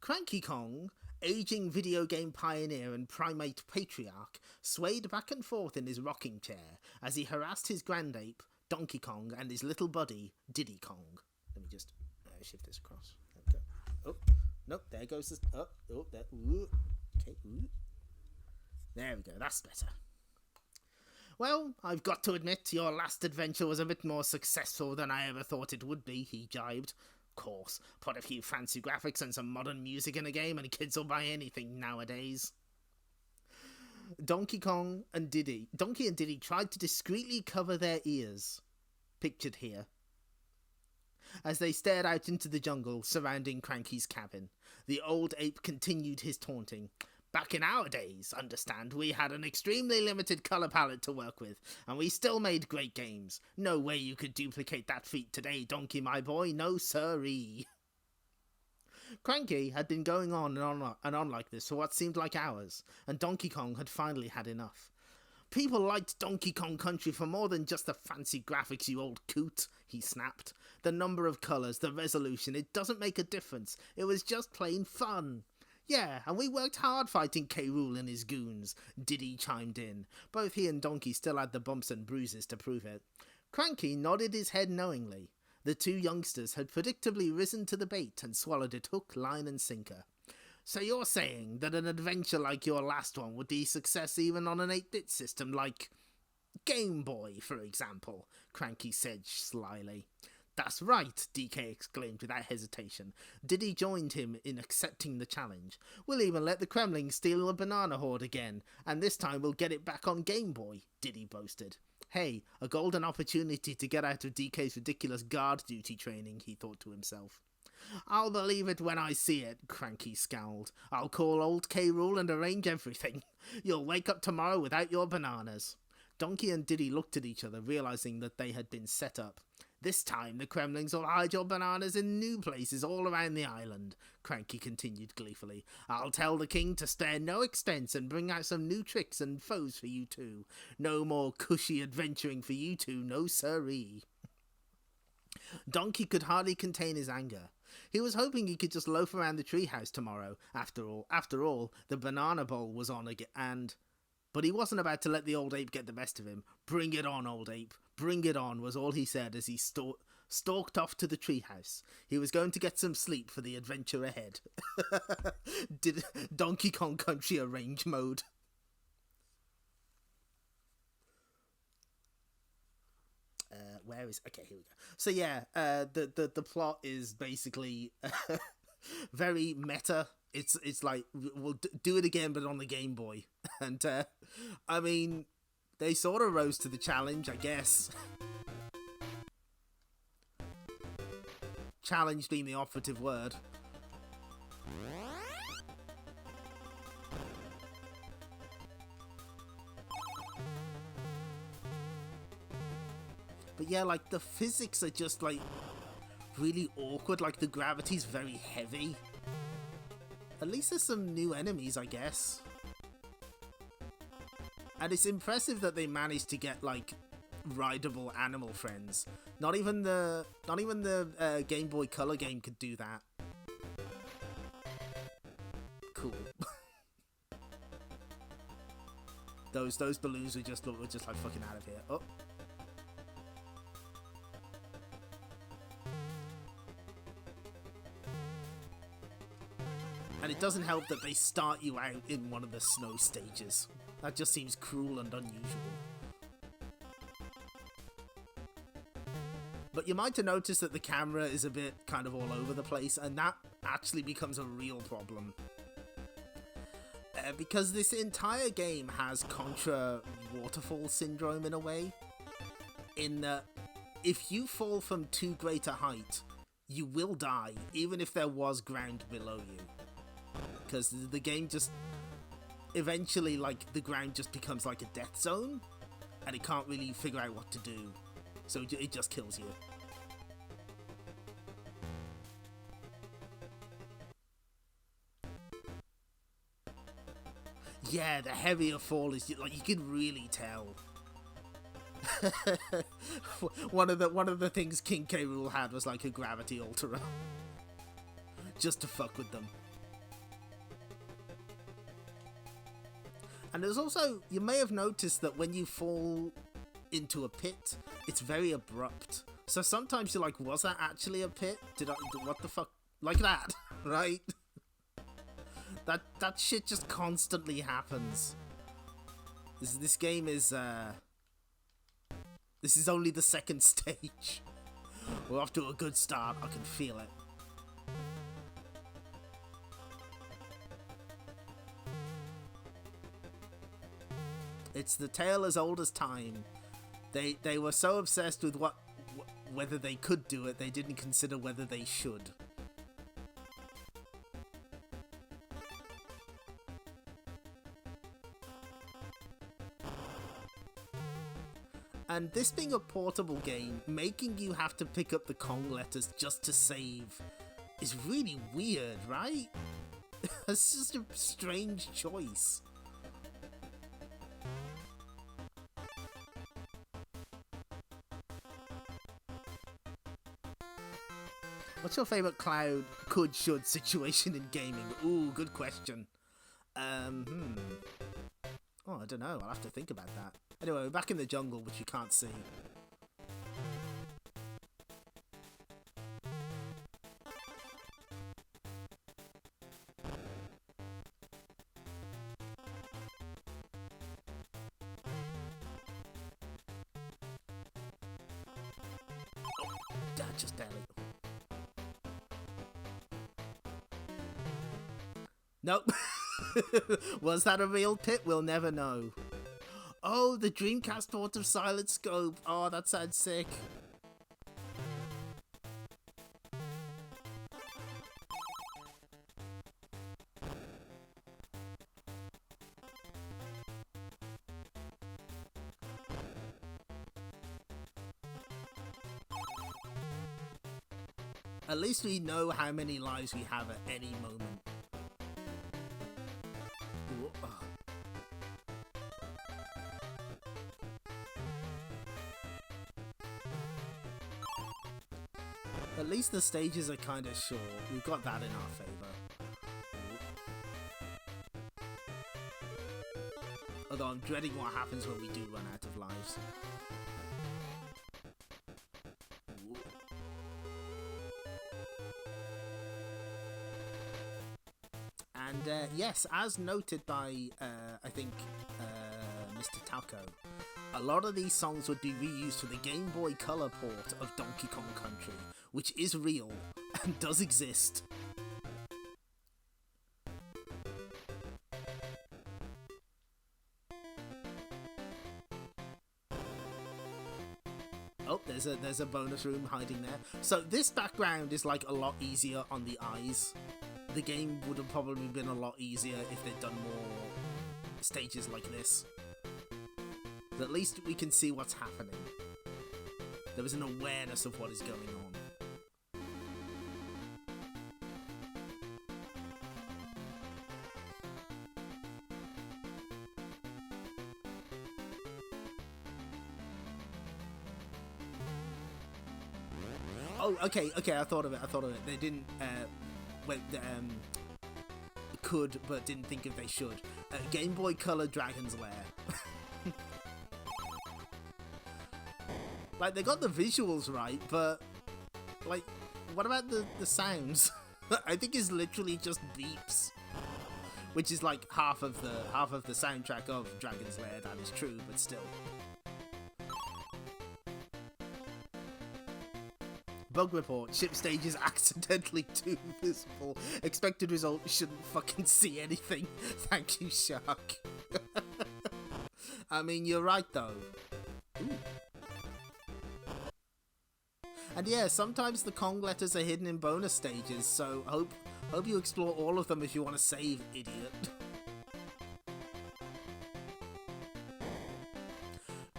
Cranky Kong, aging video game pioneer and primate patriarch, swayed back and forth in his rocking chair as he harassed his grandape, Donkey Kong, and his little buddy, Diddy Kong. Let me just shift this across. There we go. Oh, nope, there goes this. Oh, there. Ooh. Okay, ooh. There we go, that's better. Well, I've got to admit, your last adventure was a bit more successful than I ever thought it would be, he jibed. Of course, put a few fancy graphics and some modern music in a game and kids will buy anything nowadays. Donkey and Diddy tried to discreetly cover their ears, pictured here, as they stared out into the jungle surrounding Cranky's cabin. The old ape continued his taunting. Back in our days, understand, we had an extremely limited colour palette to work with, and we still made great games. No way you could duplicate that feat today, Donkey my boy, no siree. Cranky had been going on and on like this for what seemed like hours, and Donkey Kong had finally had enough. People liked Donkey Kong Country for more than just the fancy graphics, you old coot, he snapped. The number of colours, the resolution, it doesn't make a difference. It was just plain fun. Yeah, and we worked hard fighting K. Rool and his goons, Diddy chimed in. Both he and Donkey still had the bumps and bruises to prove it. Cranky nodded his head knowingly. The two youngsters had predictably risen to the bait and swallowed it hook, line and sinker. So you're saying that an adventure like your last one would be a success even on an 8-bit system like Game Boy, for example, Cranky said slyly. That's right, DK exclaimed without hesitation. Diddy joined him in accepting the challenge. We'll even let the Kremlings steal the banana horde again, and this time we'll get it back on Game Boy, Diddy boasted. Hey, a golden opportunity to get out of DK's ridiculous guard duty training, he thought to himself. I'll believe it when I see it, Cranky scowled. I'll call old K. Rool and arrange everything. You'll wake up tomorrow without your bananas. Donkey and Diddy looked at each other, realizing that they had been set up. This time the Kremlings will hide your bananas in new places all around the island, Cranky continued gleefully. I'll tell the king to spare no expense and bring out some new tricks and foes for you two. No more cushy adventuring for you two, no siree. Donkey could hardly contain his anger. He was hoping he could just loaf around the treehouse tomorrow. After all, the banana bowl was on again, but he wasn't about to let the old ape get the best of him. Bring it on, old ape. Bring it on, was all he said as he stalked off to the treehouse. He was going to get some sleep for the adventure ahead. Did Donkey Kong Country arrange mode? Where is... Okay, here we go. So yeah, the plot is basically very meta. It's like, we'll do it again, but on the Game Boy. And, I mean, they sort of rose to the challenge, I guess. Challenge being the operative word. But yeah, like, the physics are just, like, really awkward. Like, the gravity's very heavy. At least there's some new enemies, I guess. And it's impressive that they managed to get, like, rideable animal friends. Not even the Game Boy Color game could do that. Cool. those balloons were just like fucking out of here. Oh. And it doesn't help that they start you out in one of the snow stages. That just seems cruel and unusual. But you might have noticed that the camera is a bit kind of all over the place, and that actually becomes a real problem. Because this entire game has Contra waterfall syndrome in a way. In that, if you fall from too great a height, you will die, even if there was ground below you. Because the game just... Eventually, like, the ground just becomes like a death zone, and it can't really figure out what to do. So it just kills you. Yeah, the heavier fall is like you can really tell. one of the things King K. Rool had was like a gravity alterer, just to fuck with them. And there's also, you may have noticed that when you fall into a pit, it's very abrupt. So sometimes you're like, was that actually a pit? What the fuck? Like that, right? That shit just constantly happens. This game is, this is only the second stage. We're off to a good start, I can feel it. It's the tale as old as time. They were so obsessed with whether they could do it, they didn't consider whether they should. And this being a portable game, making you have to pick up the Kong letters just to save is really weird, right? It's just a strange choice. What's your favourite cloud, could, should situation in gaming? Ooh, good question. Oh, I don't know. I'll have to think about that. Anyway, we're back in the jungle, which you can't see. Oh, just barely. Nope. Was that a real pit? We'll never know. Oh, the Dreamcast port of Silent Scope. Oh, that sounds sick. At least we know how many lives we have at any moment. At least the stages are kind of short. We've got that in our favour. Although I'm dreading what happens when we do run out of lives. And yes, as noted by, I think, Mr. Talco, a lot of these songs would be reused for the Game Boy Color port of Donkey Kong Country, which is real and does exist. Oh, there's a bonus room hiding there. So this background is like a lot easier on the eyes. The game would have probably been a lot easier if they'd done more stages like this. But at least we can see what's happening. There was an awareness of what is going on. Oh, okay, I thought of it. They didn't, could, but didn't think if they should. Game Boy Color Dragon's Lair. Like, they got the visuals right, but, like, what about the sounds? I think it's literally just beeps. Which is like half of the soundtrack of Dragon's Lair, that is true, but still. Bug report, ship stage is accidentally too visible. Expected result, shouldn't fucking see anything. Thank you, Shark. I mean, you're right though. Ooh. And yeah, sometimes the Kong letters are hidden in bonus stages, so hope you explore all of them if you want to save, idiot.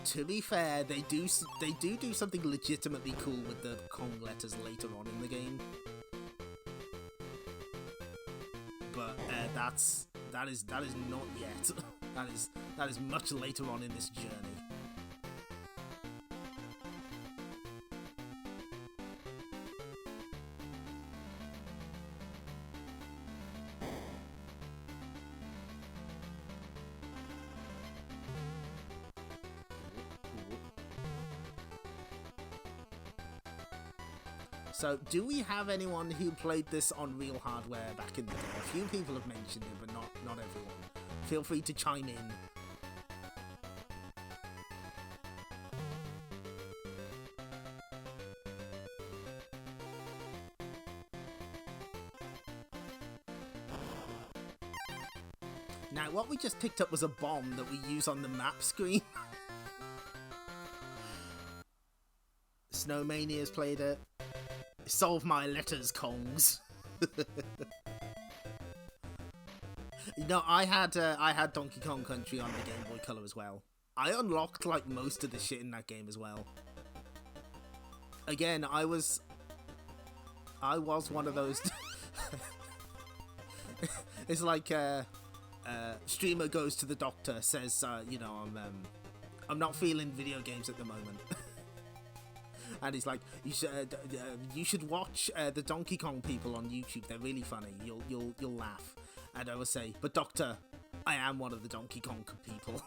To be fair, they do something legitimately cool with the Kong letters later on in the game. But that's that is not yet. that is much later on in this journey. So, do we have anyone who played this on real hardware back in the day? A few people have mentioned it, but not everyone. Feel free to chime in. Now, what we just picked up was a bomb that we use on the map screen. Snowmania's played it. Solve my letters, Kongs. No, I had Donkey Kong Country on the Game Boy Color as well. I unlocked like most of the shit in that game as well. Again, I was one of those. It's like streamer goes to the doctor, says, you know, I'm not feeling video games at the moment. And he's like, you should watch the Donkey Kong people on YouTube. They're really funny. You'll laugh. And I will say, but doctor, I am one of the Donkey Kong people.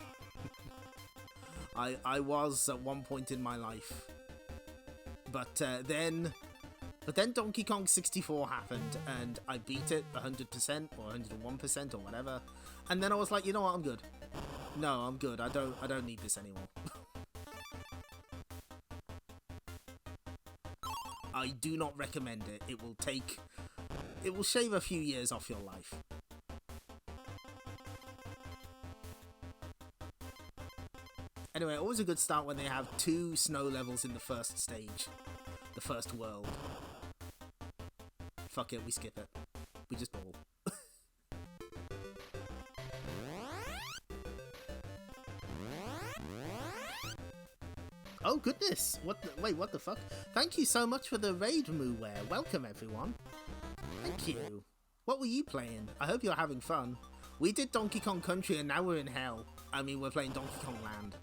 I was at one point in my life, but then Donkey Kong 64 happened, and I beat it 100% or 101% or whatever. And then I was like, you know what, I'm good. No, I'm good. I don't need this anymore. I do not recommend it. It will shave a few years off your life. Anyway, always a good start when they have 2 snow levels in the first stage. The first world. Fuck it, we skip it. We just ball. Oh goodness! Wait, what the fuck? Thank you so much for the raid, Moowear. Welcome everyone. Thank you. What were you playing? I hope you're having fun. We did Donkey Kong Country and now we're in hell. I mean, we're playing Donkey Kong Land.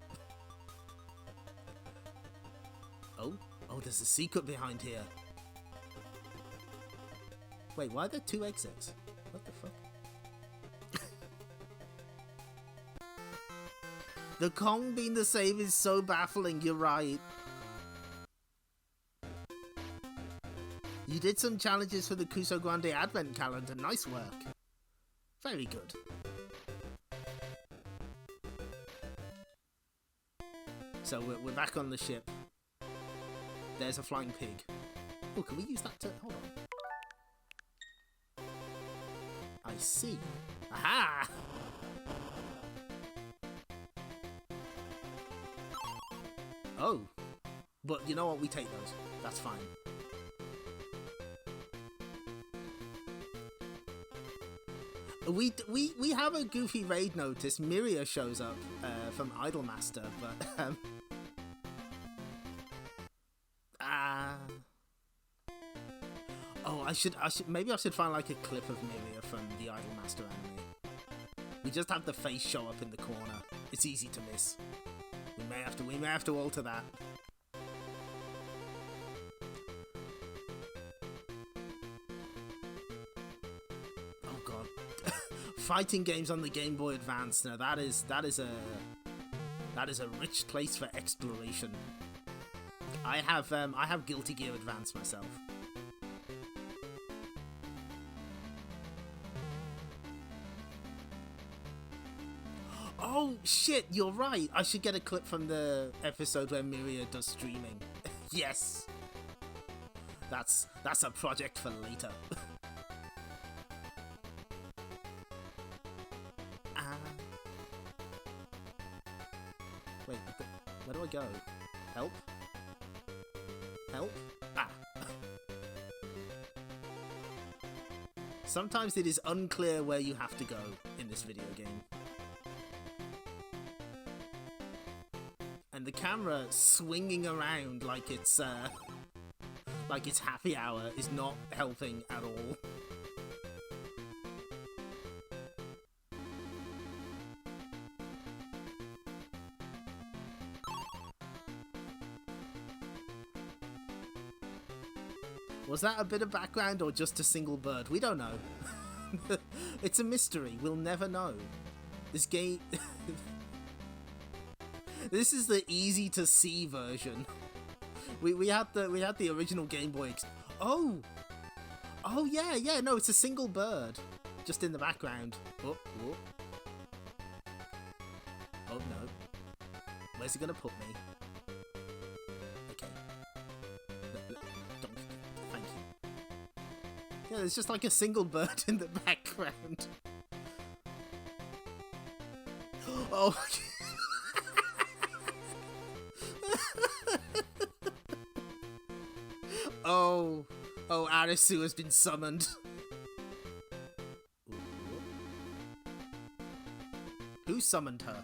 Oh, there's a secret behind here. Wait, why are there 2 exits? What the fuck? The Kong being the save is so baffling, you're right. You did some challenges for the Kuso Grande Advent Calendar, nice work. Very good. So we're back on the ship. There's a flying pig. Oh, can we use that to... Hold on. I see. Aha! Oh, but you know what? We take those. That's fine. We have a goofy raid notice. Miria shows up from Idolmaster, but oh, I should maybe I should find like a clip of Miria from the Idolmaster anime. We just have the face show up in the corner. It's easy to miss. We may have to alter that. Oh god. Fighting games on the Game Boy Advance. Now that is a rich place for exploration. I have Guilty Gear Advance myself. Oh shit, you're right. I should get a clip from the episode where Miria does streaming. Yes. That's a project for later. Wait, where do I go? Help? Help? Ah. Sometimes it is unclear where you have to go in this video game. And the camera swinging around like it's happy hour is not helping at all. Was that a bit of background or just a single bird? We don't know. It's a mystery. We'll never know. This game... This is the easy to see version. We had the original Game Boy. Oh yeah. No, it's a single bird, just in the background. Oh no. Where's he gonna put me? Okay. Thank you. Yeah, there's just like a single bird in the background. Oh. Oh, Arisu has been summoned. Who summoned her?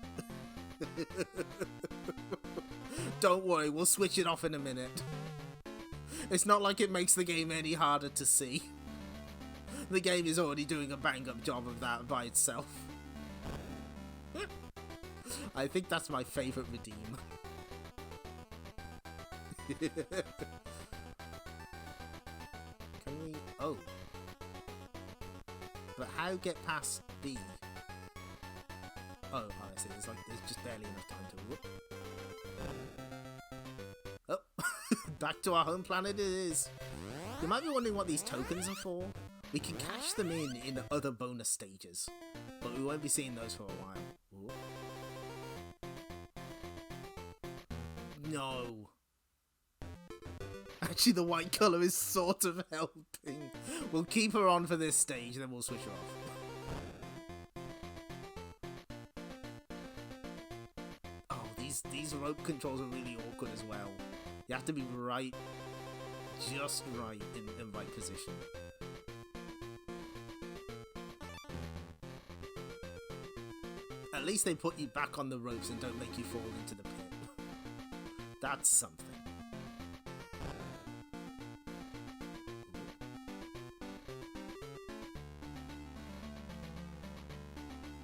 Don't worry, we'll switch it off in a minute. It's not like it makes the game any harder to see. The game is already doing a bang-up job of that by itself. I think that's my favourite redeem. Can we... Oh. But how get past B? Oh, I see. There's just barely enough time to... Whoop. Oh. Back to our home planet it is. You might be wondering what these tokens are for. We can cash them in other bonus stages. But we won't be seeing those for a while. Ooh. No. Actually, the white colour is sort of helping. We'll keep her on for this stage, then we'll switch her off. Oh, these rope controls are really awkward as well. You have to be right, just right in the right position. At least they put you back on the ropes and don't make you fall into the pit. That's something.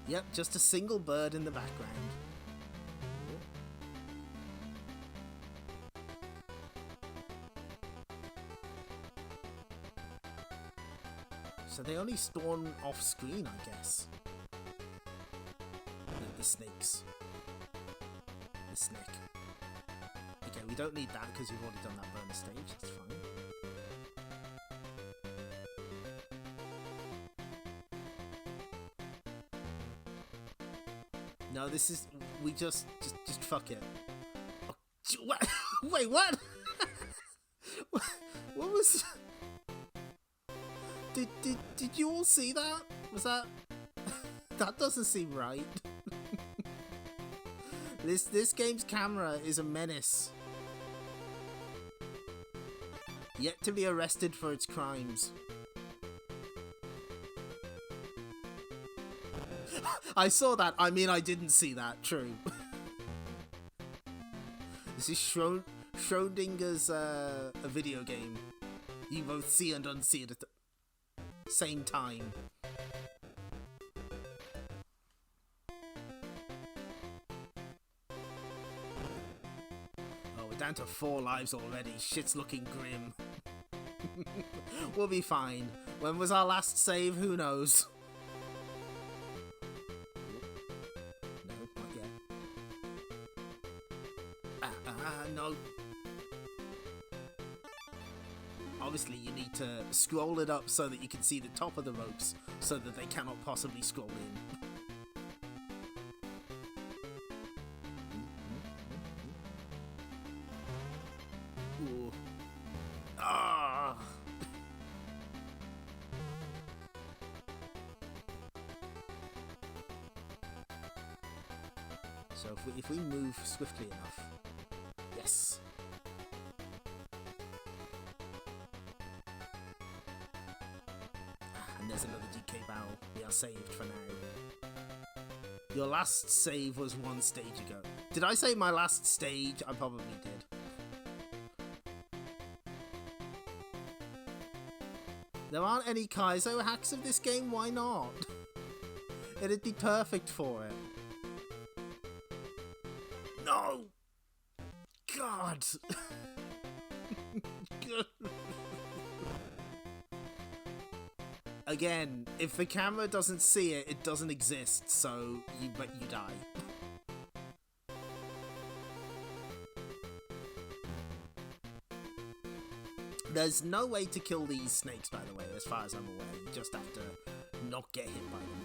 Yep, just a single bird in the background. So they only spawn off screen, I guess. The snakes. The snake. Okay, we don't need that because we've already done that bonus stage, that's fine. No, this is... we just fuck it. Oh, what? Wait, what? What was... Did you all see that? Was that... That doesn't seem right. This game's camera is a menace. Yet to be arrested for its crimes. I saw that. I mean, I didn't see that. True. This is Schrodinger's a video game. You both see and unsee it at the same time. Oh, we're down to 4 lives already. Shit's looking grim. We'll be fine. When was our last save? Who knows? No. Obviously you need to scroll it up so that you can see the top of the ropes so that they cannot possibly scroll in. Ooh. Ah. So if we move swiftly enough. Yes. And there's another DK barrel. We are saved for now. Your last save was 1 stage ago. Did I say my last stage? I probably did. There aren't any Kaizo hacks of this game, why not? It'd be perfect for it. No! God! again, if the camera doesn't see it, it doesn't exist, so you die. There's no way to kill these snakes, by the way, as far as I'm aware. You just have to not get hit by them.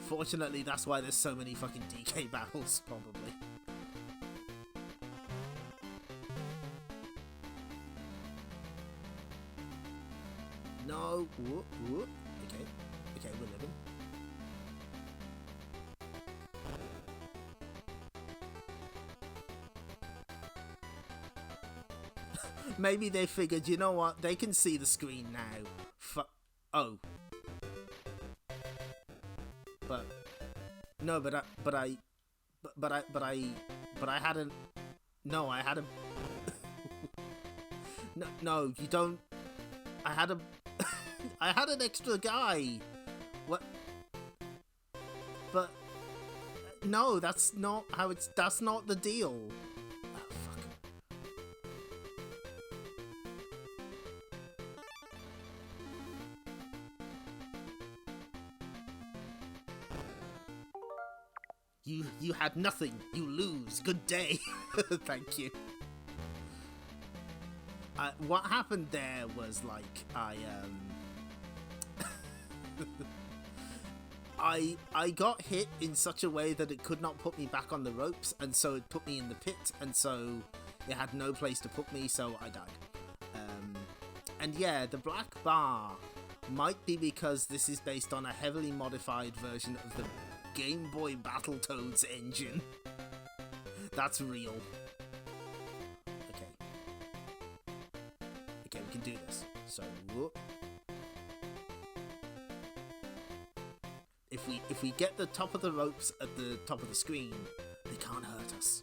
Fortunately, that's why there's so many fucking DK battles, probably. No. Whoop, whoop. Okay. Okay, we're living. Maybe they figured, you know what? They can see the screen now. Oh. But no, but I hadn't. No, I had a. No, you don't. I had a. I had an extra guy. What? But no, that's not how it's. That's not the deal. Oh, fuck. You had nothing. You lose. Good day. Thank you. What happened there was like I got hit in such a way that it could not put me back on the ropes, and so it put me in the pit, and so it had no place to put me, so I died. And yeah, the black bar might be because this is based on a heavily modified version of the Game Boy Battletoads engine. That's real. Okay. Okay, we can do this. So, whoop. If we get the top of the ropes at the top of the screen, they can't hurt us.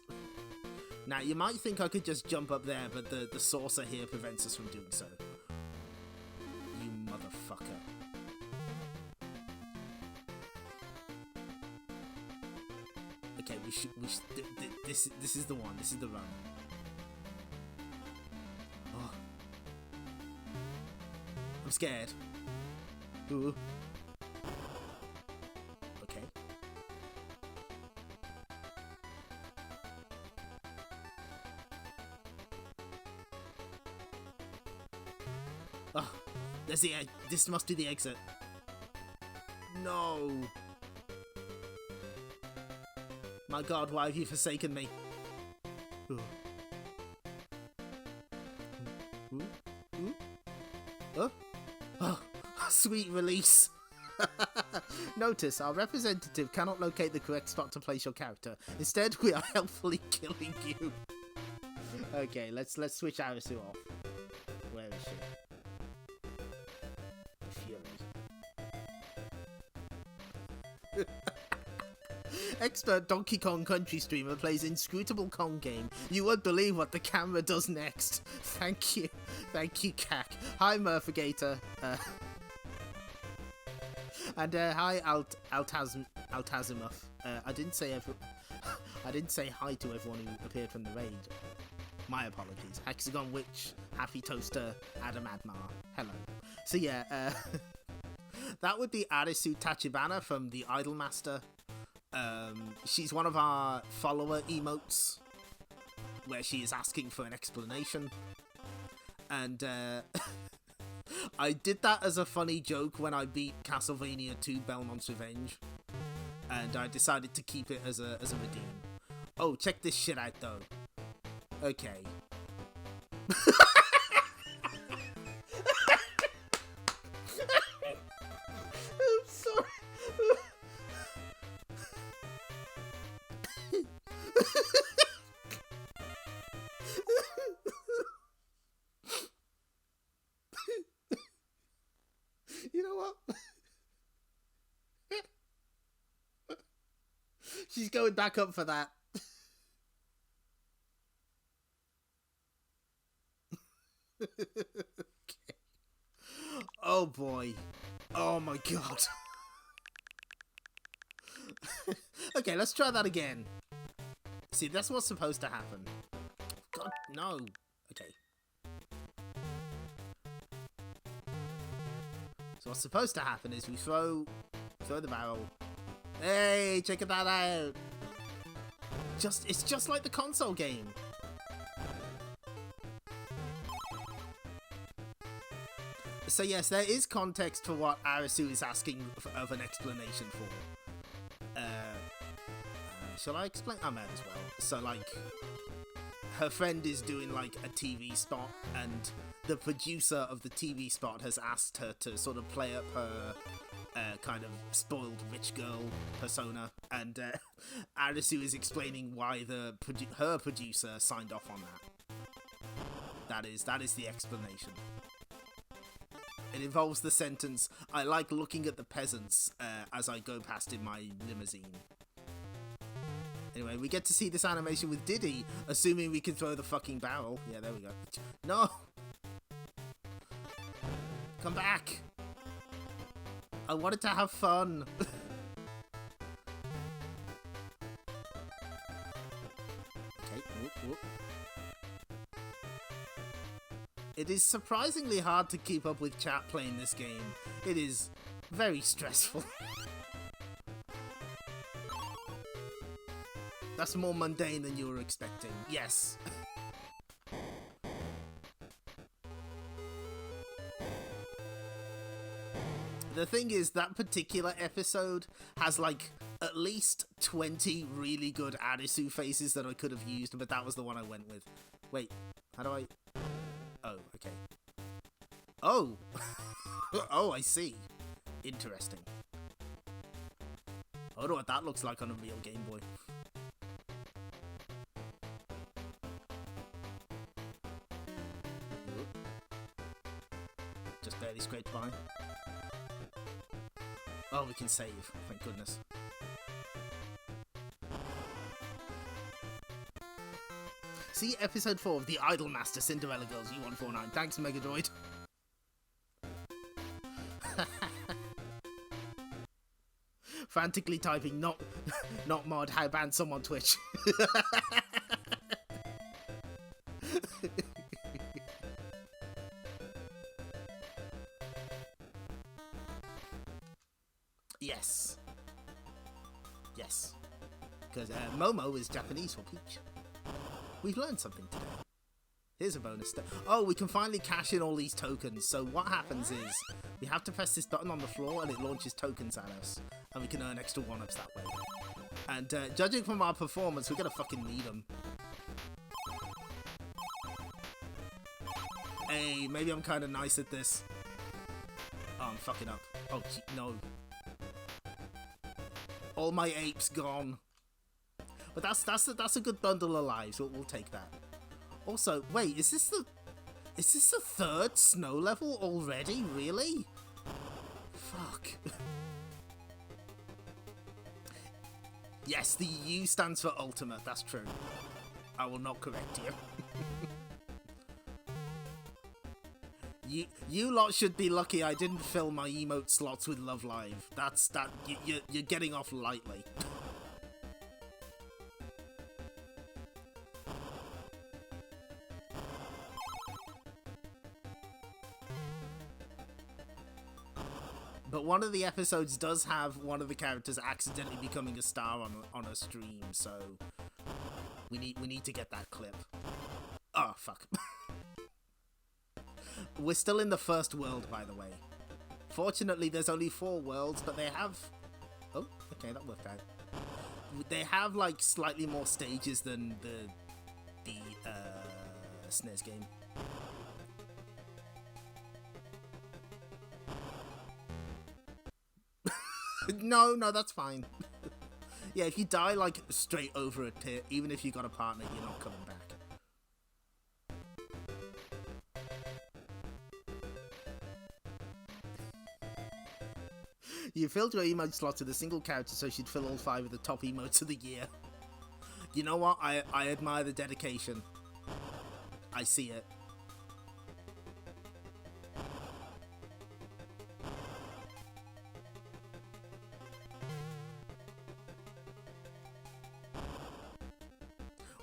Now, you might think I could just jump up there, but the saucer here prevents us from doing so. You motherfucker. Okay, we should this is the one. This is the run. Oh. I'm scared. Ooh. Okay. Oh, there's the this must be the exit. No. My God, why have you forsaken me? Ooh. Ooh. Ooh. Oh. Oh. Sweet release. Notice, our representative cannot locate the correct spot to place your character. Instead, we are helpfully killing you. Okay, let's switch Arisu off. Where is she? Fury. Expert Donkey Kong Country streamer plays inscrutable Kong game. You won't believe what the camera does next. Thank you. Thank you, Kak. Hi, Murphigator. And hi, Altazimov. I didn't say hi to everyone who appeared from the raid. My apologies. Hexagon Witch, Happy Toaster, Adam Admar. Hello. So yeah, that would be Arisu Tachibana from the Idolmaster. She's one of our follower emotes, where she is asking for an explanation. And I did that as a funny joke when I beat Castlevania 2 Belmont's Revenge, and I decided to keep it as a redeem. Oh, check this shit out though. Okay. I'm sorry. You know what? She's going back up for that. Okay. Oh boy. Oh my God. Okay, let's try that again. See, that's what's supposed to happen. God, no. Okay. what's supposed to happen is we throw the barrel. Hey, check that out. It's just like the console game. So yes, there is context for what Arisu is asking of an explanation for. Shall I explain? I might as well. So like, her friend is doing like a TV spot, and the producer of the TV spot has asked her to sort of play up her kind of spoiled rich girl persona, and Arisu is explaining why her producer signed off on that. That is the explanation. It involves the sentence, "I like looking at the peasants as I go past in my limousine." Anyway, we get to see this animation with Diddy, assuming we can throw the fucking barrel. Yeah, there we go. No! Come back! I wanted to have fun! Okay, whoop, whoop. It is surprisingly hard to keep up with chat playing this game. It is very stressful. That's more mundane than you were expecting. Yes. The thing is, that particular episode has like at least 20 really good Arisu faces that I could have used, but that was the one I went with. Wait, how do I... Oh, okay. Oh! Oh, I see. Interesting. I wonder what that looks like on a real Game Boy. Just barely scraped by. Oh, we can save. Thank goodness. See episode 4 of The Idolmaster Cinderella Girls U149. Thanks, Megadroid. Frantically typing, not mod, how ban some on Twitch. Yes. Yes. Because Momo is Japanese for peach. We've learned something today. Here's a bonus step. Oh, we can finally cash in all these tokens. So what happens is, we have to press this button on the floor and it launches tokens at us. And we can earn extra 1-ups that way. And judging from our performance, we're gonna fucking need them. Hey, maybe I'm kind of nice at this. Oh, I'm fucking up. Oh, no. All my apes gone. But that's a good bundle of lives. We'll take that. Also, wait, is this the third snow level already? Really? Fuck. Yes, the U stands for ultimate. That's true. I will not correct you. You lot should be lucky I didn't fill my emote slots with Love Live. You're getting off lightly. But one of the episodes does have one of the characters accidentally becoming a star on a stream, so we need to get that clip. Oh fuck. We're still in the first world, by the way. Fortunately, there's only 4 worlds, but they have... Oh, okay, that worked out. They have, like, slightly more stages than the SNES game. No, that's fine. Yeah, if you die, like, straight over a pit, even if you got a partner, you're not coming back. You filled your emote slots with a single character, so she'd fill all 5 of the top emotes of the year. You know what? I admire the dedication. I see it.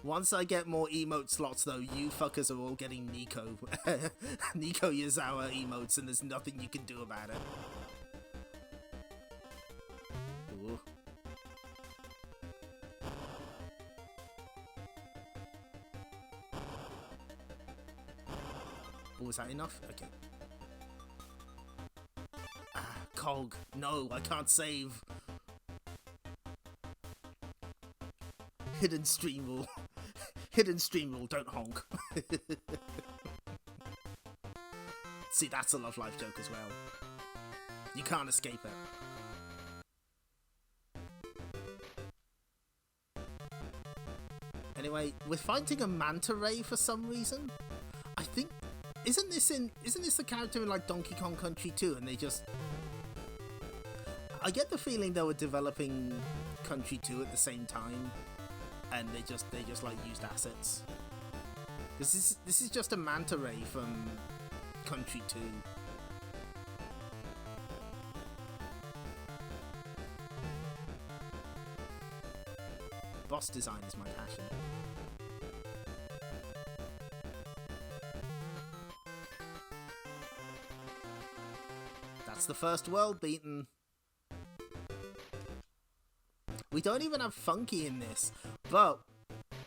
Once I get more emote slots, though, you fuckers are all getting Nico. Nico Yazawa emotes, and there's nothing you can do about it. Oh, is that enough? Okay. Cog. No, I can't save. Hidden stream rule. Hidden stream rule, don't honk. See, that's a Love Life joke as well. You can't escape it. Anyway, we're fighting a manta ray for some reason. I think isn't this the character in like Donkey Kong Country 2, and they just I get the feeling they were developing Country 2 at the same time, and they just like used assets. This is just a manta ray from Country 2. Boss design is my passion. That's the first world beaten. We don't even have Funky in this, but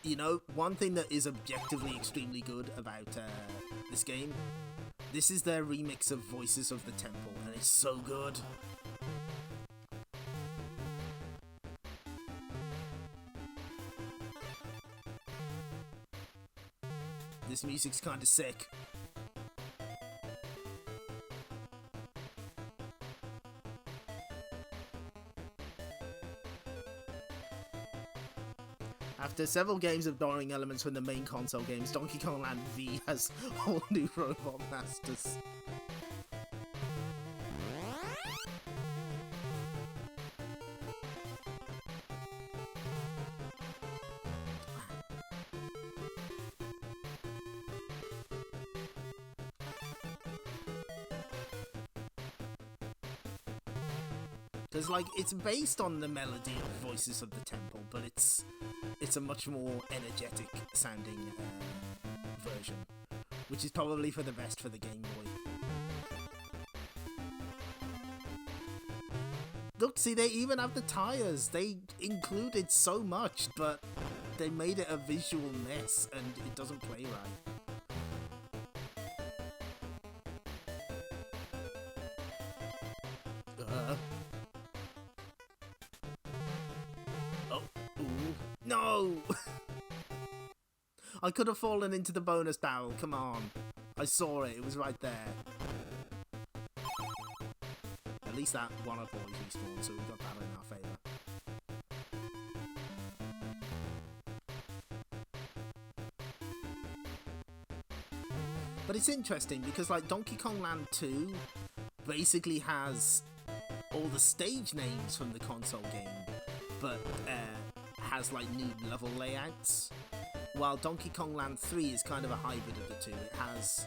you know, one thing that is objectively extremely good about this game, this is their remix of Voices of the Temple, and it's so good. This music's kinda sick. After several games of borrowing elements from the main console games, Donkey Kong Land V has all new robot masters. Because, like, it's based on the melody of Voices of the Temple, but it's a much more energetic sounding version, which is probably for the best for the Game Boy. Look, see, they even have the tires. They included so much, but they made it a visual mess, and it doesn't play right. No! I could have fallen into the bonus barrel, come on. I saw it, it was right there. At least that one of always respawned, so we got that in our favour. But it's interesting because like Donkey Kong Land 2 basically has all the stage names from the console game, but has like new level layouts, while Donkey Kong Land 3 is kind of a hybrid of the two. It has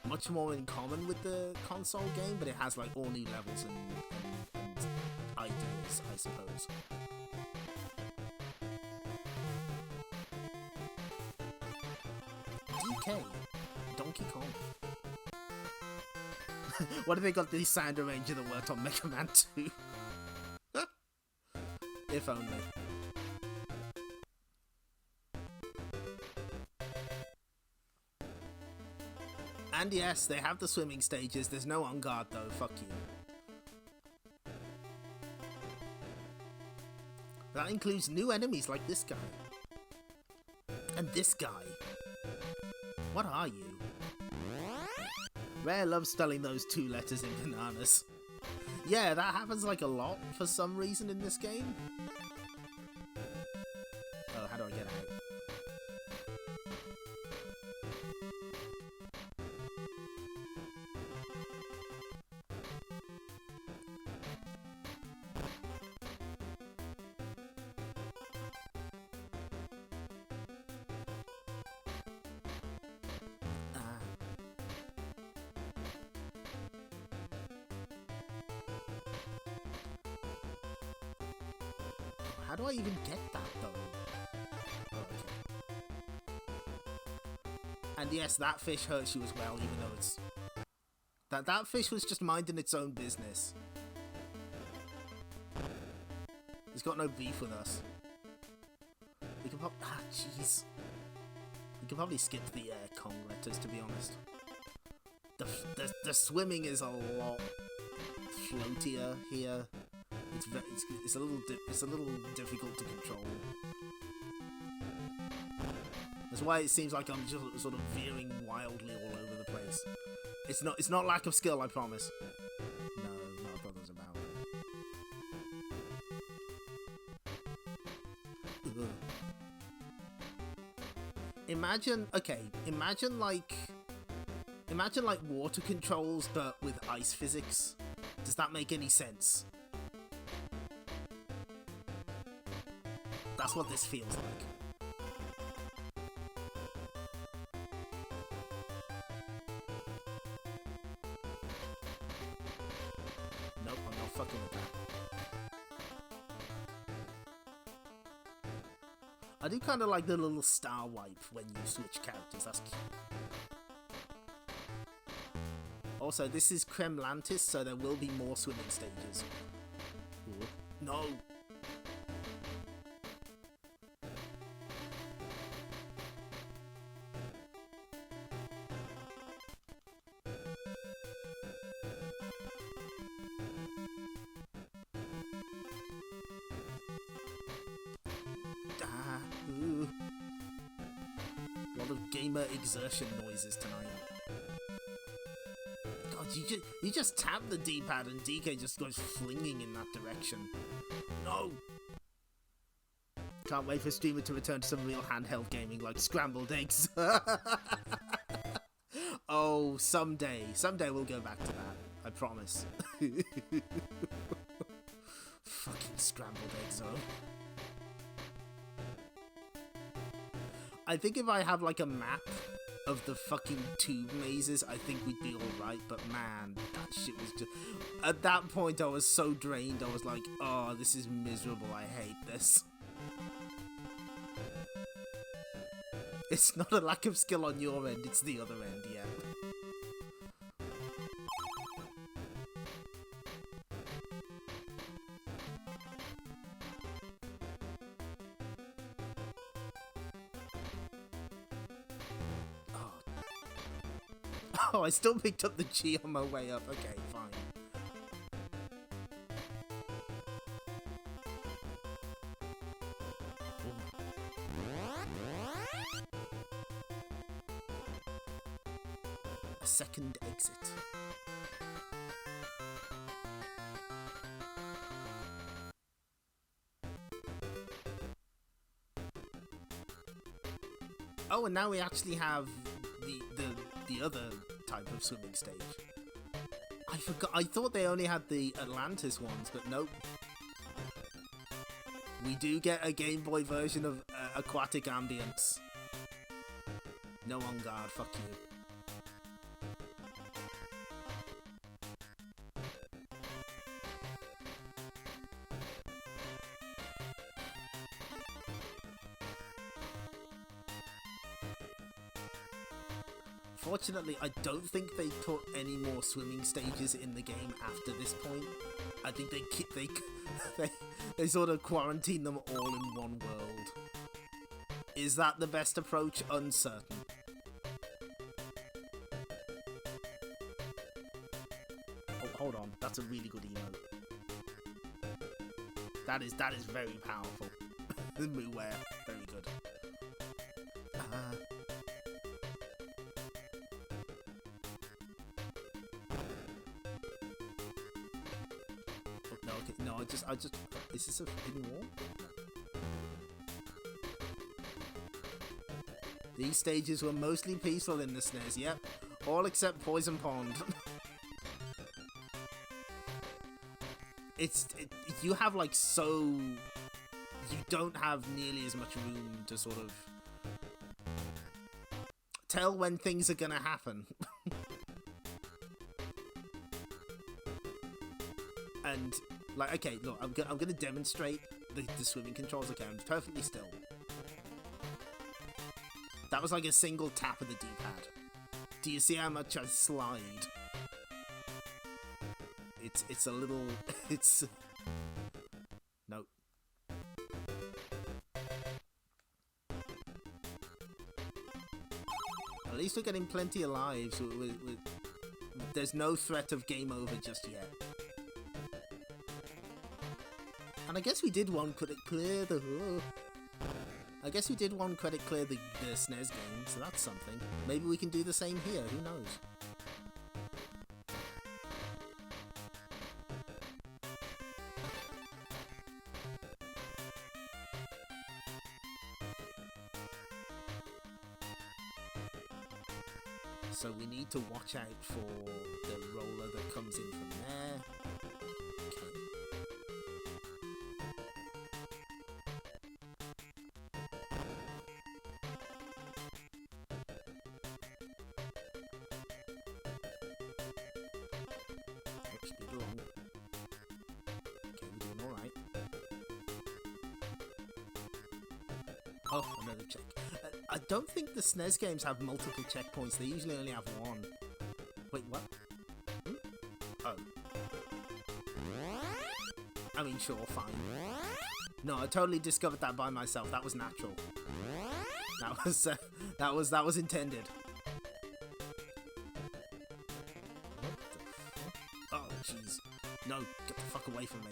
much more in common with the console game, but it has like all new levels and ideas, I suppose. DK, Donkey Kong. What have they got the sound arranger that worked on Mega Man 2? If only. And yes, they have the swimming stages. There's no on guard though. Fuck you. That includes new enemies like this guy. And this guy. What are you? Rare loves spelling those two letters in bananas. Yeah, that happens like a lot for some reason in this game. Oh, how do I get out? How do I even get that though? Oh, okay. And yes, that fish hurts you as well, even though it's... That fish was just minding its own business. It's got no beef with us. We can probably... jeez. We can probably skip the Kong letters, to be honest. the swimming is a lot floatier here. It's a little difficult to control. That's why it seems like I'm just sort of veering wildly all over the place. It's not lack of skill, I promise. No, not bothers about it. Ugh. Imagine like water controls but with ice physics. Does that make any sense? That's what this feels like. Nope, I'm not fucking with that. I do kind of like the little star wipe when you switch characters. That's cute. Also, this is Kremlantis, so there will be more swimming stages. Ooh. No! Ooh. A lot of gamer exertion noises tonight. God, you just tap the D-pad and DK just goes flinging in that direction. No! Can't wait for streamer to return to some real handheld gaming like scrambled eggs. Oh, someday we'll go back to that. I promise. Fucking scrambled eggs, though. I think if I have like a map of the fucking tube mazes, I think we'd be alright, but man, that shit was just... At that point, I was so drained, I was like, oh, this is miserable, I hate this. It's not a lack of skill on your end, it's the other end, yeah. Oh, I still picked up the G on my way up. Okay, fine. A second exit. Oh, and now we actually have the other type of swimming stage. I forgot. I thought they only had the Atlantis ones, but nope. We do get a Game Boy version of Aquatic Ambience. No on guard, fuck you. Fortunately, I don't think they put any more swimming stages in the game after this point. I think they sort of quarantine them all in one world. Is that the best approach? Uncertain. Oh, hold on. That's a really good emote. That is very powerful. Mooware, very good. I just, is this a hidden wall? These stages were mostly peaceful in the SNES, yep. All except Poison Pond. You have like you don't have nearly as much room to sort of tell when things are gonna happen. And like, okay, look, I'm gonna demonstrate the swimming controls. Okay, I'm perfectly still. That was like a single tap of the D-pad. Do you see how much I slide? It's a little, it's... Nope. At least we're getting plenty of lives. There's no threat of game over just yet. And I guess we did one credit clear the... I guess we did one credit clear the SNES game, so that's something. Maybe we can do the same here, who knows? So we need to watch out for the roller that comes in from there. Okay. Oops, speed along. Okay, we're doing alright. Oh, another check. I don't think the SNES games have multiple checkpoints. They usually only have one. Wait, what? Hmm? Oh. I mean, sure, fine. No, I totally discovered that by myself. That was natural. That was intended. What the fuck? Oh, jeez. No, get the fuck away from me.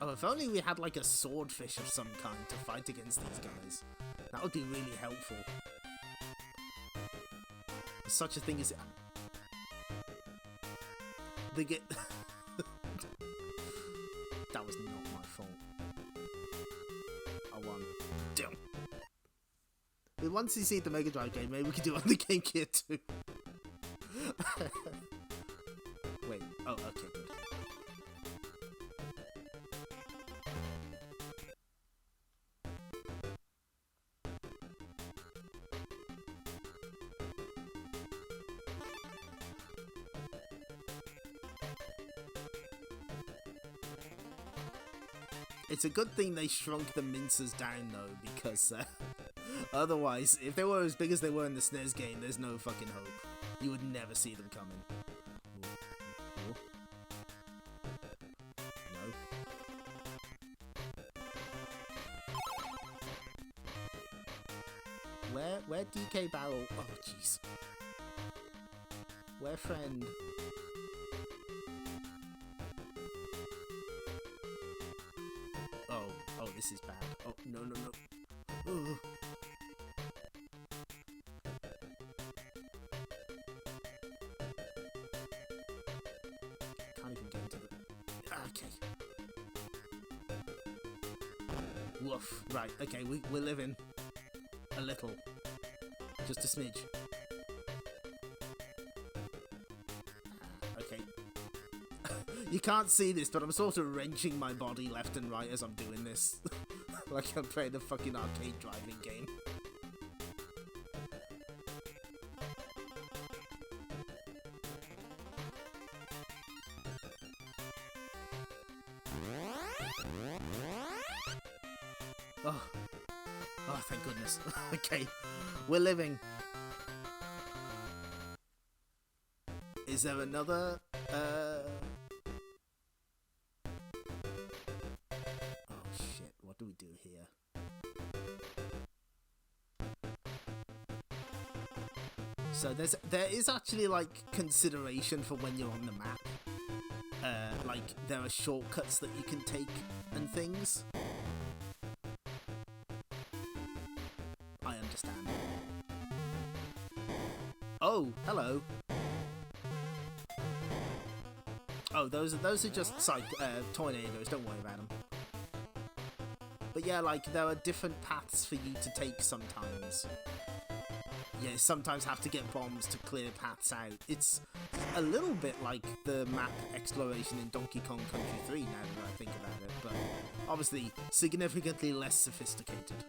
Oh, if only we had like a swordfish of some kind to fight against these guys. That would be really helpful. Such a thing as... They get... That was not my fault. I won. Damn. But once you see the Mega Drive game, maybe we can do it on the Game Gear too. Wait. Oh, okay, good. It's a good thing they shrunk the mincers down though, because otherwise, if they were as big as they were in the SNES game, there's no fucking hope. You would never see them coming. Ooh. No. Where DK Barrel? Oh jeez. Where friend? Oh, this is bad. Oh, no. Ugh. Can't even get into the... Okay. Woof. Right, okay, we're living. A little. Just a smidge. Okay. You can't see this, but I'm sort of wrenching my body left and right as I'm doing this. Like I'm playing a fucking arcade driving game. Oh, thank goodness. Okay, we're living. Is there another, Oh shit, what do we do here? So there is actually like consideration for when you're on the map. Like there are shortcuts that you can take and things. I understand. Oh, hello. Oh, those are just tornadoes. Don't worry about them. But yeah, like there are different paths for you to take sometimes. Yeah, sometimes have to get bombs to clear paths out. It's a little bit like the map exploration in Donkey Kong Country 3 now that I think about it, but obviously significantly less sophisticated.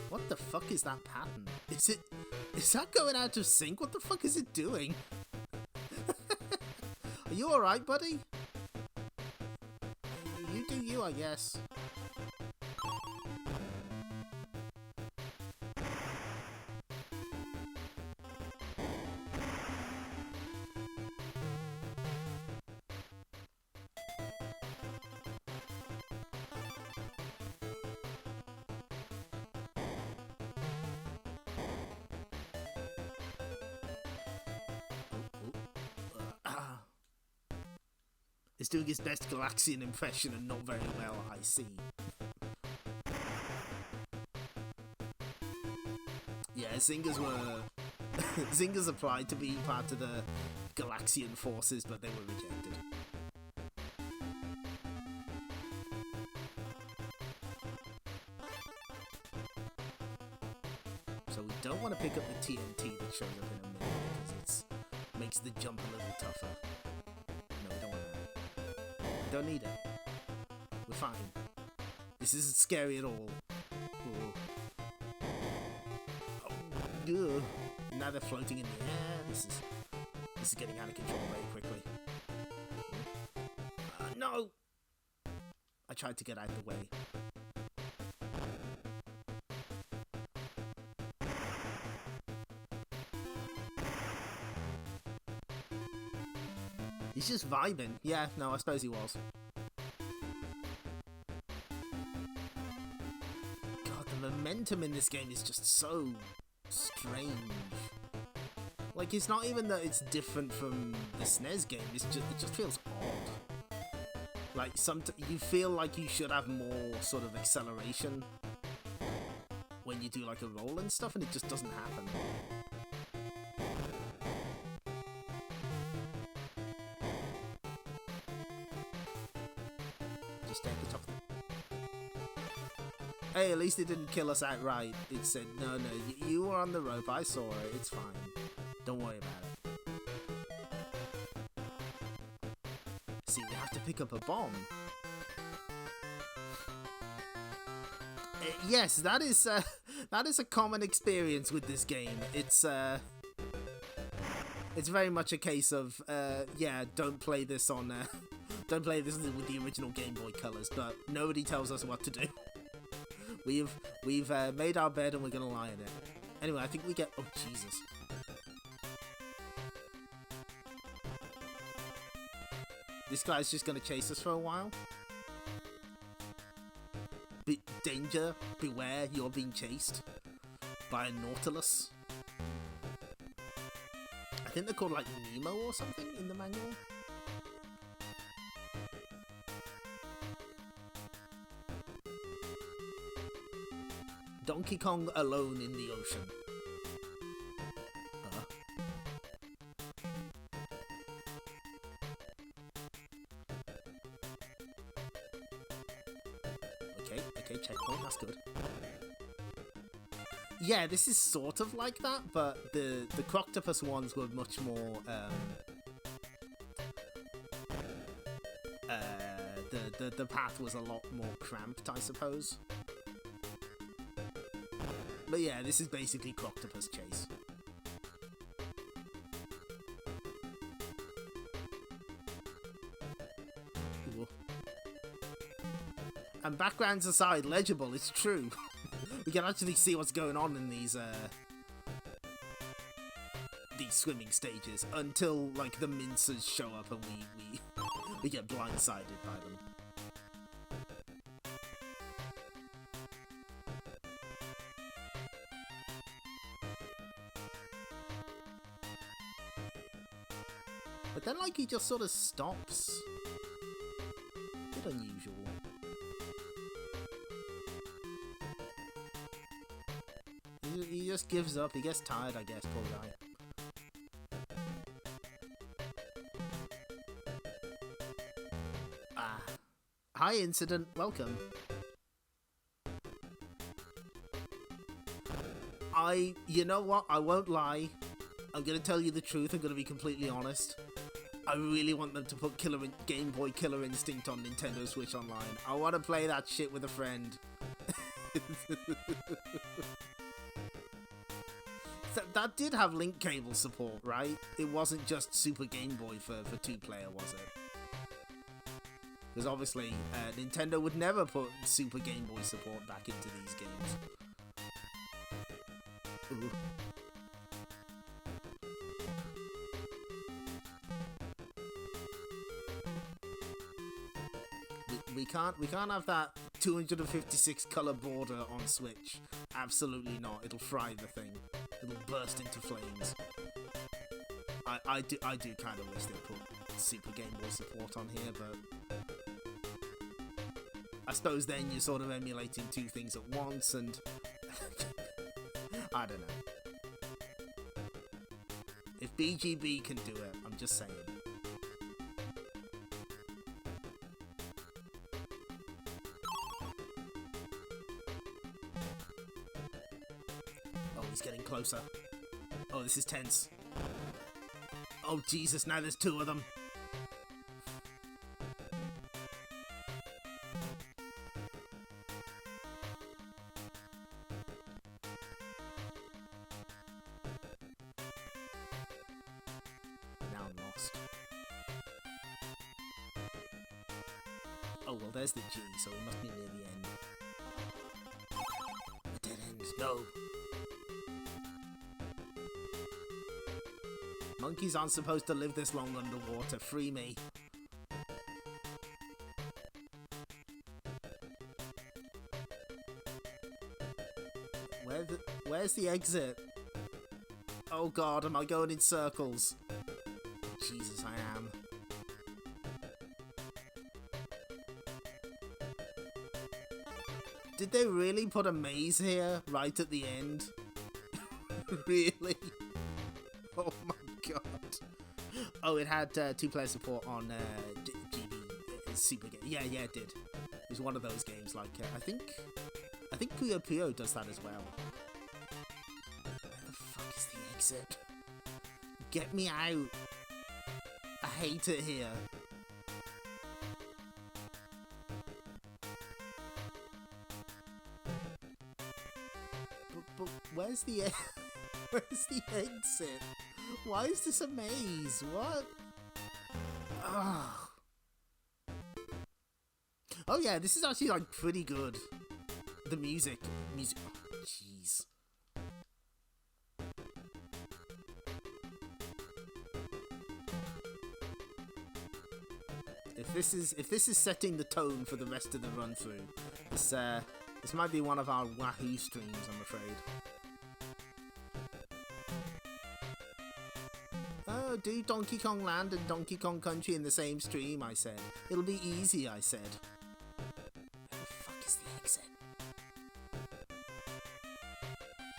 What the fuck is that pattern? Is that going out of sync? What the fuck is it doing? Are you alright, buddy? You do you, I guess. It's doing his best Galaxian impression and not very well, I see. Yeah, Zingers were... Zingers applied to be part of the Galaxian forces, but they were rejected. So we don't want to pick up the TNT that shows up in a minute, because it makes the jump a little tougher. No, we don't want that. We don't need it. We're fine. This isn't scary at all. Ugh. Now they're floating in the air. This is getting out of control very quickly. No! I tried to get out of the way. He's just vibing. Yeah, no, I suppose he was. God, the momentum in this game is just so strange. Like, it's not even that it's different from the SNES game, it just feels odd. Like, you feel like you should have more sort of acceleration when you do like a roll and stuff, and it just doesn't happen. Just take the top. Hey, at least it didn't kill us outright. It said, no, you were on the rope, I saw it, it's fine. Don't worry about it. See, we have to pick up a bomb. Yes, that is a common experience with this game. It's very much a case of, yeah, don't play this on, don't play this with the original Game Boy colors, but nobody tells us what to do. We've made our bed and we're gonna lie in it. Anyway, I think we get... Oh, Jesus. This guy's just gonna chase us for a while. Danger, beware, you're being chased by a Nautilus. I think they're called like Nemo or something in the manual. Donkey Kong alone in the ocean. Okay, checkpoint, that's good. Yeah, this is sort of like that, but the Croctopus ones were much more, the path was a lot more cramped, I suppose. But yeah, this is basically Croctopus Chase. Ooh. And backgrounds aside, legible, it's true. We can actually see what's going on in these swimming stages until like the mincers show up and we get blindsided by them. But then, like, he just sort of stops. A bit unusual. He just gives up. He gets tired, I guess, poor guy. Ah. Hi, Incident. Welcome. You know what? I won't lie. I'm gonna tell you the truth. I'm gonna be completely honest. I really want them to put Game Boy Killer Instinct on Nintendo Switch Online. I want to play that shit with a friend. That did have link cable support, right? It wasn't just Super Game Boy for 2-player, was it? Because obviously, Nintendo would never put Super Game Boy support back into these games. Ooh. We can't have that 256 color border on Switch. Absolutely not. It'll fry the thing. It'll burst into flames. I do kind of wish they put Super Game Boy support on here, but I suppose then you're sort of emulating two things at once, and I don't know. If BGB can do it, I'm just saying. Oh, he's getting closer. Oh, this is tense. Oh, Jesus, now there's two of them. Now I'm lost. Oh, well, there's the G, so it must be near the end. A dead end. No. Monkeys aren't supposed to live this long underwater. Free me. Where's the exit? Oh god, am I going in circles? Jesus, I am. Did they really put a maze here right at the end? Really? Oh my god. Oh, it had two-player support on GB Super Game. Yeah, it did. It was one of those games like I think Puyo Puyo does that as well. Where the fuck is the exit? Get me out. I hate it here. But where's the where's the exit? Why is this a maze? What? Ugh. Oh yeah, this is actually like pretty good. The music. Oh, jeez. If this is setting the tone for the rest of the run through, this might be one of our Wahoo streams, I'm afraid. Oh, do Donkey Kong Land and Donkey Kong Country in the same stream, I said. It'll be easy, I said. Where the fuck is the exit?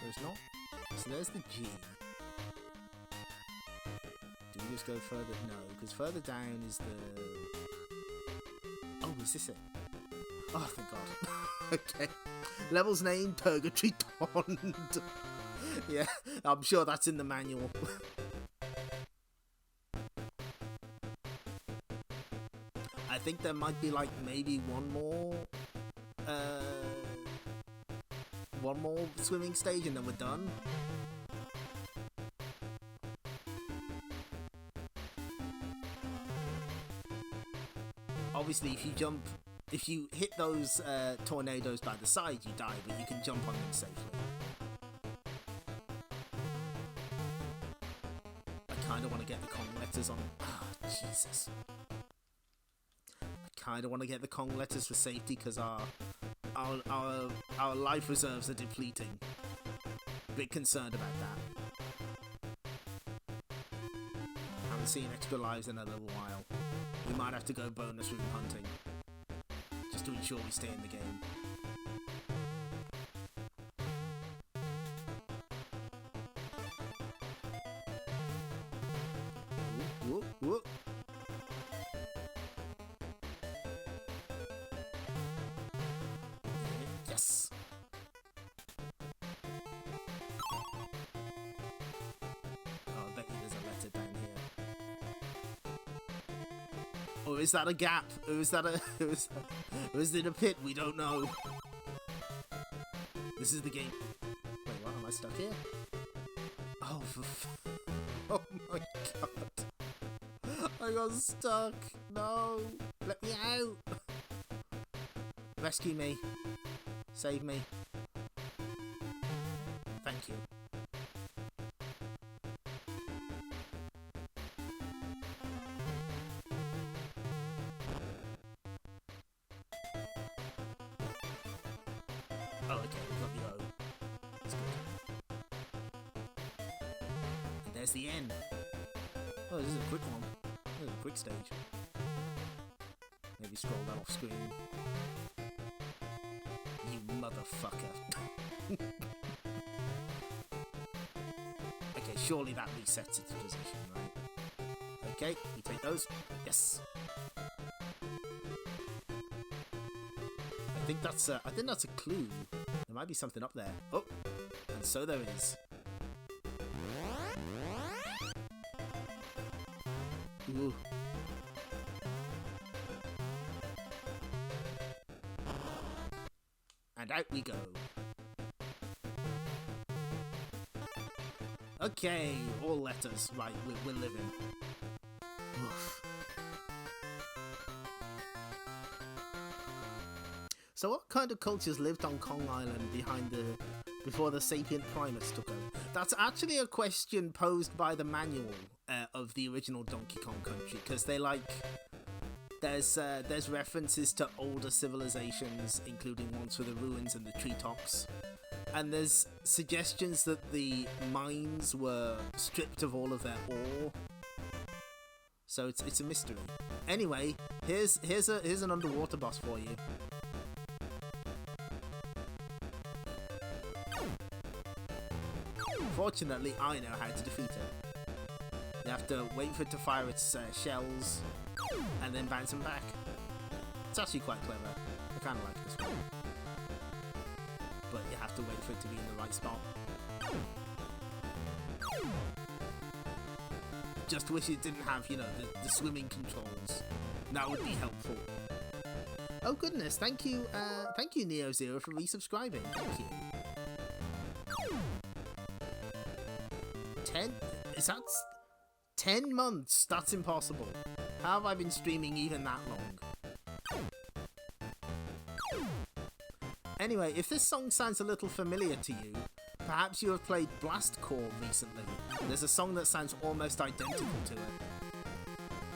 There's not. So there's the G. Do we just go further? No, because further down is the... Oh, is this it? Oh, thank God. Okay. Level's name, Purgatory Pond. Yeah, I'm sure that's in the manual. I think there might be like maybe one more swimming stage and then we're done. Obviously, if you hit those tornadoes by the side, you die, but you can jump on them safely. I kind of want to get the Kong letters on. Oh, Jesus. I kind of want to get the Kong letters for safety because our life reserves are depleting. Bit concerned about that. Haven't seen extra lives in a little while. We might have to go bonus room hunting just to ensure we stay in the game. Whoop, whoop, whoop. Yes. Oh, I bet you there's a letter down here. Or is that a gap? Or is that or is it a pit? We don't know. This is the game. Wait, what? Am I stuck here? Oh, oh my god. I got stuck. No. Let me out. Rescue me. Save me. Thank you. Oh, okay, we've got the O. That's good. And there's the N. Oh, this is a quick one. There's a quick stage. Maybe scroll that off screen. You motherfucker. Okay, surely that resets its position, right? Okay, we take those. Yes. I think that's a clue. There might be something up there. Oh, and so there is. Ooh. And out we go. Okay, all letters. Right, we're living. Oof. So what kind of cultures lived on Kong Island before the sapient primates took over? That's actually a question posed by the manual of the original Donkey Kong Country, because they there's references to older civilizations, including ones for the ruins and the treetops, and there's suggestions that the mines were stripped of all of their ore. So it's a mystery. Anyway, here's an underwater boss for you. Fortunately, I know how to defeat it. You have to wait for it to fire its shells, and then bounce them back. It's actually quite clever. I kind of like this one. But you have to wait for it to be in the right spot. Just wish it didn't have, you know, the swimming controls. That would be helpful. Oh goodness, thank you Neo Zero for resubscribing. Thank you. 10 months? That's impossible. How have I been streaming even that long? Anyway, if this song sounds a little familiar to you, perhaps you have played Blast Core recently. There's a song that sounds almost identical to it.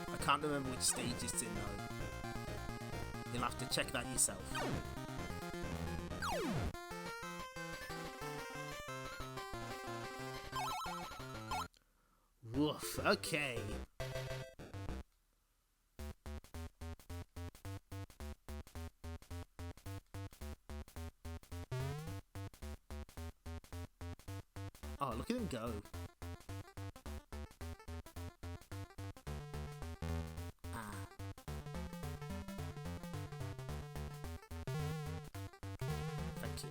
I can't remember which stage it's in though. You'll have to check that yourself. Woof, okay. Oh, look at him go. Ah. Thank you.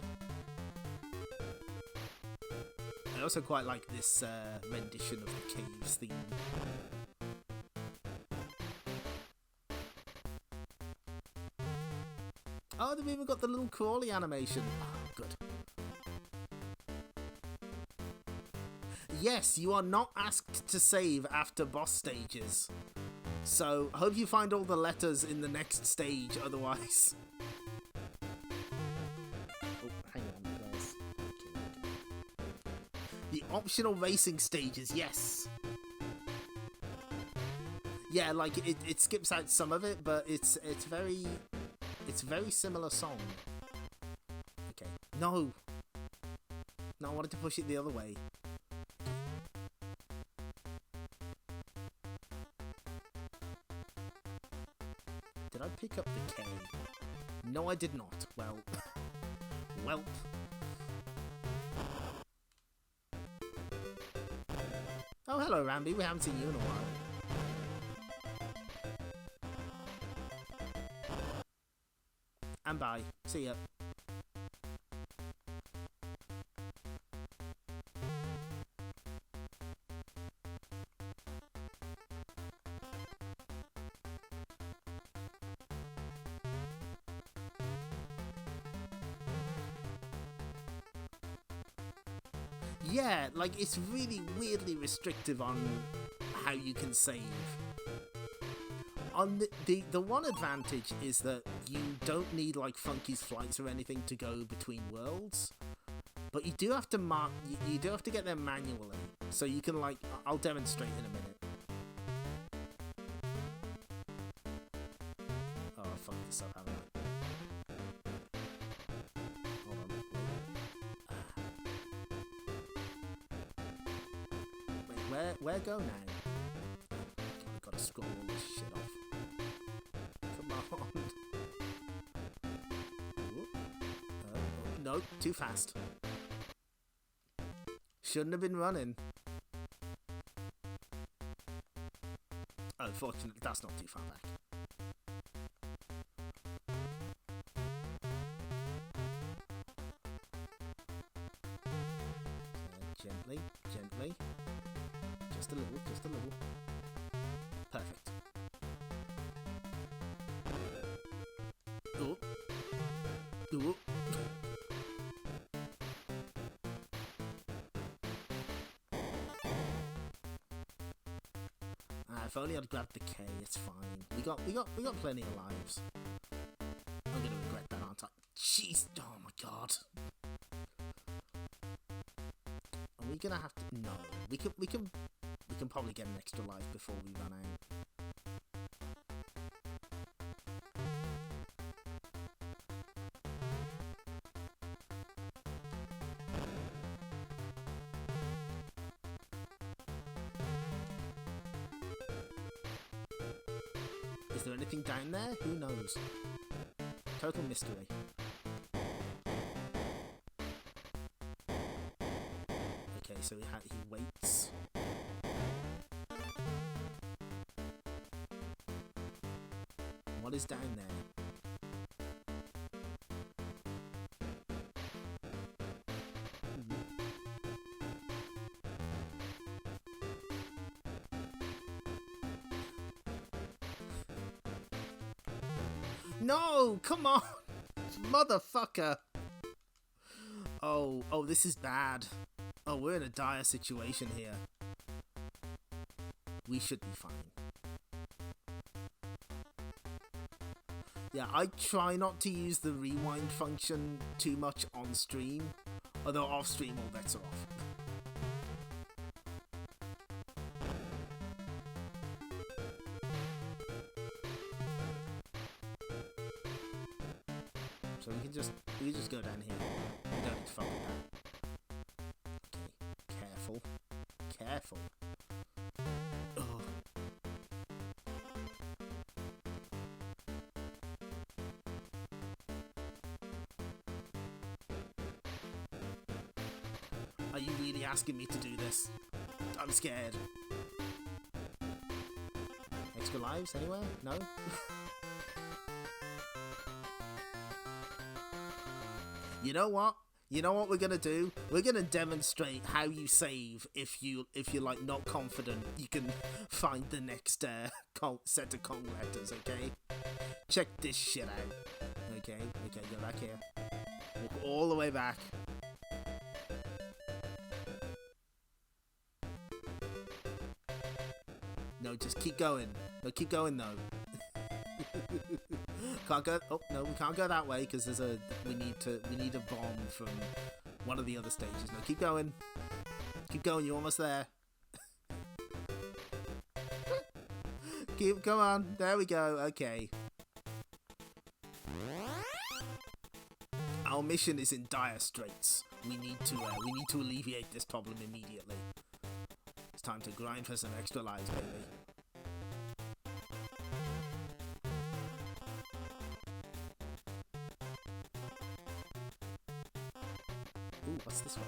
I also quite like this rendition of the Caves theme. Oh, they've even got the little crawly animation. Oh, good. Yes, you are not asked to save after boss stages. So, hope you find all the letters in the next stage, otherwise. Oh, hang on, guys. Okay. The optional racing stages, yes. Yeah, like, it skips out some of it, but it's very similar song. Okay. No! No, I wanted to push it the other way. Did I pick up the K? No, I did not. Well. Welp. Oh, hello, Rambi. We haven't seen you in a while. And bye. See ya. Yeah, like, it's really weirdly restrictive on how you can save. On the one advantage is that you don't need like Funky's flights or anything to go between worlds, but you do have to you do have to get them manually. So you can like I'll demonstrate in a minute. Oh, I fucked this up, haven't I? Hold on. Wait, where go now? I've got to scroll all this shit off. Come on. No, too fast. Shouldn't have been running. Unfortunately, that's not too far back. Gently, gently. Just a little, just a little. Perfect. Oh. Oh. If only I'd grabbed the K, it's fine. We got plenty of lives. I'm gonna regret that, aren't I? Jeez, oh my god. Are we gonna have to? No, we can probably get an extra life before we run out. Is there anything down there? Who knows? Total mystery. Okay, so he waits. What is down there? No, come on, motherfucker. Oh, this is bad. Oh, we're in a dire situation here. We should be fine. Yeah, I try not to use the rewind function too much on stream, although off stream all bets are off. So we can just go down here. We don't need to fuck with that. Okay, careful. Careful. Oh. Are you really asking me to do this? I'm scared. Extra lives anywhere? No? You know what? You know what we're gonna do? We're gonna demonstrate how you save if you're like not confident you can find the next set of Kong letters. Okay, check this shit out. Okay, go back here. Walk all the way back. No, just keep going. No, keep going though. Can't go. Oh no, we can't go that way because there's a. We need a bomb from one of the other stages. No, keep going. Keep going. You're almost there. Come on. There we go. Okay. Our mission is in dire straits. We need to alleviate this problem immediately. It's time to grind for some extra lives, baby. Ooh, what's this way?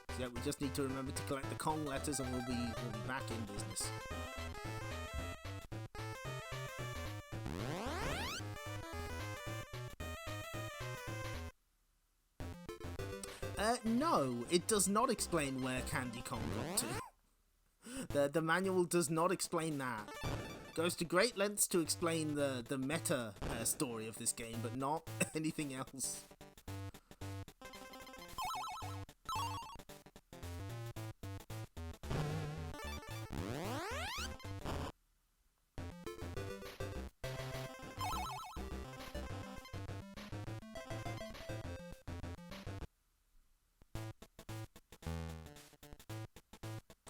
So yeah, we just need to remember to collect the Kong letters and we'll be back in business. No, it does not explain where Candy Kong got to. The manual does not explain that. Goes to great lengths to explain the meta story of this game, but not anything else.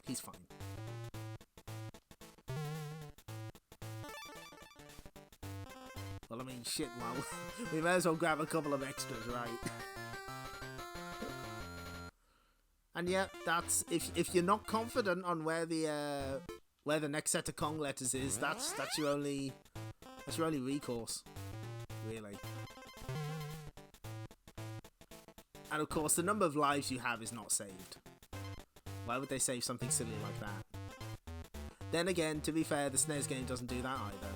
He's fine. Well, I mean, shit, well, we may as well grab a couple of extras, right? And yeah, that's if you're not confident on where the next set of Kong letters is, that's your only recourse, really. And of course, the number of lives you have is not saved. Why would they save something silly like that? Then again, to be fair, the SNES game doesn't do that either.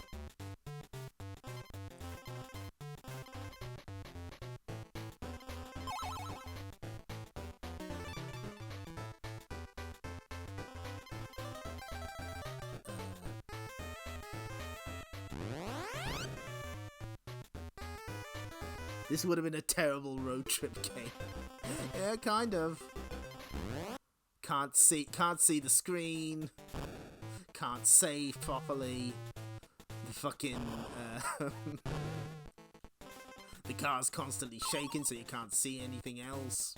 This would have been a terrible road trip game. Yeah, kind of. Can't see the screen. Can't save properly. The fucking the car's constantly shaking, so you can't see anything else.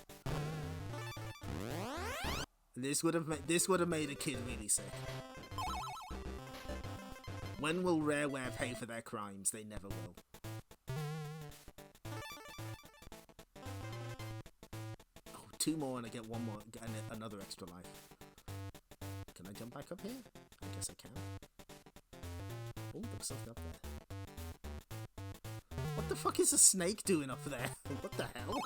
This would have made a kid really sick. When will Rareware pay for their crimes? They never will. Two more and I get one more, another extra life. Can I jump back up here? I guess I can. Oh, there's something up there. What the fuck is a snake doing up there? What the hell?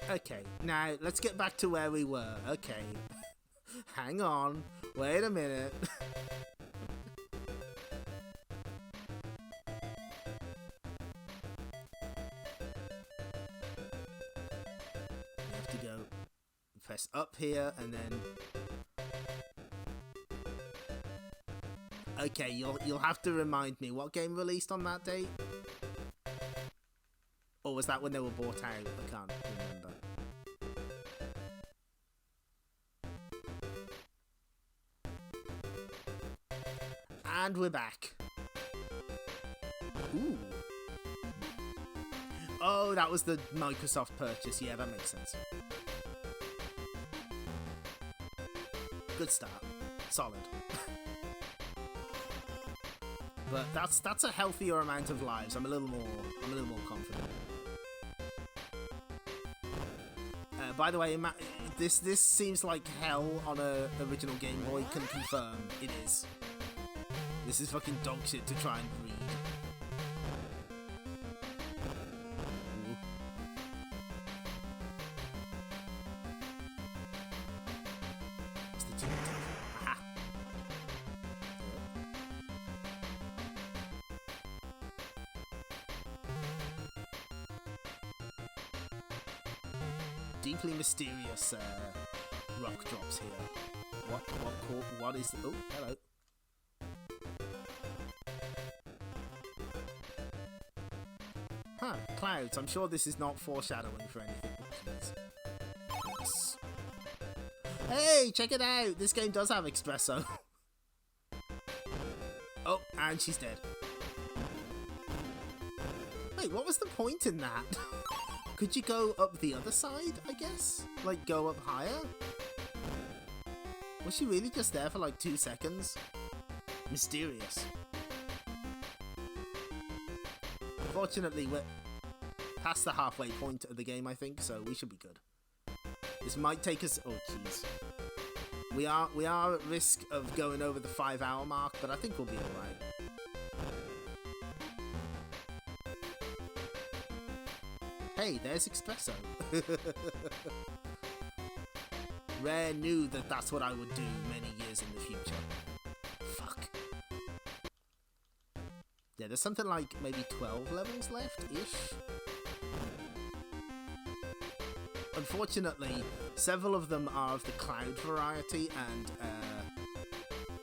Okay, now let's get back to where we were. Okay. Hang on. Wait a minute. You have to go press up here and then... Okay, you'll have to remind me. What game released on that date? Or was that when they were bought out? I can't remember. And we're back. Ooh. Oh, that was the Microsoft purchase. Yeah, that makes sense. Good start. Solid. But that's a healthier amount of lives. I'm a little more confident. By the way, this seems like hell on a original Game Boy. Can confirm it is. This is fucking dog shit to try and read. Ooh. What's the ticket? Aha. Deeply mysterious rock drops here. What is? Oh, hello. Huh, clouds. I'm sure this is not foreshadowing for anything. Jeez. Yes. Hey, check it out! This game does have espresso. Oh, and she's dead. Wait, what was the point in that? Could you go up the other side, I guess? Like, go up higher? Was she really just there for like 2 seconds? Mysterious. Fortunately, we're past the halfway point of the game, I think, so we should be good. This might take us... Oh, jeez. We are at risk of going over the 5-hour mark, but I think we'll be alright. Hey, there's espresso. Rare knew that that's what I would do many years in the future. Fuck. Yeah, there's something like maybe 12 levels left-ish. Unfortunately, several of them are of the cloud variety, and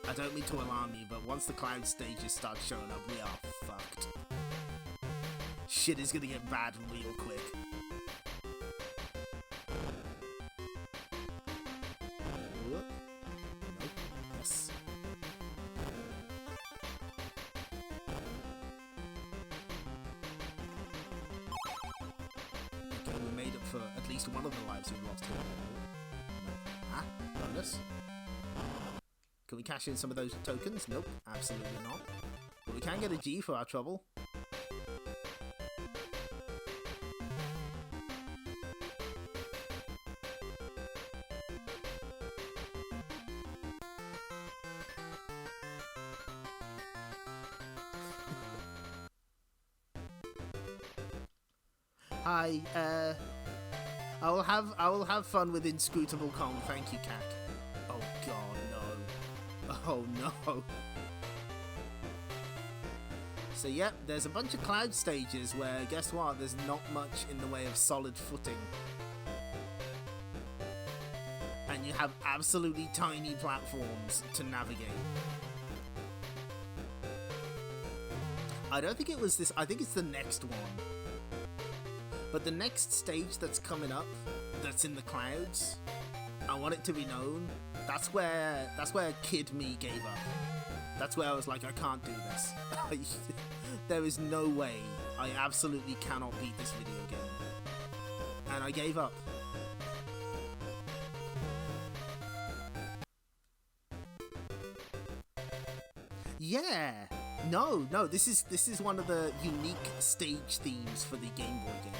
I don't mean to alarm you, but once the cloud stages start showing up, we are fucked. Shit is gonna get bad real quick. Yes. Okay, we made up for at least one of the lives we lost here. Ah, bonus. Can we cash in some of those tokens? Nope, absolutely not. But we can get a G for our trouble. Hi, I will have fun with Inscrutable Kong, thank you, Cac. Oh god, no. Oh no. So yep, there's a bunch of cloud stages where, guess what, there's not much in the way of solid footing. And you have absolutely tiny platforms to navigate. I don't think it was this, I think it's the next one. But the next stage that's coming up, that's in the clouds, I want it to be known, that's where kid me gave up. That's where I was like, I can't do this. There is no way, I absolutely cannot beat this video game. And I gave up. Yeah! No, this is one of the unique stage themes for the Game Boy game.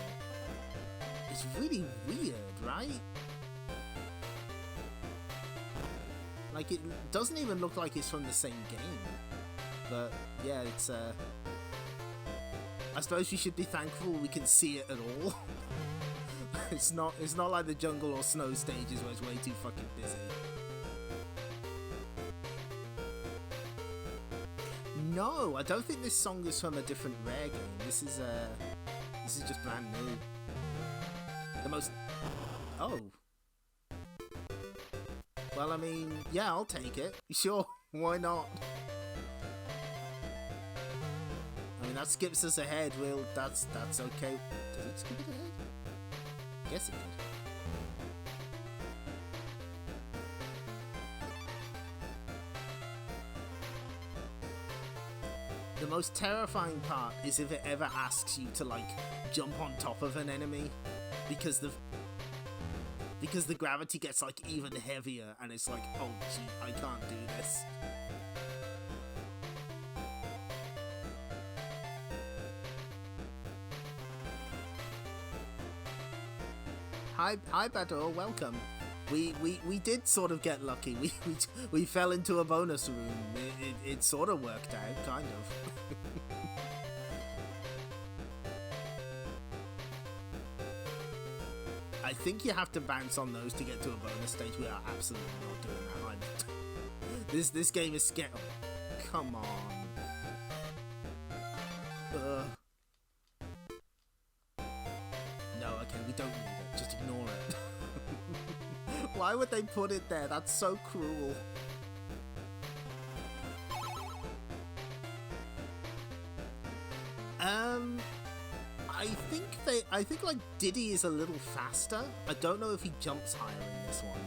It's really weird, right? Like, it doesn't even look like it's from the same game. But, yeah, it's, I suppose we should be thankful we can see it at all. It's not like the jungle or snow stages where it's way too fucking busy. No, I don't think this song is from a different Rare game. This is just brand new. The most... Oh. Well, I mean, yeah, I'll take it. Sure, why not? I mean, that skips us ahead. That's okay. Does it skip it ahead? I guess it did. The most terrifying part is if it ever asks you to, like, jump on top of an enemy, because the gravity gets, like, even heavier, and it's like, oh gee, I can't do this. Hi Bador, welcome. We did sort of get lucky. We fell into a bonus room. It sort of worked out, kind of. I think you have to bounce on those to get to a bonus stage. We are absolutely not doing that. This game is scary. Oh, come on. No, okay, we don't need it. Just ignore it. Why would they put it there? That's so cruel. I think like Diddy is a little faster. I don't know if he jumps higher in this one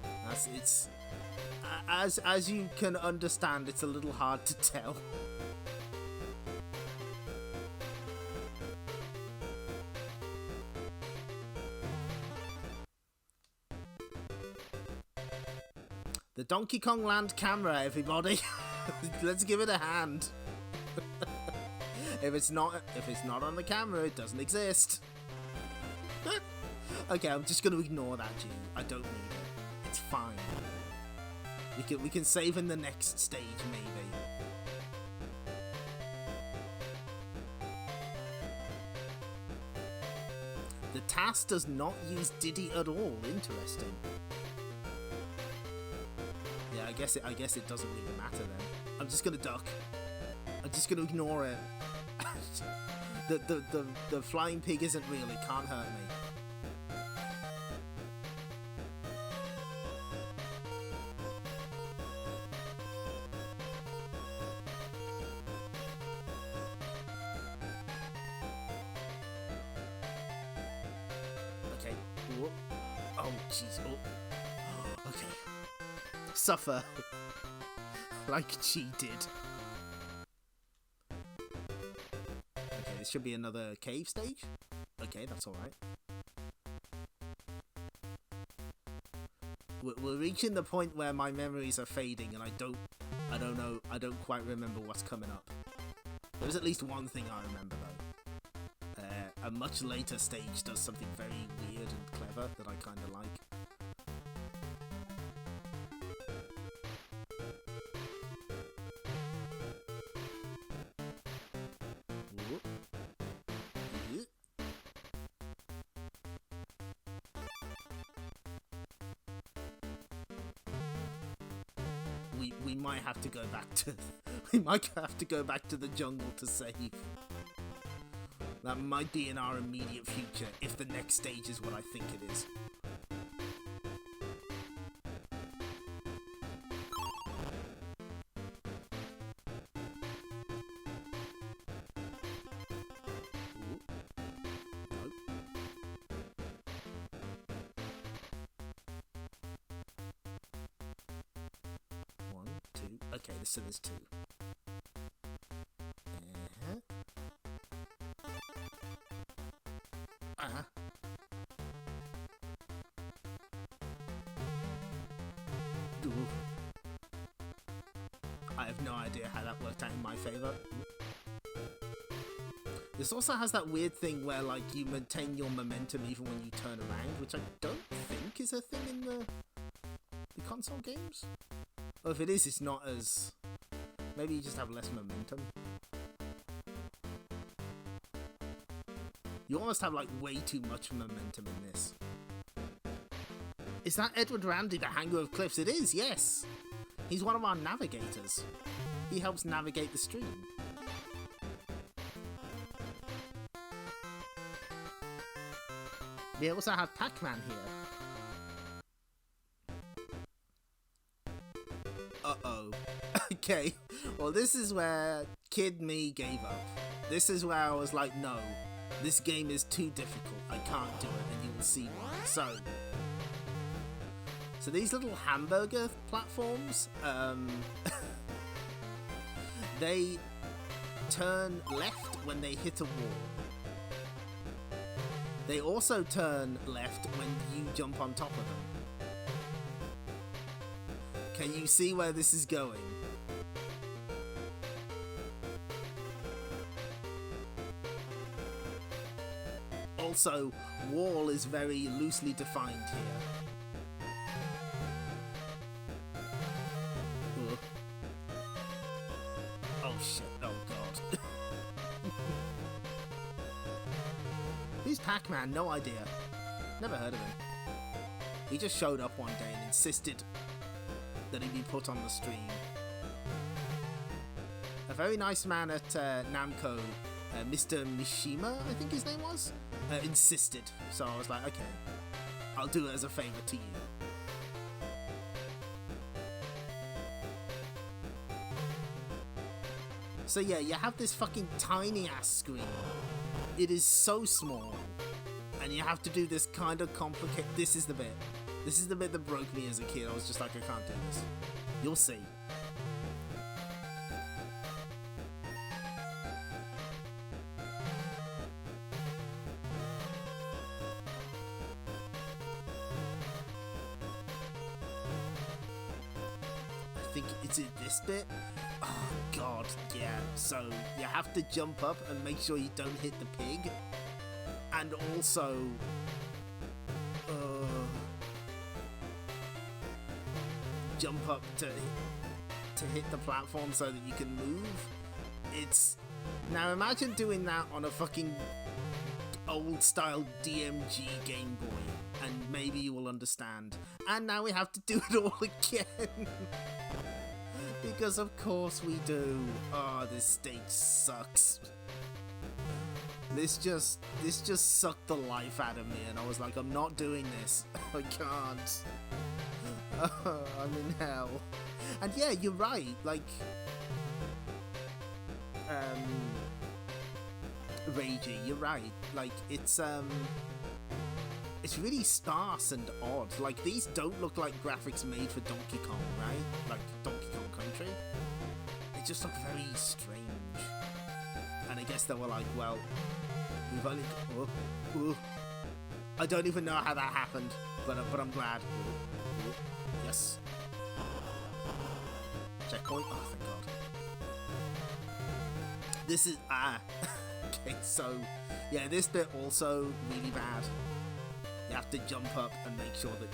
though. As you can understand, it's a little hard to tell. The Donkey Kong Land camera, everybody. Let's give it a hand. If it's not on the camera, it doesn't exist. Okay, I'm just gonna ignore that, G. I don't need it. It's fine. We can save in the next stage, maybe. The task does not use Diddy at all. Interesting. Yeah, I guess it doesn't really matter then. I'm just gonna duck. I'm just gonna ignore it. The flying pig isn't real, it can't hurt me. Okay. Whoop. Oh, jeez. Oh. Okay. Suffer. Like she did. This should be another cave stage. Okay, that's alright. We're reaching the point where my memories are fading, and I don't know. I don't quite remember what's coming up. There's at least one thing I remember though. A much later stage does something very weird and clever that I kind of like. We might have to go back to the jungle to save. That might be in our immediate future if the next stage is what I think it is. Ooh. Nope. One, two. Okay, so there's two. I have no idea how that worked out in my favor. This also has that weird thing where, like, you maintain your momentum even when you turn around, which I don't think is a thing in the console games. Or if it is, it's not as... Maybe you just have less momentum. You almost have, like, way too much momentum in this. Is that Edward Randy, the Hanger of Cliffs? It is, yes! He's one of our navigators. He helps navigate the stream. We also have Pac-Man here. Uh-oh. Okay, well this is where Kid Me gave up. This is where I was like, no, this game is too difficult. I can't do it, and you will see why. So these little hamburger platforms, they turn left when they hit a wall. They also turn left when you jump on top of them. Can you see where this is going? Also, wall is very loosely defined here. Ugh. Oh shit, oh god. Who's Pac-Man? No idea. Never heard of him. He just showed up one day and insisted that he be put on the stream. A very nice man at Namco, Mr. Mishima, I think his name was, insisted. So I was like, okay, I'll do it as a favor to you. So yeah, you have this fucking tiny ass screen. It is so small, and you have to do this kind of complicated. This is the bit. This is the bit that broke me as a kid. I was just like, I can't do this. You'll see. I think it's in this bit. Oh god, yeah. So you have to jump up and make sure you don't hit the pig, and also jump up to hit the platform so that you can move. It's now imagine doing that on a fucking old style DMG Game Boy, and maybe you will understand. And now we have to do it all again. Because of course we do. Oh, this stage sucks. This just sucked the life out of me, and I was like, I'm not doing this. I can't. I'm in hell. And yeah, you're right. Like, Ragey, you're right. Like, it's really sparse and odd. Like, these don't look like graphics made for Donkey Kong, right? Like Donkey Kong Country. They just look very strange. And I guess they were like, well, we've only I don't even know how that happened, but I'm glad. Yes. Checkpoint. Oh, thank God. This is okay. So yeah, this bit also really bad. You have to jump up and make sure that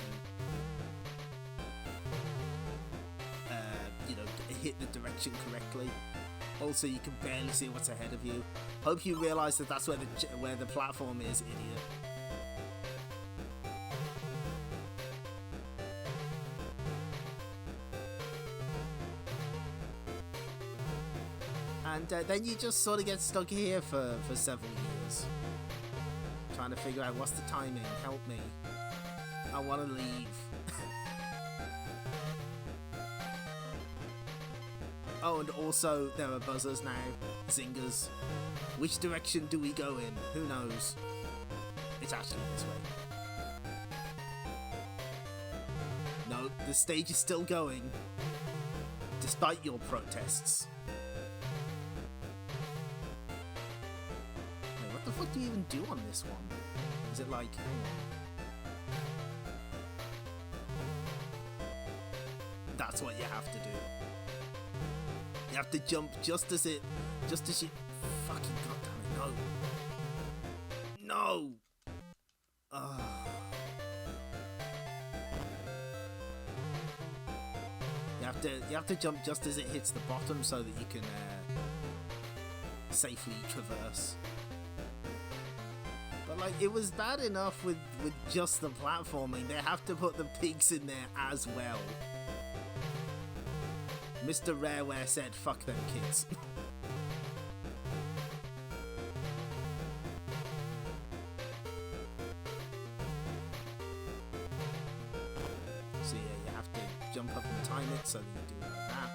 you know, hit the direction correctly. Also, you can barely see what's ahead of you. Hope you realise that that's where the platform is, idiot. And then you just sort of get stuck here for several years. Trying to figure out what's the timing. Help me. I want to leave. Oh, and also there are buzzers now. Zingers. Which direction do we go in? Who knows? It's actually this way. No, the stage is still going. Despite your protests. Wait, what the fuck do you even do on this one? Is it like... hang on. That's what you have to do. You have to jump just as you fucking goddammit, no. You have to jump just as it hits the bottom so that you can safely traverse. But like, it was bad enough with just the platforming. They have to put the pigs in there as well. Mr. Rareware said, fuck them kids. So yeah, you have to jump up and time it so that you do it like that.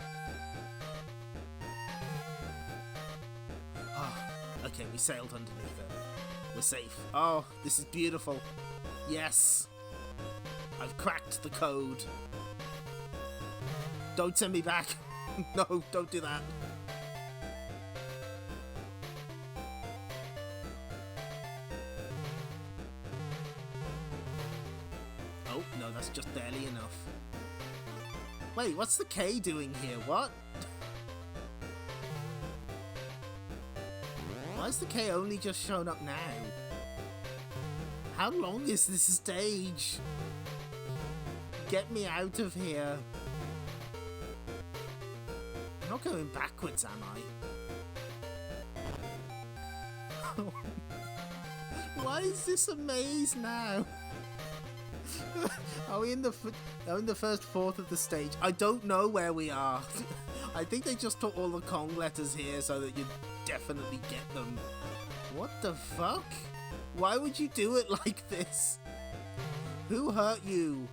Oh, okay, we sailed underneath it. We're safe. Oh, this is beautiful. Yes. I've cracked the code. Don't send me back. No, don't do that. Oh, no, that's just barely enough. Wait, what's the K doing here? What? Why is the K only just shown up now? How long is this stage? Get me out of here. I'm not going backwards, am I? Why is this a maze now? Are we in the first fourth of the stage? I don't know where we are. I think they just put all the Kong letters here so that you definitely get them. What the fuck? Why would you do it like this? Who hurt you?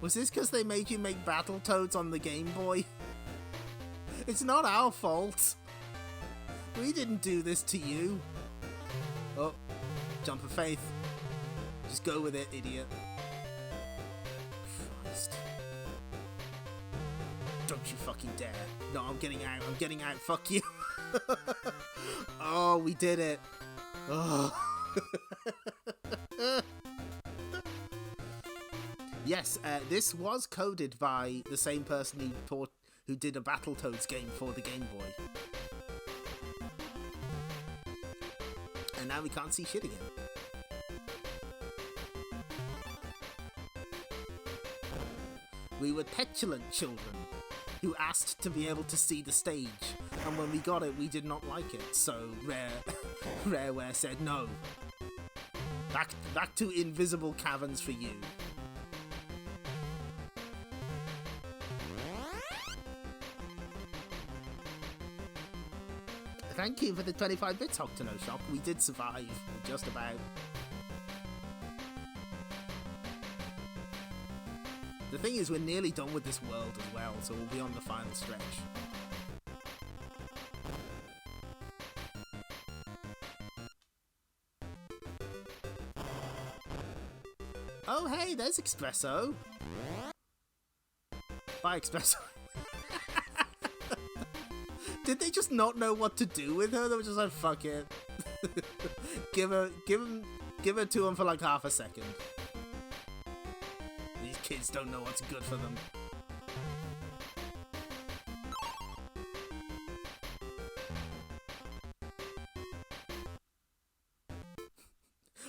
Was this because they made you make Battletoads on the Game Boy? It's not our fault. We didn't do this to you. Oh, jump of faith. Just go with it, idiot. Christ. Don't you fucking dare. No, I'm getting out. I'm getting out. Fuck you. Oh, we did it. Oh. Yes, this was coded by the same person who did a Battletoads game for the Game Boy. And now we can't see shit again. We were petulant children who asked to be able to see the stage, and when we got it, we did not like it. So Rareware said no. Back to invisible caverns for you. Thank you for the 25 bits, Octonoshock. We did survive, just about. The thing is, we're nearly done with this world as well, so we'll be on the final stretch. Oh, hey, there's Espresso. Bye, Espresso. Did they just not know what to do with her? They were just like, fuck it. give it to him for like half a second. These kids don't know what's good for them.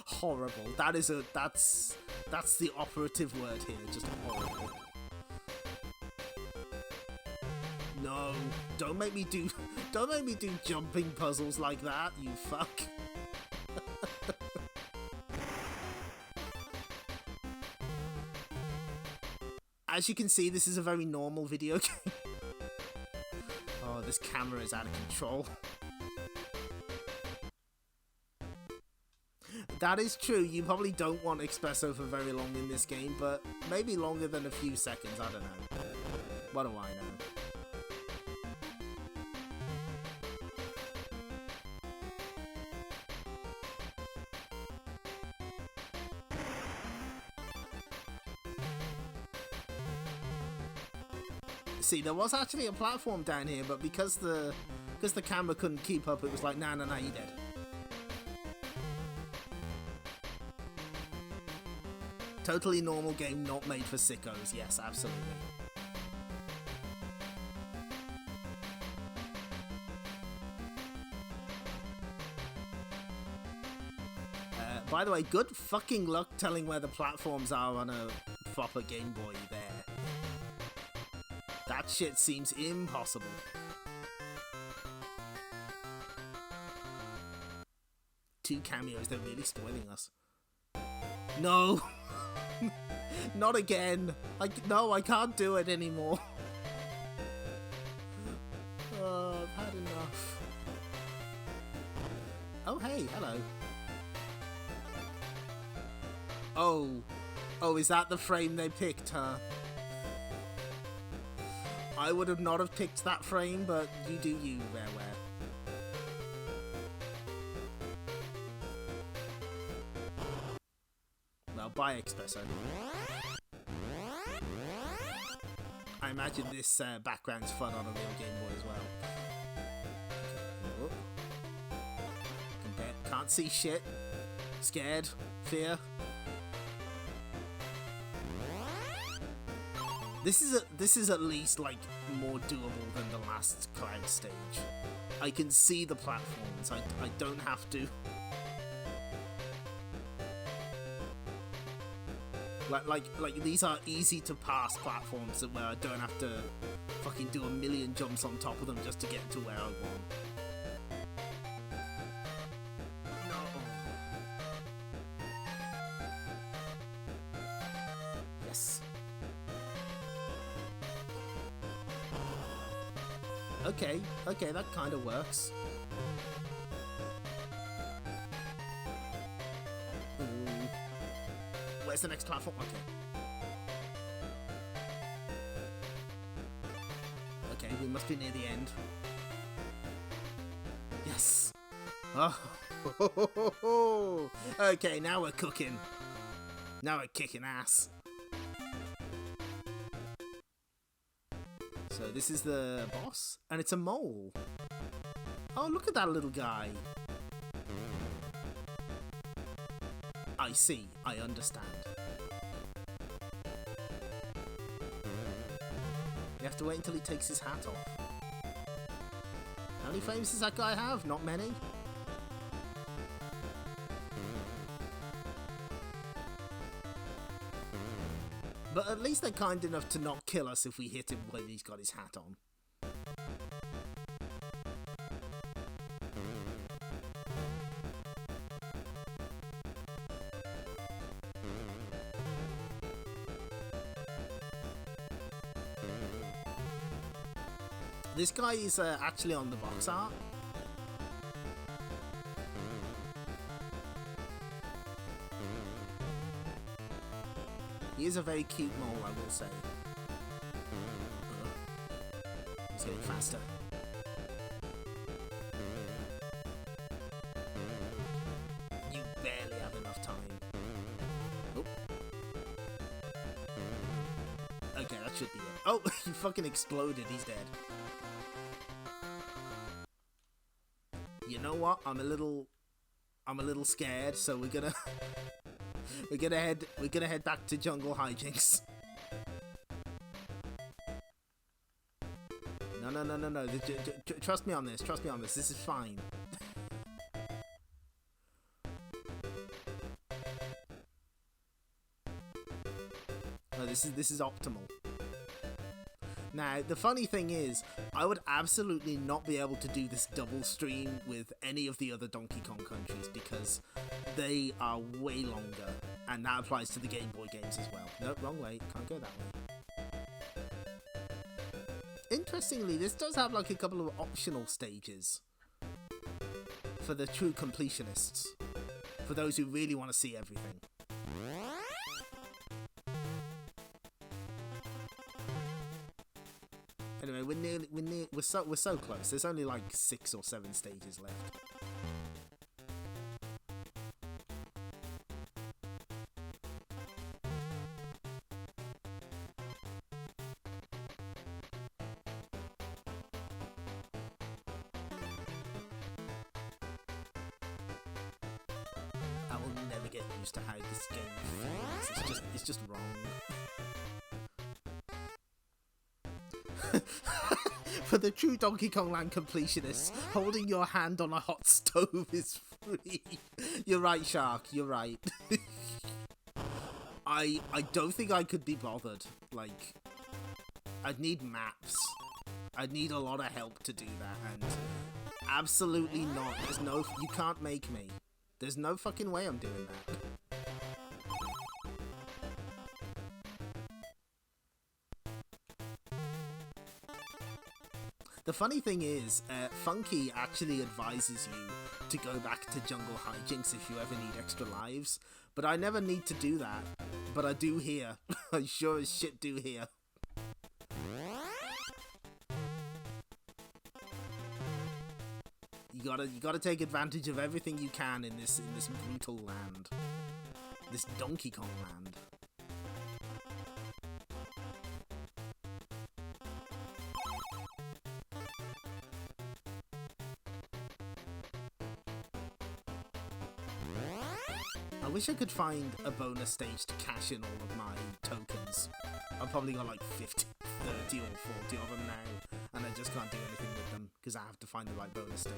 Horrible. That's the operative word here. Just horrible. No, don't make me do jumping puzzles like that, you fuck. As you can see, this is a very normal video game. Oh, this camera is out of control. That is true, you probably don't want espresso for very long in this game, but maybe longer than a few seconds, I don't know. What do I know? See, there was actually a platform down here, but because the camera couldn't keep up, it was like, nah, you're dead. Totally normal game, not made for sickos. Yes, absolutely. By the way, good fucking luck telling where the platforms are on a proper Game Boy there. That shit seems impossible. Two cameos, they're really spoiling us. No! Not again! No, I can't do it anymore. Oh, I've had enough. Oh, hey, hello. Oh, is that the frame they picked, huh? I would have not have picked that frame, but you do you, Rareware. Well, bye, Espresso. I imagine this background's fun on a real Game Boy as well. Okay. Can't see shit. Scared. Fear. This is at least like more doable than the last cloud stage. I can see the platforms. I don't have to. Like these are easy to pass platforms where I don't have to fucking do a million jumps on top of them just to get to where I want. Yes. Okay, that kind of works. Where's the next platform? Okay, we must be near the end. Yes! Oh, okay, now we're cooking. Now we're kicking ass. So this is the boss, and it's a mole. Oh, look at that little guy. I see, I understand. You have to wait until he takes his hat off. How many frames does that guy have? Not many. But at least they're kind enough to not kill us if we hit him when he's got his hat on. This guy is actually on the box art. He is a very cute mole, I will say. He's getting faster. You barely have enough time. Oh. Okay, that should be it. Oh, he fucking exploded. He's dead. You know what? I'm a little I'm a little scared, so we're gonna head back to jungle hijinks. No. Trust me on this. Trust me on this. This is fine. No, this is optimal. Now, the funny thing is, I would absolutely not be able to do this double stream with any of the other Donkey Kong countries because they are way longer, and that applies to the Game Boy games as well. Nope, wrong way. Can't go that way. Interestingly, this does have like a couple of optional stages for the true completionists, for those who really want to see everything. Anyway, we're so close. There's only like 6 or 7 stages left. I will never get used to how this game feels. It's just wrong. For the true Donkey Kong Land completionists, holding your hand on a hot stove is free. You're right, Shark. You're right. I don't think I could be bothered. Like, I'd need maps. I'd need a lot of help to do that, and absolutely not. You can't make me. There's no fucking way I'm doing that. The funny thing is, Funky actually advises you to go back to Jungle Hijinks if you ever need extra lives, but I never need to do that. But I do here. I sure as shit do here. You gotta take advantage of everything you can in this brutal land, this Donkey Kong land. I wish I could find a bonus stage to cash in all of my tokens. I've probably got like 50, 30 or 40 of them now, and I just can't do anything with them because I have to find the right bonus stage.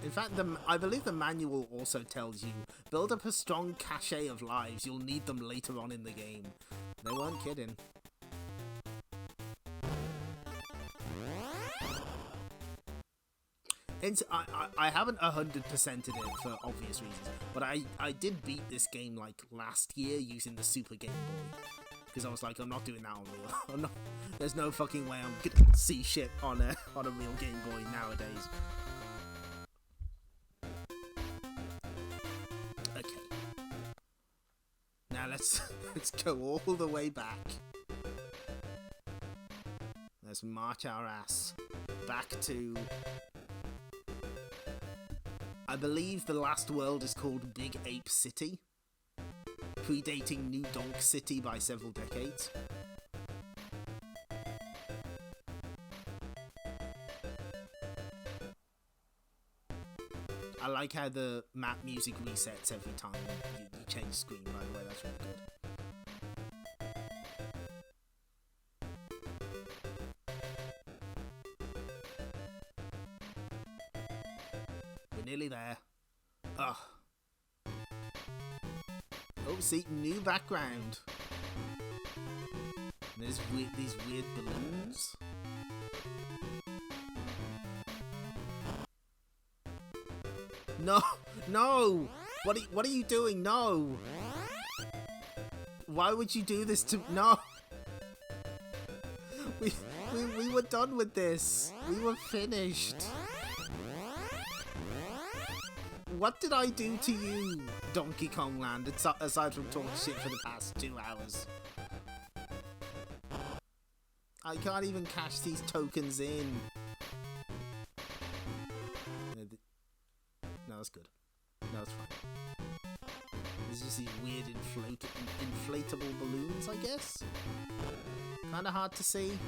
In fact, I believe the manual also tells you, build up a strong cache of lives, you'll need them later on in the game. They weren't kidding. I haven't 100%ed it for obvious reasons, but I did beat this game like last year using the Super Game Boy, because I was like, I'm not doing that on real. There's no fucking way I'm gonna see shit on a real Game Boy nowadays. Okay, now let's go all the way back. Let's march our ass back to, I believe the last world is called Big Ape City, predating New Donk City by several decades. I like how the map music resets every time you change screen, by the way, that's really good. Nearly there. Ugh. Oh, see, new background. And there's these weird balloons. No, no! What are you doing? No! Why would you do this to no? We were done with this. We were finished. What did I do to you, Donkey Kong Land, aside from talking shit for the past 2 hours? I can't even cash these tokens in. No, that's good. No, that's fine. There's just these weird inflatable balloons, I guess? Kind of hard to see.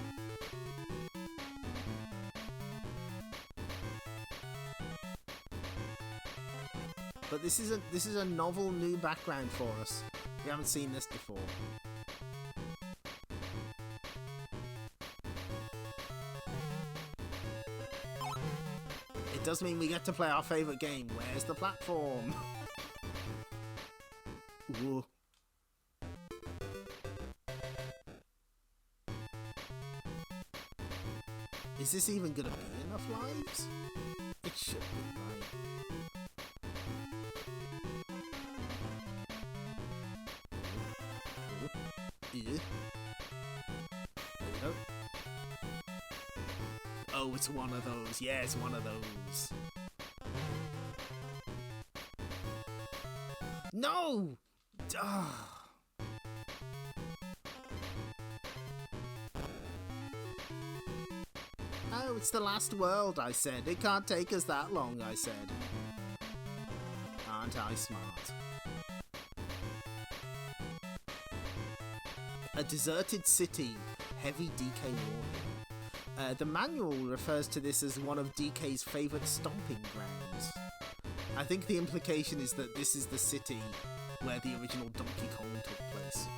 But this is a novel new background for us. We haven't seen this before. It does mean we get to play our favourite game. Where's the platform? Ooh. Is this even gonna be enough lives? It should be, right? Yeah. There we go. Oh, it's one of those. Yeah, it's one of those. No! Oh, it's the last world, I said. It can't take us that long, I said. Aren't I smart? A deserted city, heavy DK warning. The manual refers to this as one of DK's favourite stomping grounds. I think the implication is that this is the city where the original Donkey Kong took place.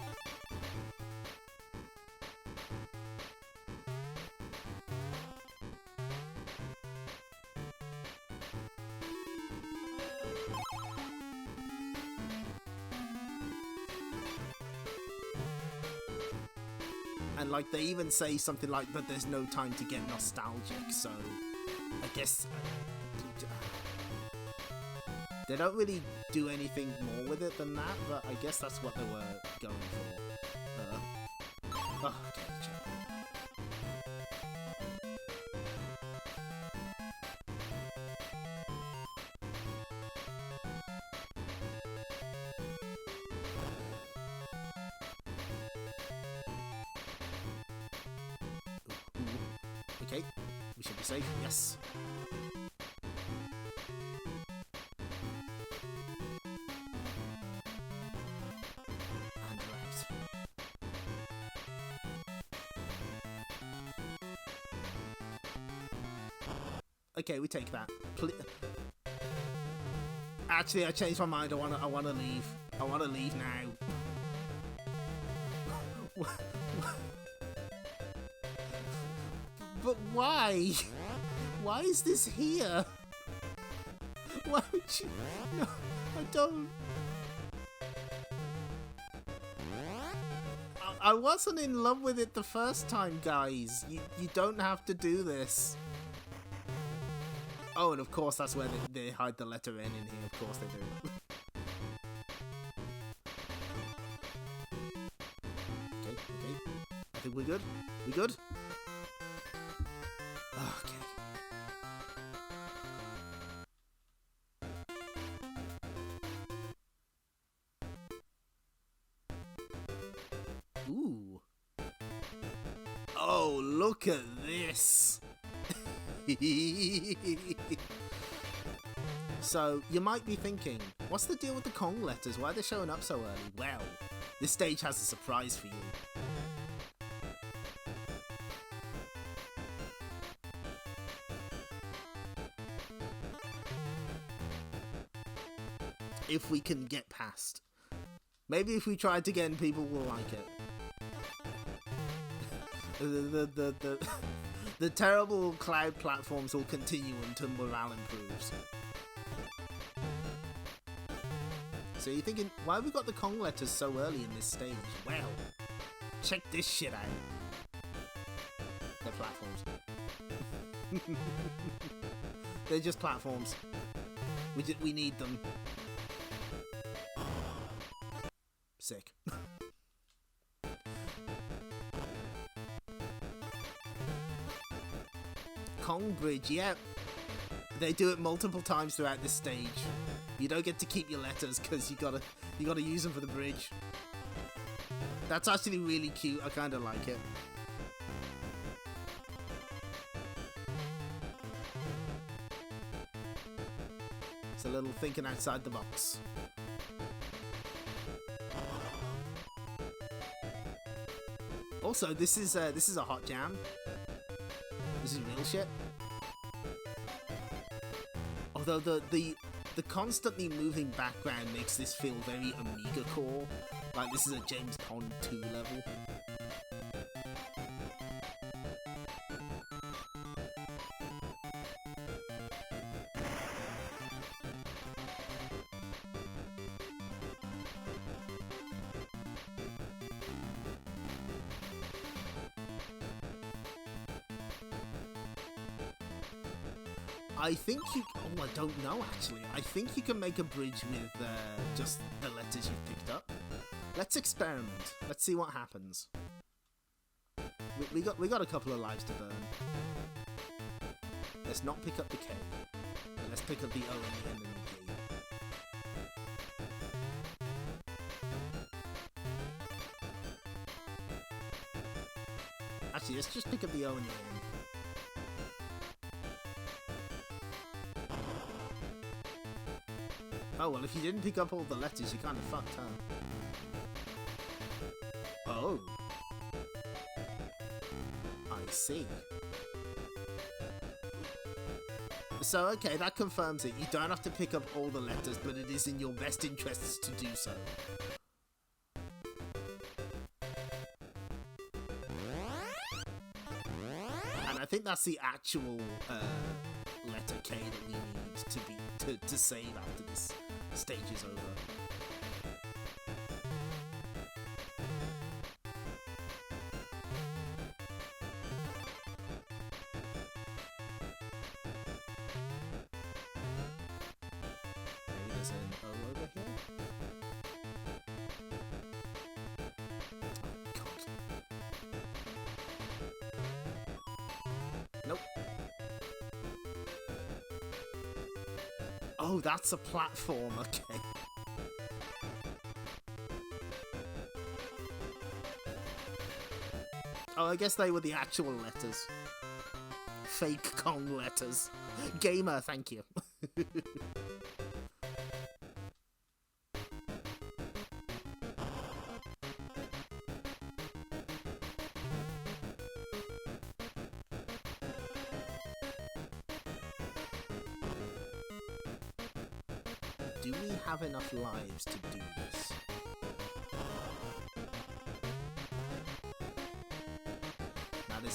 And like they even say something like that there's no time to get nostalgic, so I guess they don't really do anything more with it than that, but I guess that's what they were going for. Oh, okay, okay, we should be safe, yes. And right. Okay, we take that. Actually, I changed my mind. I wanna leave. I wanna leave now. But why? Why is this here? Why would you? No, I don't. I wasn't in love with it the first time, guys. You don't have to do this. Oh, and of course that's where they hide the letter N in here. Of course they do. Okay. I think we're good. We good? Okay. Ooh. Oh, look at this. So, you might be thinking, what's the deal with the Kong letters? Why are they showing up so early? Well, this stage has a surprise for you. If we can get past. Maybe if we try it again, people will like it. The terrible cloud platforms will continue until morale improves. So you're thinking, why have we got the Kong letters so early in this stage? Well, check this shit out. They're platforms. They're just platforms. We need them. Sick. Kong Bridge, yeah. They do it multiple times throughout this stage. You don't get to keep your letters because you gotta use them for the bridge. That's actually really cute. I kind of like it. It's a little thinking outside the box. Also, this is a hot jam. This is real shit. Although the constantly moving background makes this feel very Amiga core. Like this is a James Pond 2 level. I think you... Oh, I don't know, actually. I think you can make a bridge with just the letters you've picked up. Let's experiment. Let's see what happens. We got a couple of lives to burn. Let's not pick up the K. But let's pick up the O and the N and the K. Actually, let's just pick up the O and the N. Oh, well, if you didn't pick up all the letters, you kind of fucked, huh? Oh. I see. So, okay, that confirms it. You don't have to pick up all the letters, but it is in your best interests to do so. And I think that's the actual letter K that we need to save after this stage is over. Maybe there's an O over here? Oh, God. Nope. Oh, that's a platform, okay. Oh, I guess they were the actual letters. Fake Kong letters. Gamer, thank you. Do we have enough lives to do this?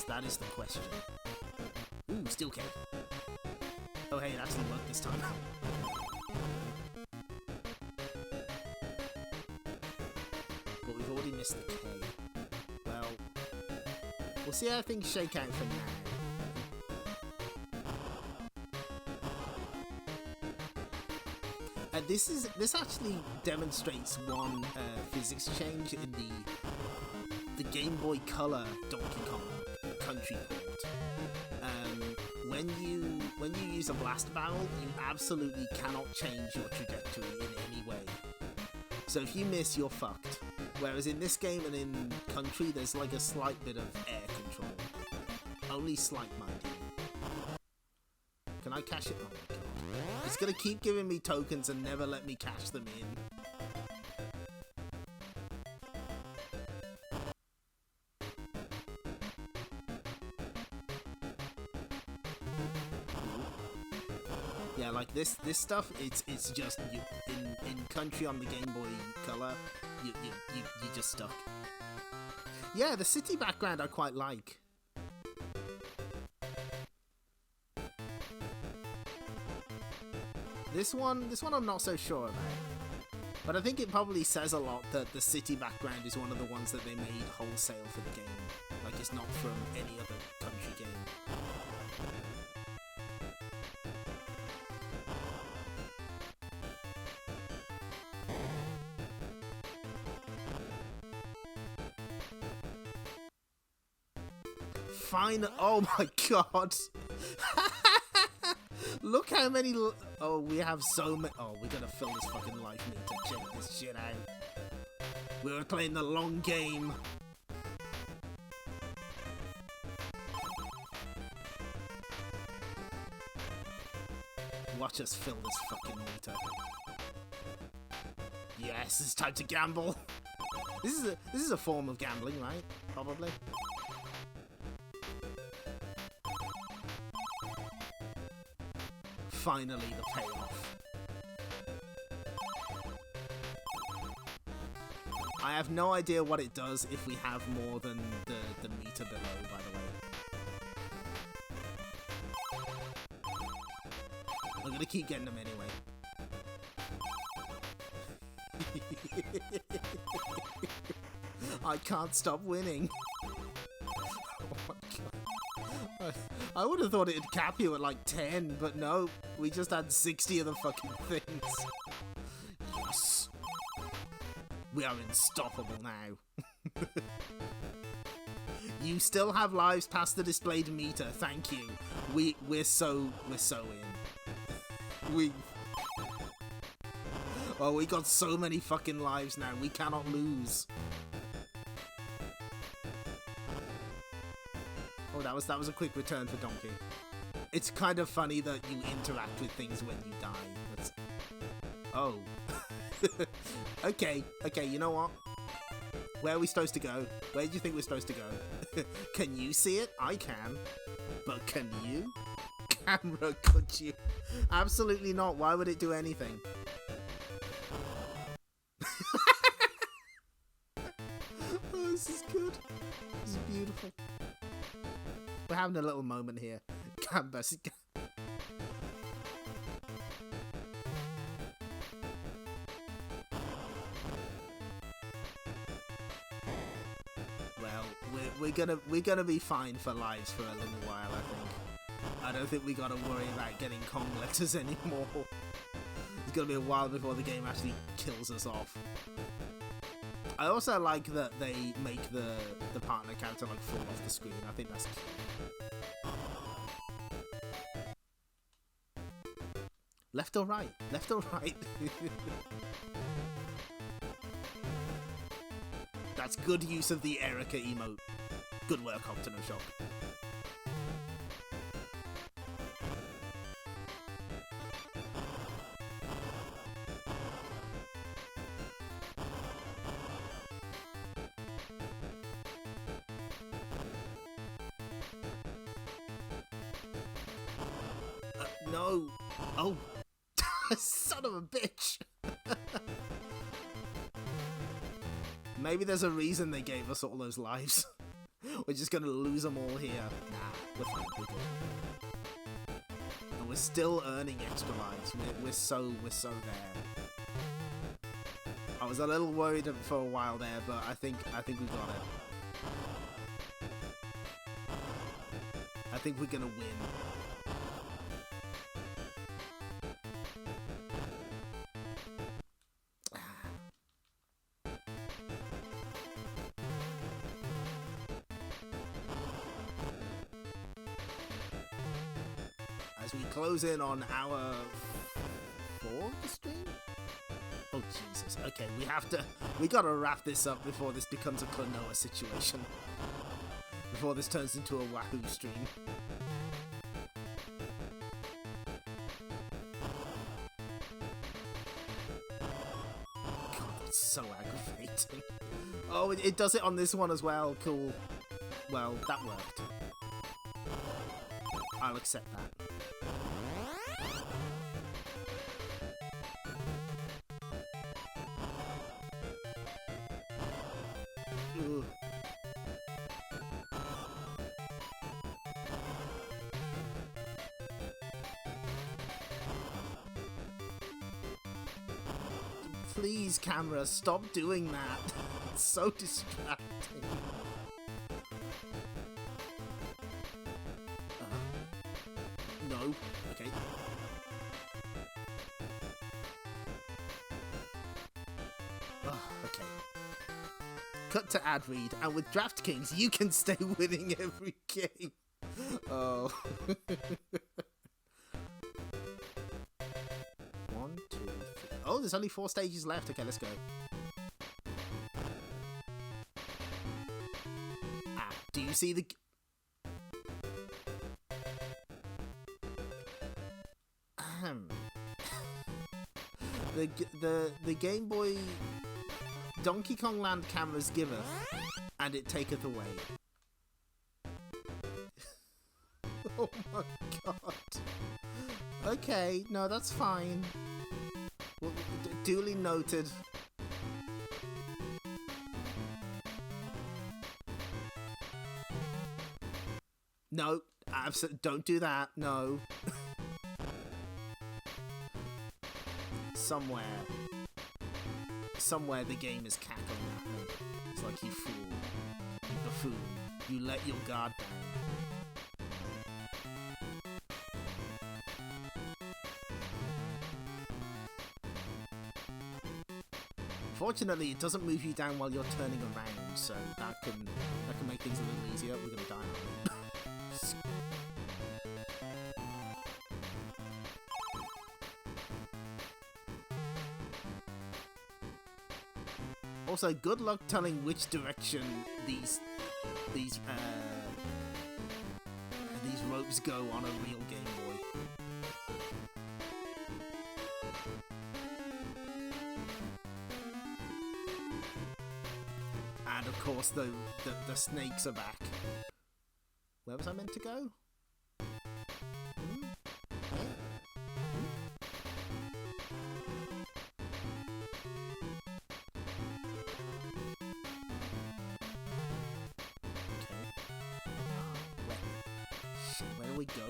That is the question. Ooh, steel cake. Oh hey, it actually worked this time. But we've already missed the K. Well, we'll see how things shake out for now. And this actually demonstrates one physics change in the Game Boy Color Donkey Kong Country port. When you use a blast barrel, you absolutely cannot change your trajectory in any way. So if you miss, you're fucked. Whereas in this game and in Country, there's like a slight bit of air control. Only slight, mind you. Can I cash it? Oh my god. It's gonna keep giving me tokens and never let me cash them in. Yeah, like this stuff, it's just you in Country on the Game Boy Color, you just stuck. Yeah, the city background I quite like. This one I'm not so sure about. But I think it probably says a lot that the city background is one of the ones that they made wholesale for the game. Like it's not from any other Country game. Fine. Oh my god. Look how many... Oh, we have so many... Oh, we gotta fill this fucking life meter. Check this shit out. We were playing the long game. Watch us fill this fucking meter. Yes, it's time to gamble. This is a form of gambling, right? Probably. Finally, the payoff. I have no idea what it does if we have more than the meter below, by the way. I'm gonna keep getting them anyway. I can't stop winning. Oh my god. I would have thought it'd cap you at like 10, but no, we just had 60 of the fucking things. Yes. We are unstoppable now. You still have lives past the displayed meter, thank you. We're so in. Oh, we got so many fucking lives now, we cannot lose. Oh, that was a quick return for Donkey. It's kind of funny that you interact with things when you die. That's... Oh. Okay, you know what? Where are we supposed to go? Where do you think we're supposed to go? Can you see it? I can. But can you? Camera, could you? Absolutely not. Why would it do anything? Oh, this is good. This is beautiful. We're having a little moment here. Canvas. Well, we're gonna be fine for lives for a little while, I think. I don't think we gotta worry about getting Kong letters anymore. It's gonna be a while before the game actually kills us off. I also like that they make the partner character like fall off the screen. I think that's cute. Left or right? Left or right? That's good use of the Erica emote. Good work, Octonoshock. No! Oh! Son of a bitch! Maybe there's a reason they gave us all those lives. We're just gonna lose them all here. Nah, we're fine. We're good. And we're still earning extra lives. We're so there. I was a little worried for a while there, but I think we got it. I think we're gonna win. As we close in on our 4th stream? Oh Jesus, okay, we gotta wrap this up before this becomes a Klonoa situation. Before this turns into a Wahoo stream. God, that's so aggravating. Oh, it does it on this one as well, cool. Well, that worked. I'll accept that. Ugh. Please, camera, stop doing that. It's so distracting. No. Okay. Okay. Cut to ad read, and with DraftKings, you can stay winning every game. Oh. 1, 2, 3. Oh, there's only 4 stages left. Okay, let's go. Ah, do you see the... the Game Boy Donkey Kong Land cameras giveth, and it taketh away. Oh my god. Okay, no, that's fine. Well, duly noted. No, absolutely, don't do that. No. Somewhere the game is cackling at me. It's like, you fool, you buffoon, you let your guard down. Fortunately, it doesn't move you down while you're turning around, so that can make things a little easier. We're gonna die now. Also, good luck telling which direction these ropes go on a real Game Boy. And of course, the snakes are back. Where was I meant to go? Where do we go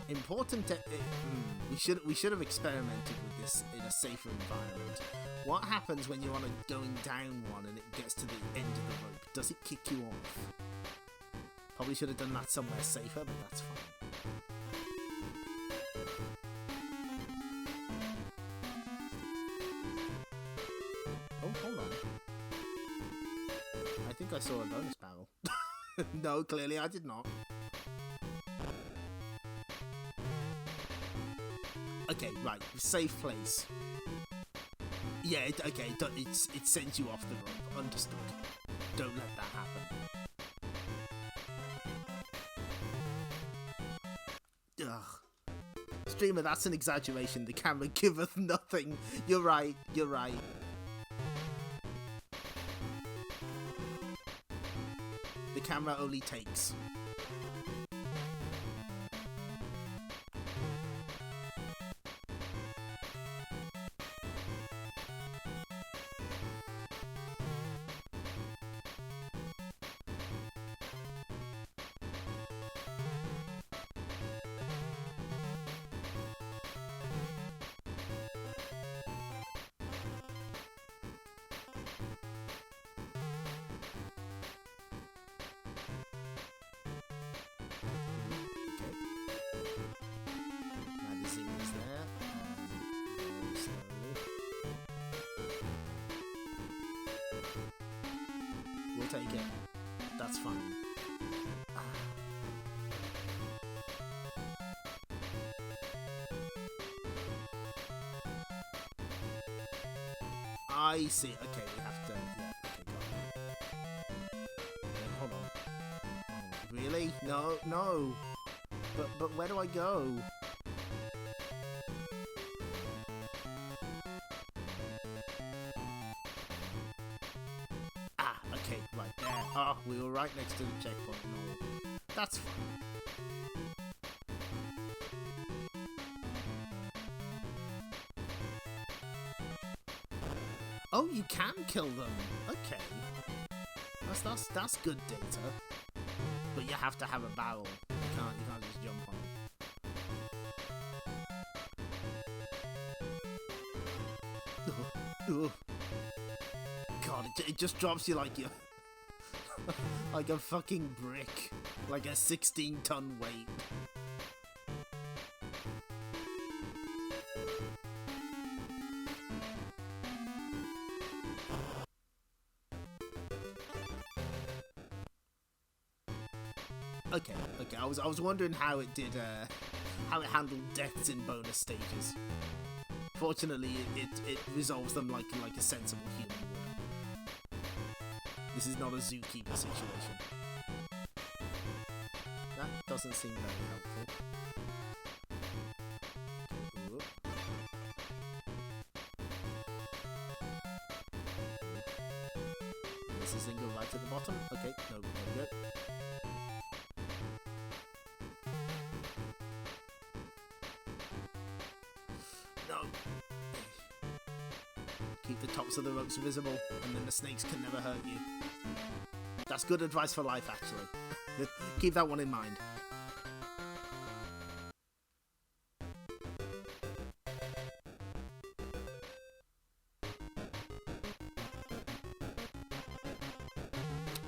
Important to... we should have experimented with this in a safer environment. What happens when you're on a going down one and it gets to the end of the rope? Does it kick you off? Probably should have done that somewhere safer, but that's fine. Oh, hold on. I think I saw a bonus barrel. No, clearly I did not. Okay, right. Safe place. Yeah, it sends you off the rope. Understood. Don't let that happen. Ugh. Streamer, that's an exaggeration. The camera giveth nothing. You're right. You're right. The camera only takes. Take it. That's fine. I see. Okay, we have to. Yeah. Okay, got it. Hold on. Oh, really? No, no. But where do I go? Oh, we were right next to the checkpoint. No, that's fine. Oh, you can kill them. Okay, that's good data. But you have to have a barrel. You can't just jump on it. God, it just drops you like you. Like a fucking brick. Like a 16-ton weight. Okay. I was wondering how it did, how it handled deaths in bonus stages. Fortunately, it resolves them like a sensible human would. This is not a zookeeper situation. doesn't seem very helpful. Whoop. This is go right to the bottom. Okay, no, there we go. No. Keep the tops of the ropes visible, and then the snakes can never hurt you. That's good advice for life, actually. Keep that one in mind.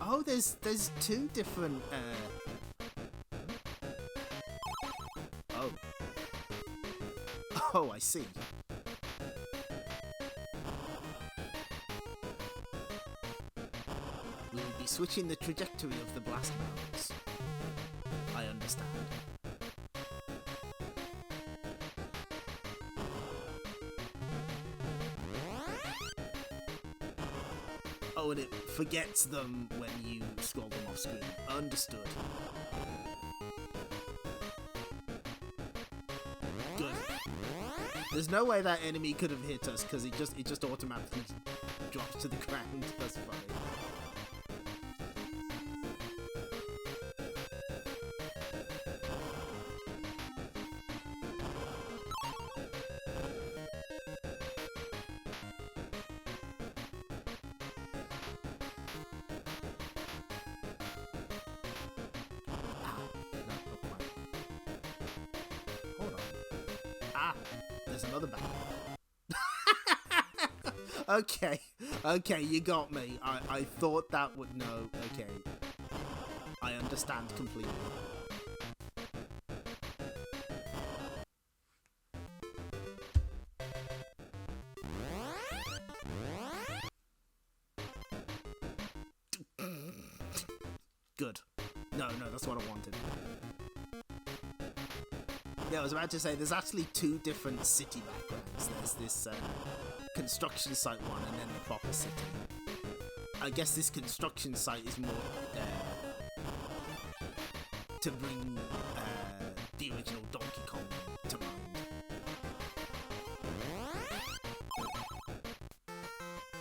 Oh, there's two different. Oh. Oh, I see. We will be switching the trajectory of the blast mounts. I understand. Oh, and it forgets them when you scroll them off screen. Understood. Good. There's no way that enemy could have hit us because it just automatically drops to the ground. That's funny. There's another battle. Okay, you got me. I thought that would no. Okay, I understand completely. Good. No, that's what I wanted. Yeah, I was about to say, there's actually two different city backgrounds. There's this construction site one and then the proper city. I guess this construction site is more to bring the original Donkey Kong to mind.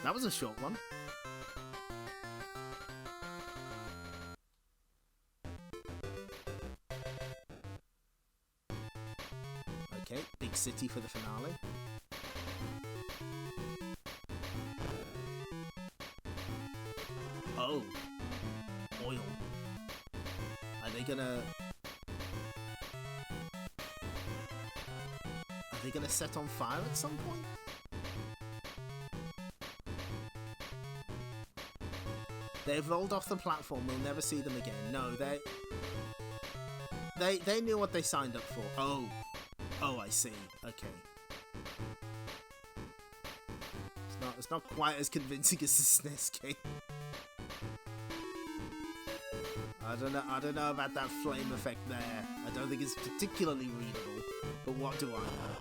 That was a short one. Okay, big city for the finale. Oh, oil. Are they gonna set on fire at some point? They've rolled off the platform. We'll never see them again. No, they knew what they signed up for. Oh, I see. Okay. It's not quite as convincing as the SNES game. I don't know about that flame effect there. I don't think it's particularly readable. But what do I know?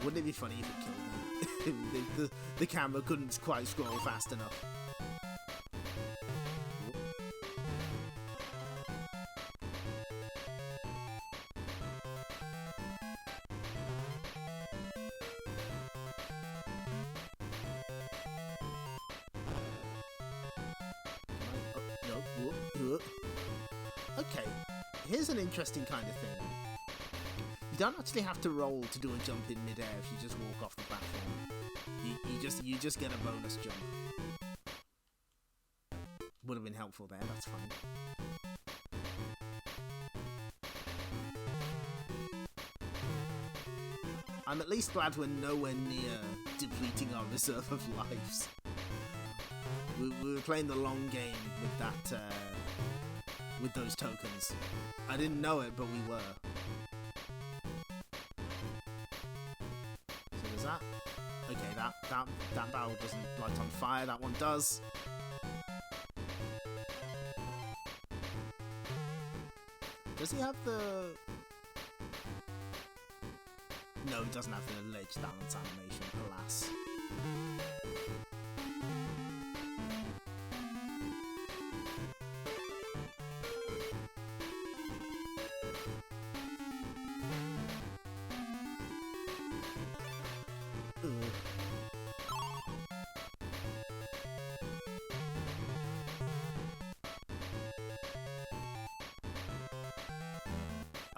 Wouldn't it be funny if it killed me? the camera couldn't quite scroll fast enough. Okay, here's an interesting kind of thing. You don't actually have to roll to do a jump in midair if you just walk off the platform. You just get a bonus jump. Would have been helpful there, that's fine. I'm at least glad we're nowhere near depleting our reserve of lives. We were playing the long game with that, with those tokens. I didn't know it, but we were. So there's that. Okay, that barrel doesn't light on fire. That one does. Does he have the... No, he doesn't have the ledge balance animation, alas.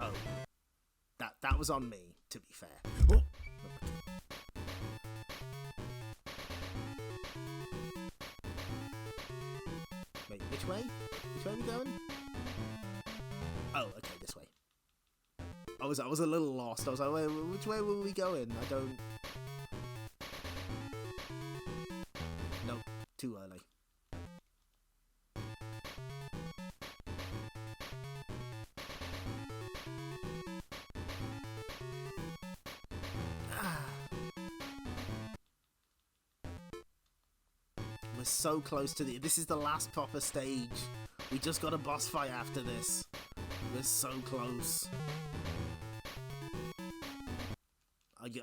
Oh, that was on me, to be fair. Oh. Wait, which way? Which way are we going? Oh, okay, this way. I was a little lost. I was like, wait, which way were we going? I don't... Nope, too early. We're so close to the... This is the last proper stage. We just got a boss fight after this. We're so close.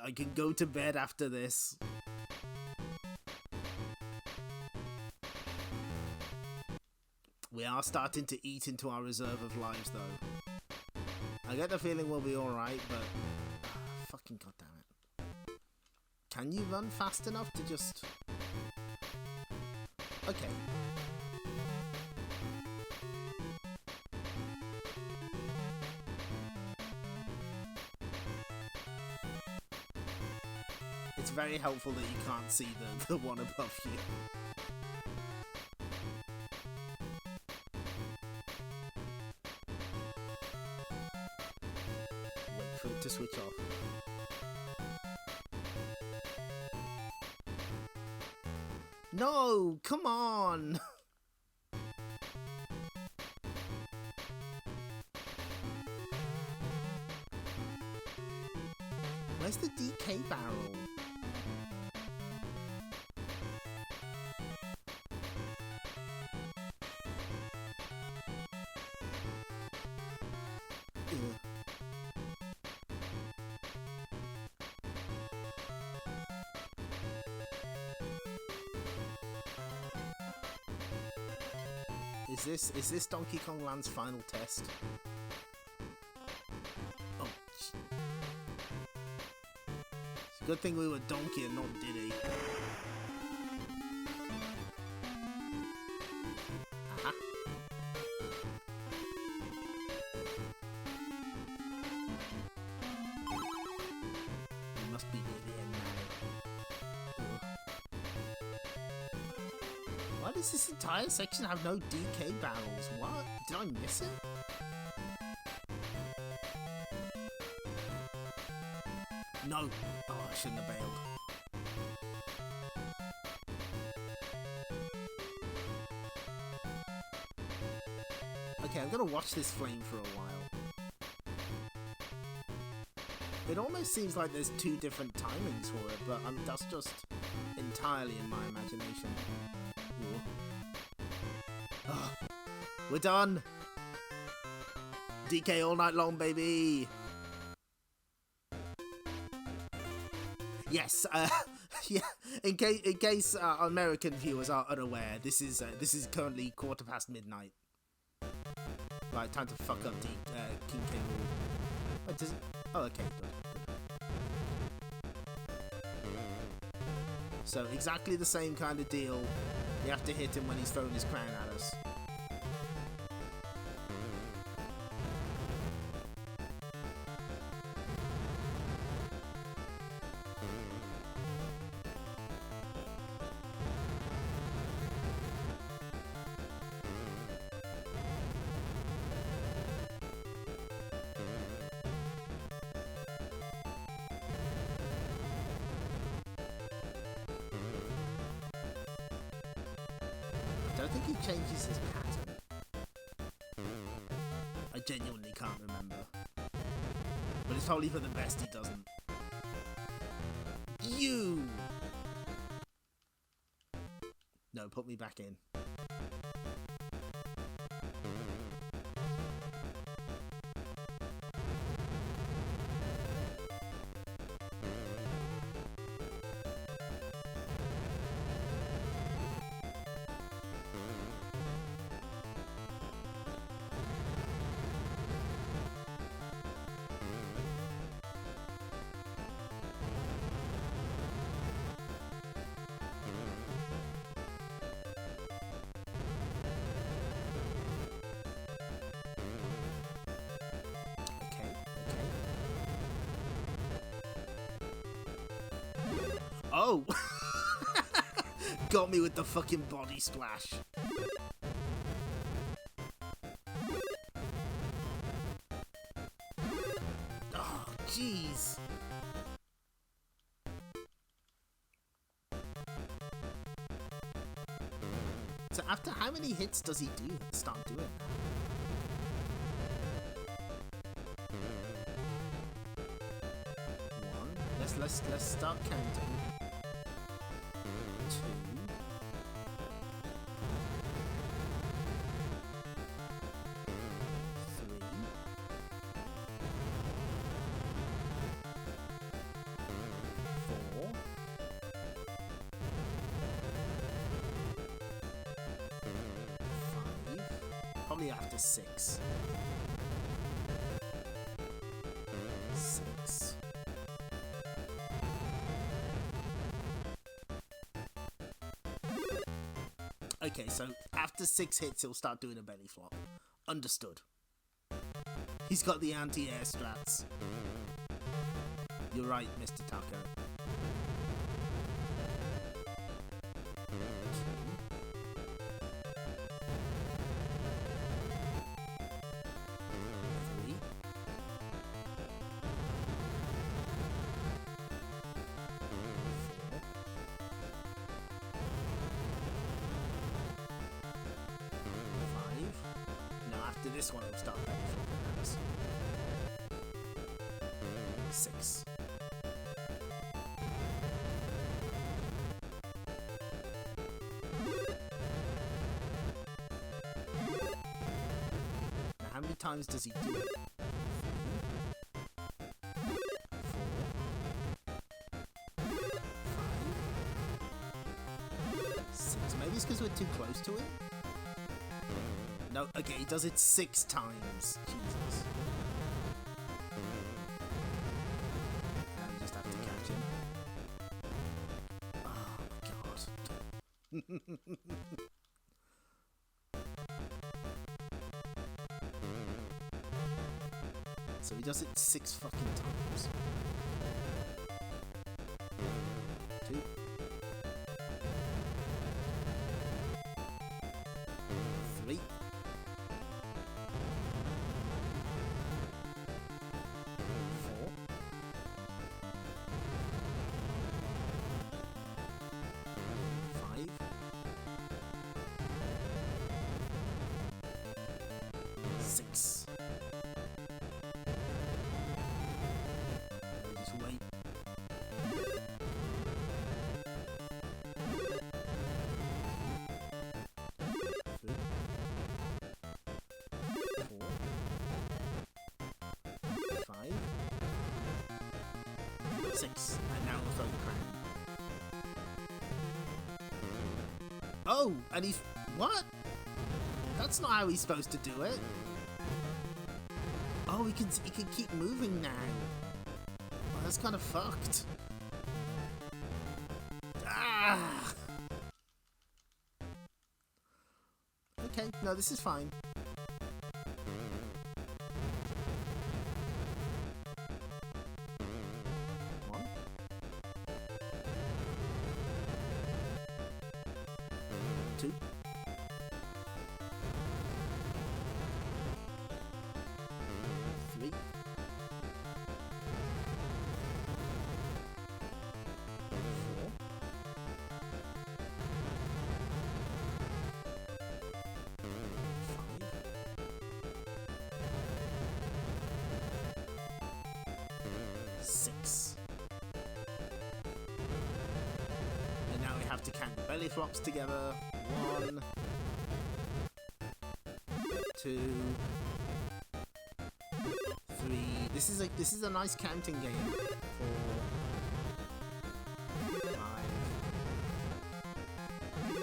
I can go to bed after this. We are starting to eat into our reserve of lives, though. I get the feeling we'll be alright, but... fucking goddammit. Can you run fast enough to just... Okay. It's very helpful that you can't see the one above you. Wait for it to switch off. No, come on! Where's the DK barrel? Is this Donkey Kong Land's final test? Oh, it's a good thing we were Donkey and not Diddy. Aha. We must be near the end now. Why does this entire section have no DK barrels? What? Did I miss it? No. Oh, I shouldn't have bailed. Okay, I'm gonna watch this flame for a while. It almost seems like there's two different timings for it, but that's just entirely in my imagination. Oh, we're done! DK all night long, baby! Yes, yeah. In case American viewers are unaware, this is currently midnight. Right, time to fuck up King King. What does it? Oh, okay, good. So exactly the same kind of deal. You have to hit him when he's throwing his crown at us. I don't think he changes his pattern. I genuinely can't remember. But it's probably for the best he doesn't. You! No, put me back in. Oh! Got me with the fucking body splash. Oh, jeez. So after how many hits does he start doing? One. Let's start counting. Two. Three. Four. Probably after 6. 6. Okay, so after 6 hits, he'll start doing a belly flop. Understood. He's got the anti-air strats. You're right, Mr. Taco. This one will start belly flopping at us. 6. Now, how many times does he do it? 3, 4, 5, 6. Maybe it's because we're too close to it? No, okay, he does it 6 times. Jesus. Now we just have to catch him. Oh my god. So he does it 6 fucking times. 2. 3. 4. 5. 6. Just wait. 3. 4. 5. 6. And now we'll throw the crown. Oh, and he's... What? That's not how he's supposed to do it. Oh, he can keep moving now. Oh, that's kind of fucked. Ah! Okay, no, this is fine. One. 2. 3. 4. 5. 6. And now we have to count the belly flops together. 1, 2, 3. This is a nice counting game. 4,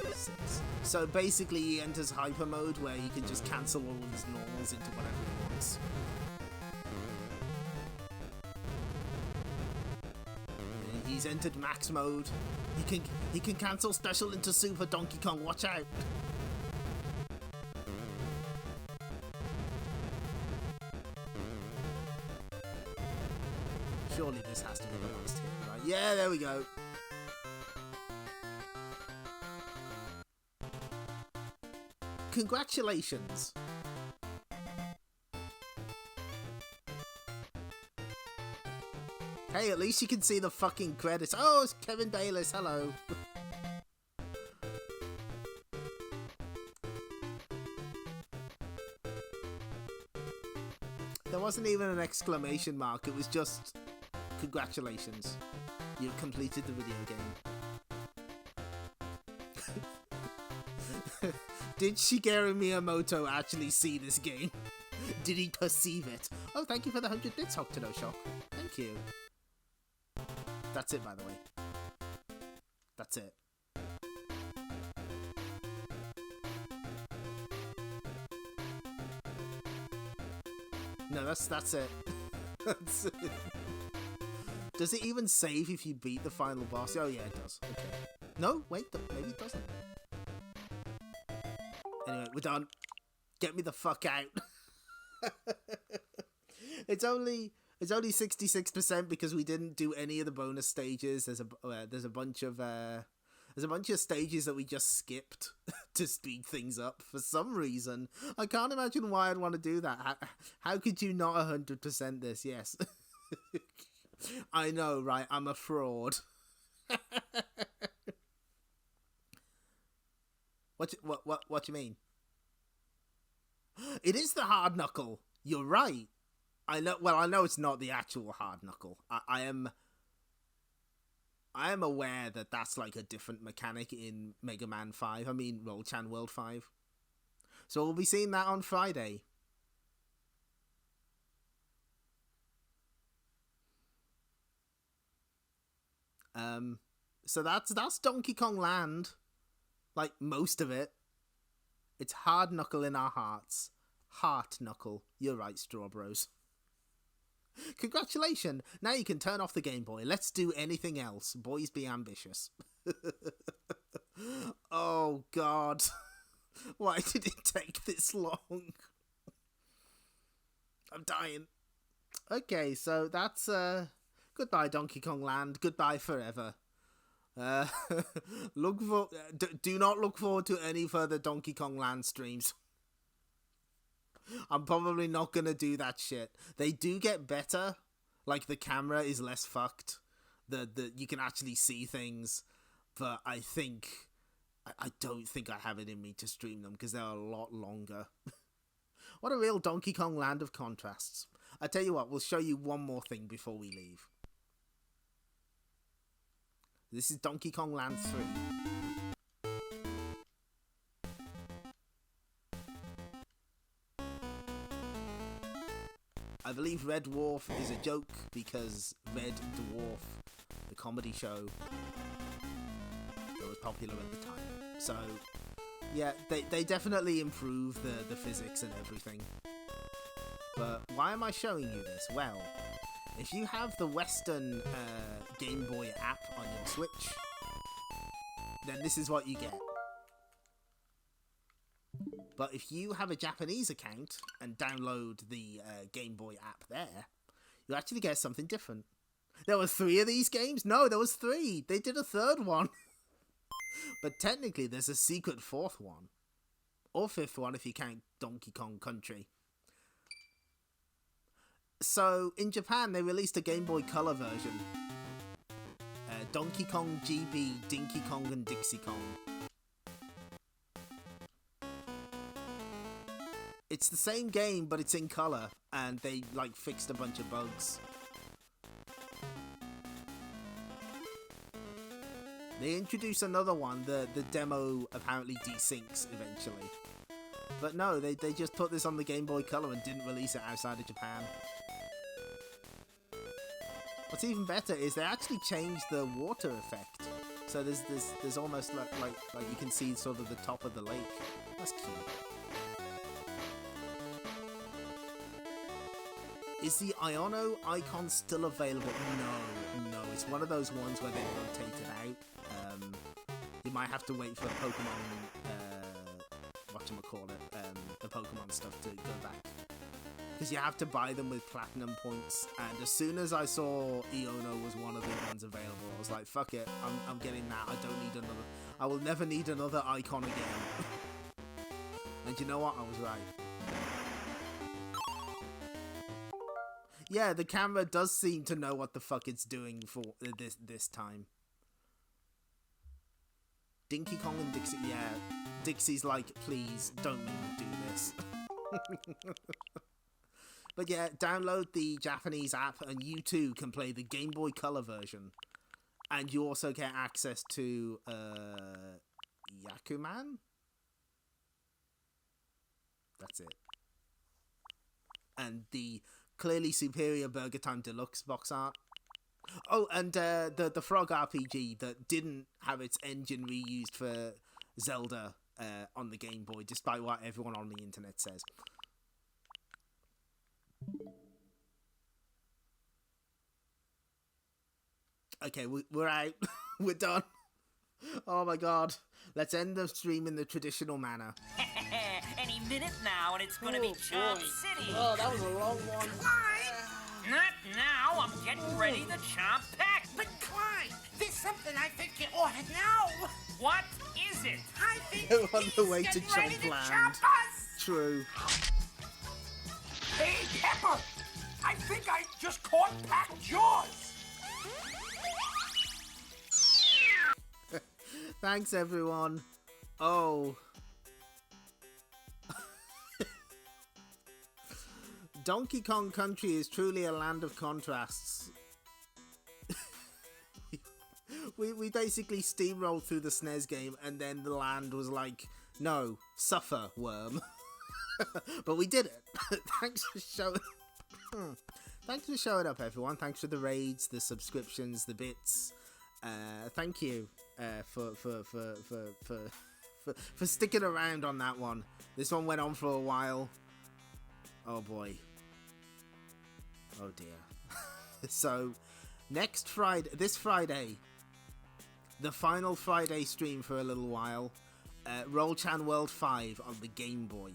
5, 6. So basically he enters hyper mode where he can just cancel all of his normals into whatever he wants. He's entered max mode. He can cancel special into Super Donkey Kong. Watch out. Surely this has to be the last hit, right? Yeah, there we go. Congratulations. Hey, at least you can see the fucking credits. Oh, it's Kevin Bayliss. Hello. There wasn't even an exclamation mark. It was just congratulations. You've completed the video game. Did Shigeru Miyamoto actually see this game? Did he perceive it? Oh, thank you for the 100 bits, Octano Shock. Thank you. That's it, by the way. That's it. No, that's it. That's it. Does it even save if you beat the final boss? Oh yeah, it does. Okay. No, wait, maybe it doesn't. Anyway, we're done. Get me the fuck out. It's only 66% because we didn't do any of the bonus stages. There's a bunch of stages that we just skipped to speed things up for some reason. I can't imagine why I'd want to do that. How could you not 100% this? Yes. I know, right? I'm a fraud. What do you mean? It is the hard knuckle. You're right. I know. Well, I know it's not the actual hard knuckle. I am aware that that's like a different mechanic in Mega Man 5. I mean, Roll-Chan World 5. So we'll be seeing that on Friday. So that's Donkey Kong Land. Like, most of it. It's hard knuckle in our hearts. Heart knuckle. You're right, Straw Bros. Congratulations! Now you can turn off the Game Boy. Let's do anything else. Boys be ambitious. Oh, God. Why did it take this long? I'm dying. Okay, so that's, goodbye, Donkey Kong Land. Goodbye forever. Do not look forward to any further Donkey Kong Land streams. I'm probably not gonna do that shit. They do get better. Like, the camera is less fucked. You can actually see things. But I don't think I have it in me to stream them because they're a lot longer. What a real Donkey Kong Land of contrasts. I tell you what, we'll show you one more thing before we leave. This is Donkey Kong Land 3. I believe Red Dwarf is a joke because Red Dwarf, the comedy show that was popular at the time. So, yeah, they definitely improve the physics and everything. But why am I showing you this? Well, if you have the Western Game Boy app on your Switch, then this is what you get. But if you have a Japanese account and download the Game Boy app there, you actually get something different. There were 3 of these games? No, there was 3. They did a 3rd one. But technically there's a secret 4th one. Or 5th one if you count Donkey Kong Country. So, in Japan, they released a Game Boy Color version. Donkey Kong GB, Dinky Kong, and Dixie Kong. It's the same game, but it's in color, and they, like, fixed a bunch of bugs. They introduced another one, the demo apparently desyncs eventually. But no, they just put this on the Game Boy Color and didn't release it outside of Japan. What's even better is they actually changed the water effect. So there's almost like you can see sort of the top of the lake. That's cute. Is the Iono icon still available? No. It's one of those ones where they rotate it out. You might have to wait for Pokemon, the Pokemon stuff to go back. Because you have to buy them with platinum points, and as soon as I saw Iono was one of the ones available, I was like, fuck it, I'm getting that. I don't need another. I will never need another icon again. And you know what? I was right. Yeah, the camera does seem to know what the fuck it's doing for this time. Dinky Kong and Dixie, yeah. Dixie's like, please, don't make me do this. But yeah, download the Japanese app and you too can play the Game Boy Color version. And you also get access to, Yakuman? That's it. And the clearly superior Burger Time Deluxe box art. Oh, and the Frog RPG that didn't have its engine reused for Zelda on the Game Boy, despite what everyone on the internet says. Okay, we're out. We're done. Oh my god. Let's end the stream in the traditional manner. Any minute now, and it's gonna be Chomp City. Oh, that was a long one. Clyde! Not now. I'm getting ready to chomp peck. But Clyde, there's something I think you ought to know. What is it? I think They're on the way to he's getting ready to Chompland. chomp us. True. Hey, Pepper, I think I just caught Pac Jaws. Thanks, everyone. Oh. Donkey Kong Country is truly a land of contrasts. we basically steamrolled through the SNES game and then the land was like, no, suffer, worm. But we did it. Thanks for showing up, everyone. Thanks for the raids, the subscriptions, the bits. Thank you for sticking around on that one. This one went on for a while. Oh boy. Oh dear. So this Friday, the final Friday stream for a little while, Roll-Chan World 5 on the Game Boy.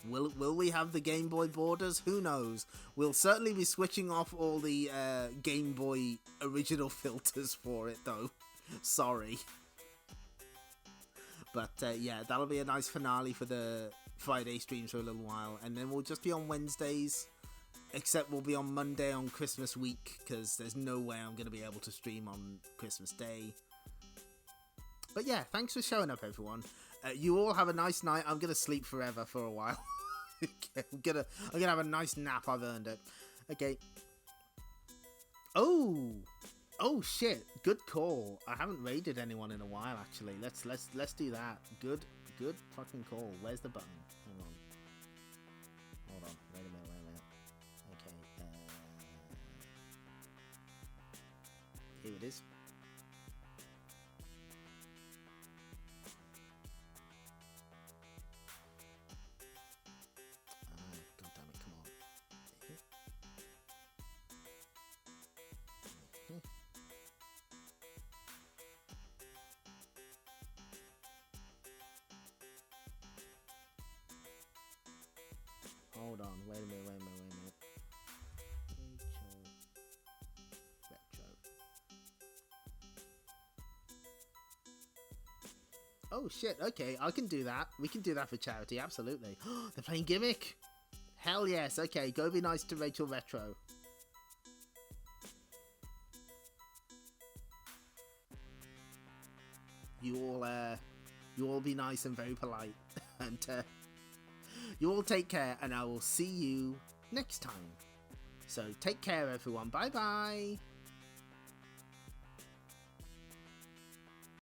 Will we have the Game Boy borders? Who knows? We'll certainly be switching off all the Game Boy original filters for it, though. Sorry. But yeah, that'll be a nice finale for the Friday streams for a little while. And then we'll just be on Wednesdays. Except we'll be on Monday on Christmas week, because there's no way I'm going to be able to stream on Christmas Day. But yeah, thanks for showing up, everyone. You all have a nice night. I'm going to sleep forever for a while. I'm gonna have a nice nap. I've earned it. Okay. Oh shit. Good call. I haven't raided anyone in a while, actually. Let's do that. Good fucking call. Where's the button? Hang on. Hold on. Wait a minute. Okay. Here it is. God damn it, come on. Hold on, wait a minute. Retro. Oh shit, okay, I can do that. We can do that for charity, absolutely. They're playing Gimmick! Hell yes, okay, go be nice to Rachel Retro. You all be nice and very polite. And you all take care, and I will see you next time. So take care, everyone. Bye bye.